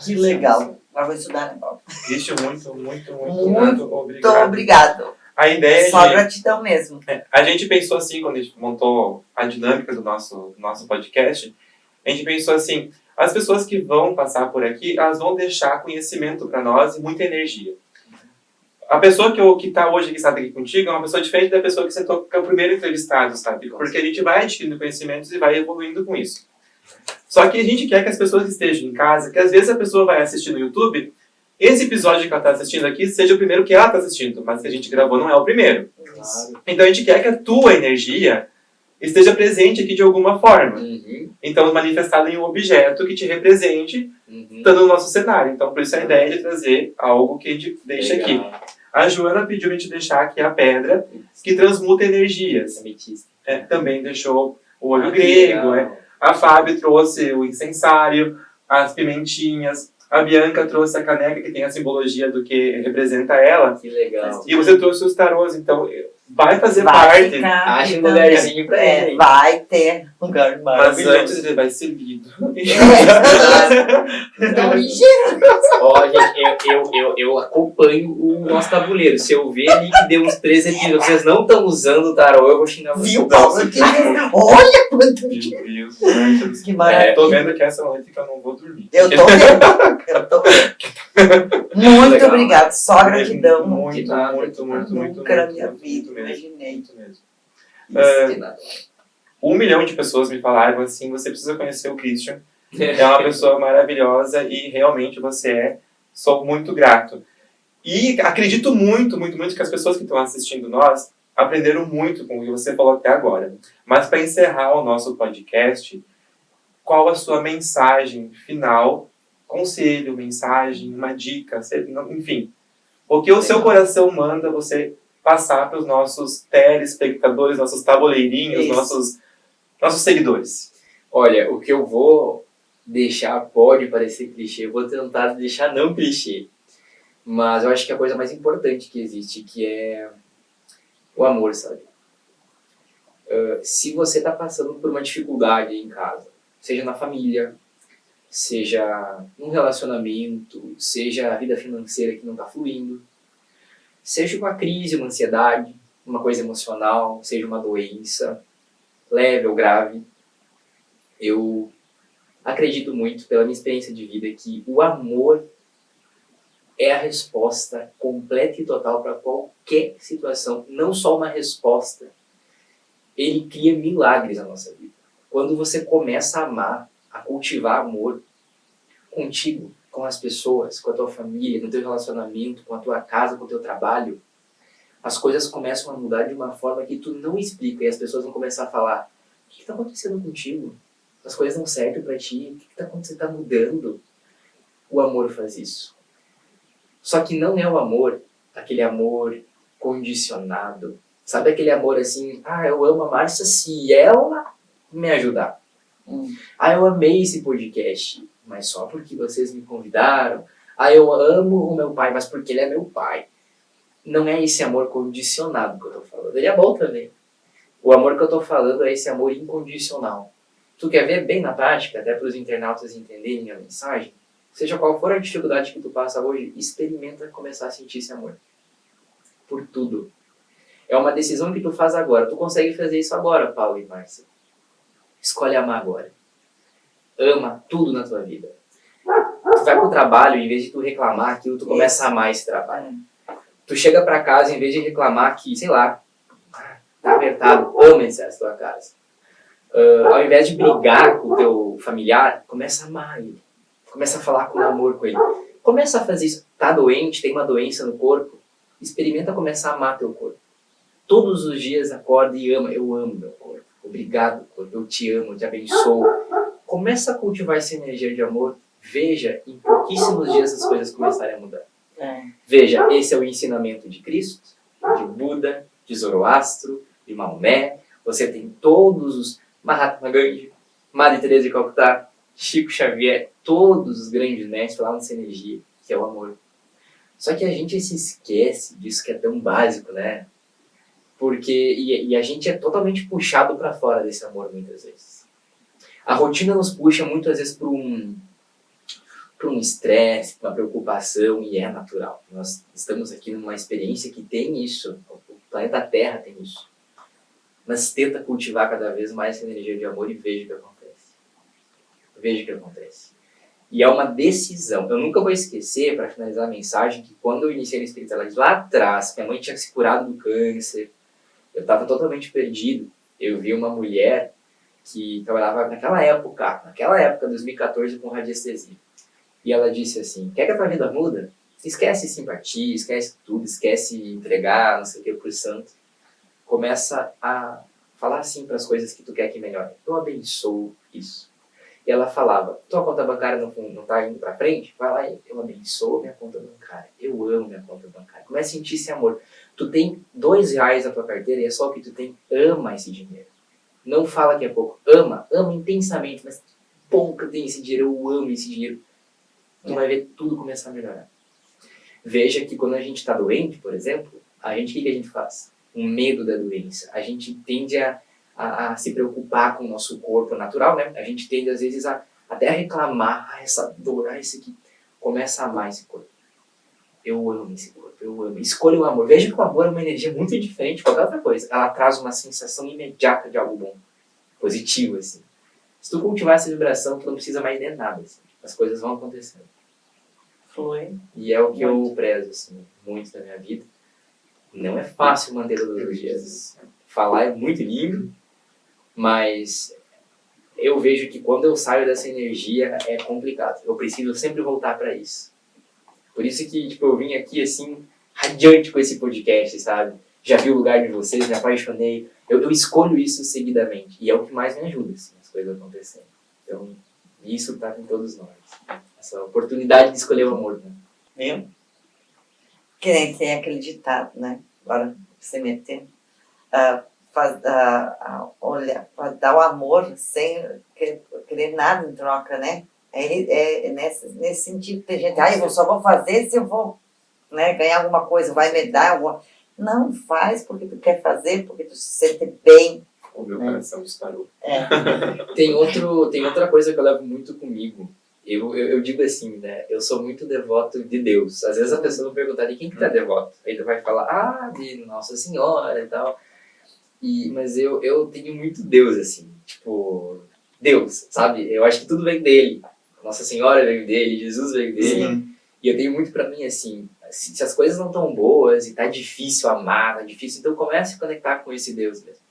que legal. Agora vou estudar, né, Paulo? Cristian, muito Muito obrigado. obrigado. A ideia Só de... gratidão mesmo. A gente pensou assim, quando a gente montou a dinâmica do nosso podcast, a gente pensou assim, as pessoas que vão passar por aqui, elas vão deixar conhecimento para nós e muita energia. A pessoa que está hoje, que está aqui contigo, é uma pessoa diferente da pessoa que você que é o primeiro entrevistado, sabe? Porque a gente vai adquirindo conhecimentos e vai evoluindo com isso. Só que a gente quer que as pessoas estejam em casa, que às vezes a pessoa vai assistir no YouTube, esse episódio que ela está assistindo aqui seja o primeiro que ela está assistindo, mas que a gente gravou não é o primeiro. Claro. Então a gente quer que a tua energia esteja presente aqui de alguma forma. Então manifestada em um objeto que te represente, estando no nosso cenário. Então por isso a ideia de trazer algo que a gente deixa aqui. A Joana pediu a gente deixar aqui a pedra que transmuta energias. Também deixou o olho grego. A Fábio trouxe o incensário, as pimentinhas. A Bianca trouxe a caneca que tem a simbologia do que representa ela. Que legal. E você trouxe os tarôs. Então vai fazer Vai parte. ficar, Acha um então, lugarzinho pra ele. vai ter lugar Mas maravilhoso. antes ele vai ser lido. Então, Ó, gente, eu acompanho o nosso tabuleiro. Se eu ver ali que deu uns 3 episódios, vocês não estão usando o tarô, eu vou xingar vocês. viu, Paulo? Olha quanto Meu que... Deus. Que maravilha. Tô vendo que essa noite que eu não vou dormir. Eu tô vendo. Eu tô vendo. Muito Legal. obrigado. Só gratidão. Muito, nada, muito, muito, muito, Nunca na muito, minha muito, vida muito mesmo. imaginei. Muito mesmo. Isso, de nada. 1 milhão de pessoas me falaram assim, você precisa conhecer o Christian. É uma pessoa maravilhosa e realmente você é. Sou muito grato. E acredito muito, muito, muito que as pessoas que estão assistindo nós aprenderam muito com o que você falou até agora. Mas para encerrar o nosso podcast, qual a sua mensagem final? Conselho, mensagem, uma dica, enfim. O que o seu coração manda você passar para os nossos telespectadores, nossos tabuleirinhos, Isso. nossos seguidores. Olha, o que eu vou deixar pode parecer clichê, eu vou tentar deixar não clichê. Mas eu acho que a coisa mais importante que existe, que é o amor, sabe? Se você está passando por uma dificuldade em casa, seja na família, seja num relacionamento, seja a vida financeira que não está fluindo, seja uma crise, uma ansiedade, uma coisa emocional, seja uma doença, leve ou grave, eu acredito muito, pela minha experiência de vida, que o amor é a resposta completa e total para qualquer situação. Não só uma resposta. Ele cria milagres na nossa vida. Quando você começa a amar, a cultivar amor contigo, com as pessoas, com a tua família, no teu relacionamento, com a tua casa, com o teu trabalho, as coisas começam a mudar de uma forma que tu não explica. E as pessoas vão começar a falar: o que está acontecendo contigo? As coisas não servem para ti? O que está acontecendo? Está mudando? O amor faz isso. Só que não é o amor, aquele amor condicionado. Sabe aquele amor assim, eu amo a Márcia se ela me ajudar. Eu amei esse podcast, mas só porque vocês me convidaram. Eu amo o meu pai, mas porque ele é meu pai. Não é esse amor condicionado que eu tô falando. Ele é bom também. O amor que eu tô falando é esse amor incondicional. Tu quer ver bem na prática, até para os internautas entenderem a mensagem? Seja qual for a dificuldade que tu passa hoje, experimenta começar a sentir esse amor. Por tudo. É uma decisão que tu faz agora. Tu consegue fazer isso agora, Paulo e Márcia. Escolhe amar agora. Ama tudo na tua vida. Tu vai pro trabalho, em vez de tu reclamar aquilo, tu começa a amar esse trabalho. Tu chega pra casa, em vez de reclamar que, sei lá, tá apertado, ama essa tua casa. Ao invés de brigar com o teu familiar, começa a amar ele. Começa a falar com amor com ele. Começa a fazer isso. Tá doente, tem uma doença no corpo, experimenta começar a amar teu corpo. Todos os dias acorda e ama. Eu amo meu corpo. Obrigado, corpo. Eu te amo, eu te abençoo. Começa a cultivar essa energia de amor. Veja, em pouquíssimos dias as coisas começarem a mudar. Veja, esse é o ensinamento de Cristo, de Buda, de Zoroastro, de Maomé. Você tem todos os Mahatma Gandhi, Madre Teresa de Calcutá, Chico Xavier, todos os grandes mestres falavam dessa energia, que é o amor. Só que a gente se esquece disso que é tão básico, né? E a gente é totalmente puxado para fora desse amor muitas vezes. A rotina nos puxa muitas vezes para um estresse, uma preocupação, e é natural. Nós estamos aqui numa experiência que tem isso. O O planeta Terra tem isso. Mas tenta cultivar cada vez mais essa energia de amor e veja o que acontece. Veja o que acontece. E é uma decisão. Eu nunca vou esquecer, para finalizar a mensagem, que quando eu iniciei na espiritualidade lá atrás, minha mãe tinha se curado do câncer, eu estava totalmente perdido. Eu vi uma mulher que trabalhava naquela época, 2014, com radiestesia. E ela disse assim, quer que a tua vida muda? Esquece simpatia, esquece tudo, esquece entregar, não sei o que, por santo. Começa a falar assim para as coisas que tu quer que melhore. Eu abençoo isso. E ela falava, tua conta bancária não tá indo para frente? Vai lá e eu abençoo minha conta bancária. Eu amo minha conta bancária. Começa a sentir esse amor. Tu tem R$2 na tua carteira e é só o que tu tem. Ama esse dinheiro. Não fala que é pouco. Ama intensamente. Mas, bom que eu tenho esse dinheiro, eu amo esse dinheiro. Tu vai ver tudo começar a melhorar. Veja que quando a gente está doente, por exemplo, o que a gente faz? Um medo da doença. A gente tende a se preocupar com o nosso corpo natural, né? A gente tende, às vezes, até a reclamar. Essa dor, isso aqui. Começa a amar esse corpo. Eu amo esse corpo, eu amo. Escolha o amor. Veja que o amor é uma energia muito diferente de qualquer outra coisa. Ela traz uma sensação imediata de algo bom. Positivo, assim. Se tu cultivar essa vibração, tu não precisa mais de nada, assim. As coisas vão acontecendo. Flui. E é o que eu prezo, assim, muito na minha vida. Não é fácil manter todos os dias. Falar é muito lindo, mas eu vejo que quando eu saio dessa energia é complicado. Eu preciso sempre voltar para isso. Por isso que eu vim aqui assim, radiante com esse podcast, sabe? Já vi o lugar de vocês, me apaixonei. Eu escolho isso seguidamente. E é o que mais me ajuda, assim, as coisas acontecendo. Então, isso está com todos nós. Essa oportunidade de escolher o amor, né? Viu? Que nem tem aquele ditado, né? Agora, você meter. Olha, dar o amor sem querer nada em troca, né? É nesse sentido. Tem gente, eu só vou fazer se eu vou, né, ganhar alguma coisa, vai me dar alguma... Não, faz porque tu quer fazer, porque tu se sente bem. O meu coração disparou. Tem outra coisa que eu levo muito comigo. Eu digo assim, né? Eu sou muito devoto de Deus. Às vezes a pessoa vai perguntar de quem que tá devoto. Aí tu vai falar, de Nossa Senhora e tal. Mas eu tenho muito Deus, assim. Deus, sabe? Eu acho que tudo vem dele. Nossa Senhora veio dele, Jesus veio dele. Sim. E eu tenho muito pra mim, assim, se as coisas não estão boas e tá difícil amar, tá difícil, então comece a conectar com esse Deus mesmo.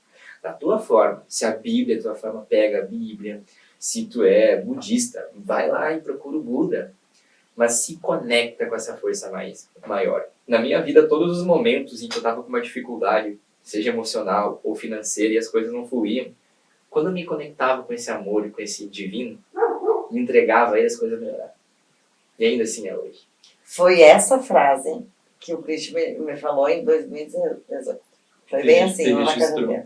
Da tua forma. Se a Bíblia é a tua forma, pega a Bíblia. Se tu é budista, vai lá e procura o Buda. Mas se conecta com essa força maior. Na minha vida, todos os momentos em que eu tava com uma dificuldade, seja emocional ou financeira, e as coisas não fluíam, quando eu me conectava com esse amor e com esse divino, me entregava a ele, as coisas melhoravam. E ainda assim é hoje. Foi essa frase que o Cristian me falou em 2018. Foi bem assim, lá na casa dele.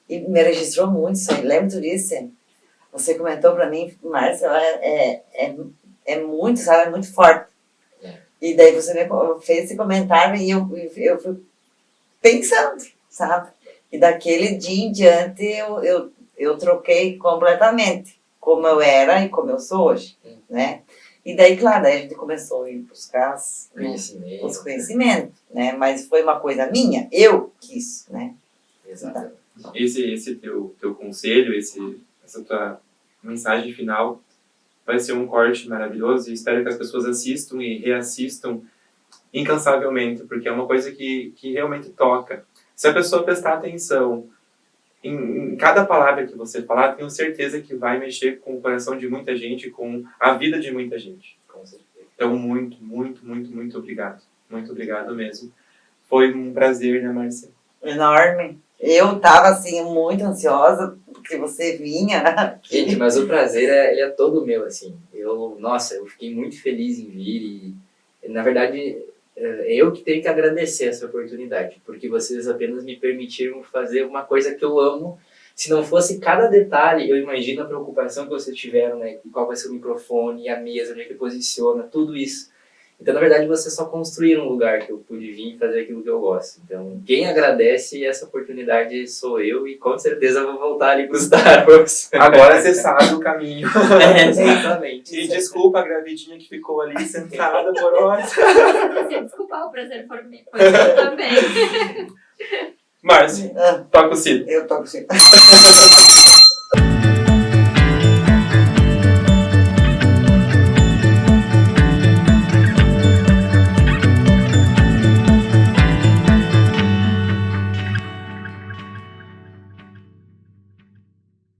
E me registrou muito isso aí. Lembro disso? Você comentou pra mim, Márcia, é muito, sabe, é muito forte. E daí você me fez esse comentário e eu fui pensando, sabe? E daquele dia em diante eu troquei completamente como eu era e como eu sou hoje, né? E daí, claro, daí a gente começou a ir buscar os conhecimentos, né? Mas foi uma coisa minha, eu quis, né? Exatamente. Esse teu conselho, essa tua mensagem final vai ser um corte maravilhoso e espero que as pessoas assistam e reassistam incansavelmente, porque é uma coisa que realmente toca. Se a pessoa prestar atenção em cada palavra que você falar, tenho certeza que vai mexer com o coração de muita gente, com a vida de muita gente. Com certeza. Então, muito, muito, muito, muito obrigado. Muito obrigado mesmo. Foi um prazer, né, Márcia? Enorme. Eu tava, assim, muito ansiosa porque você vinha. Gente, mas o prazer ele é todo meu, assim. Eu fiquei muito feliz em vir e na verdade, eu que tenho que agradecer essa oportunidade, porque vocês apenas me permitiram fazer uma coisa que eu amo. Se não fosse cada detalhe, eu imagino a preocupação que vocês tiveram, né? Qual vai ser o microfone, a mesa, onde é que posiciona, tudo isso. Então, na verdade, você só construir um lugar que eu pude vir e fazer aquilo que eu gosto. Então, quem agradece essa oportunidade sou eu e com certeza vou voltar ali para os Star Wars. Agora você sabe o caminho. Exatamente. E desculpa a gravidinha que ficou ali sentada por horas. Se desculpar, o prazer foi meu também. Márcio, Ah, toca o sino. eu toco assim.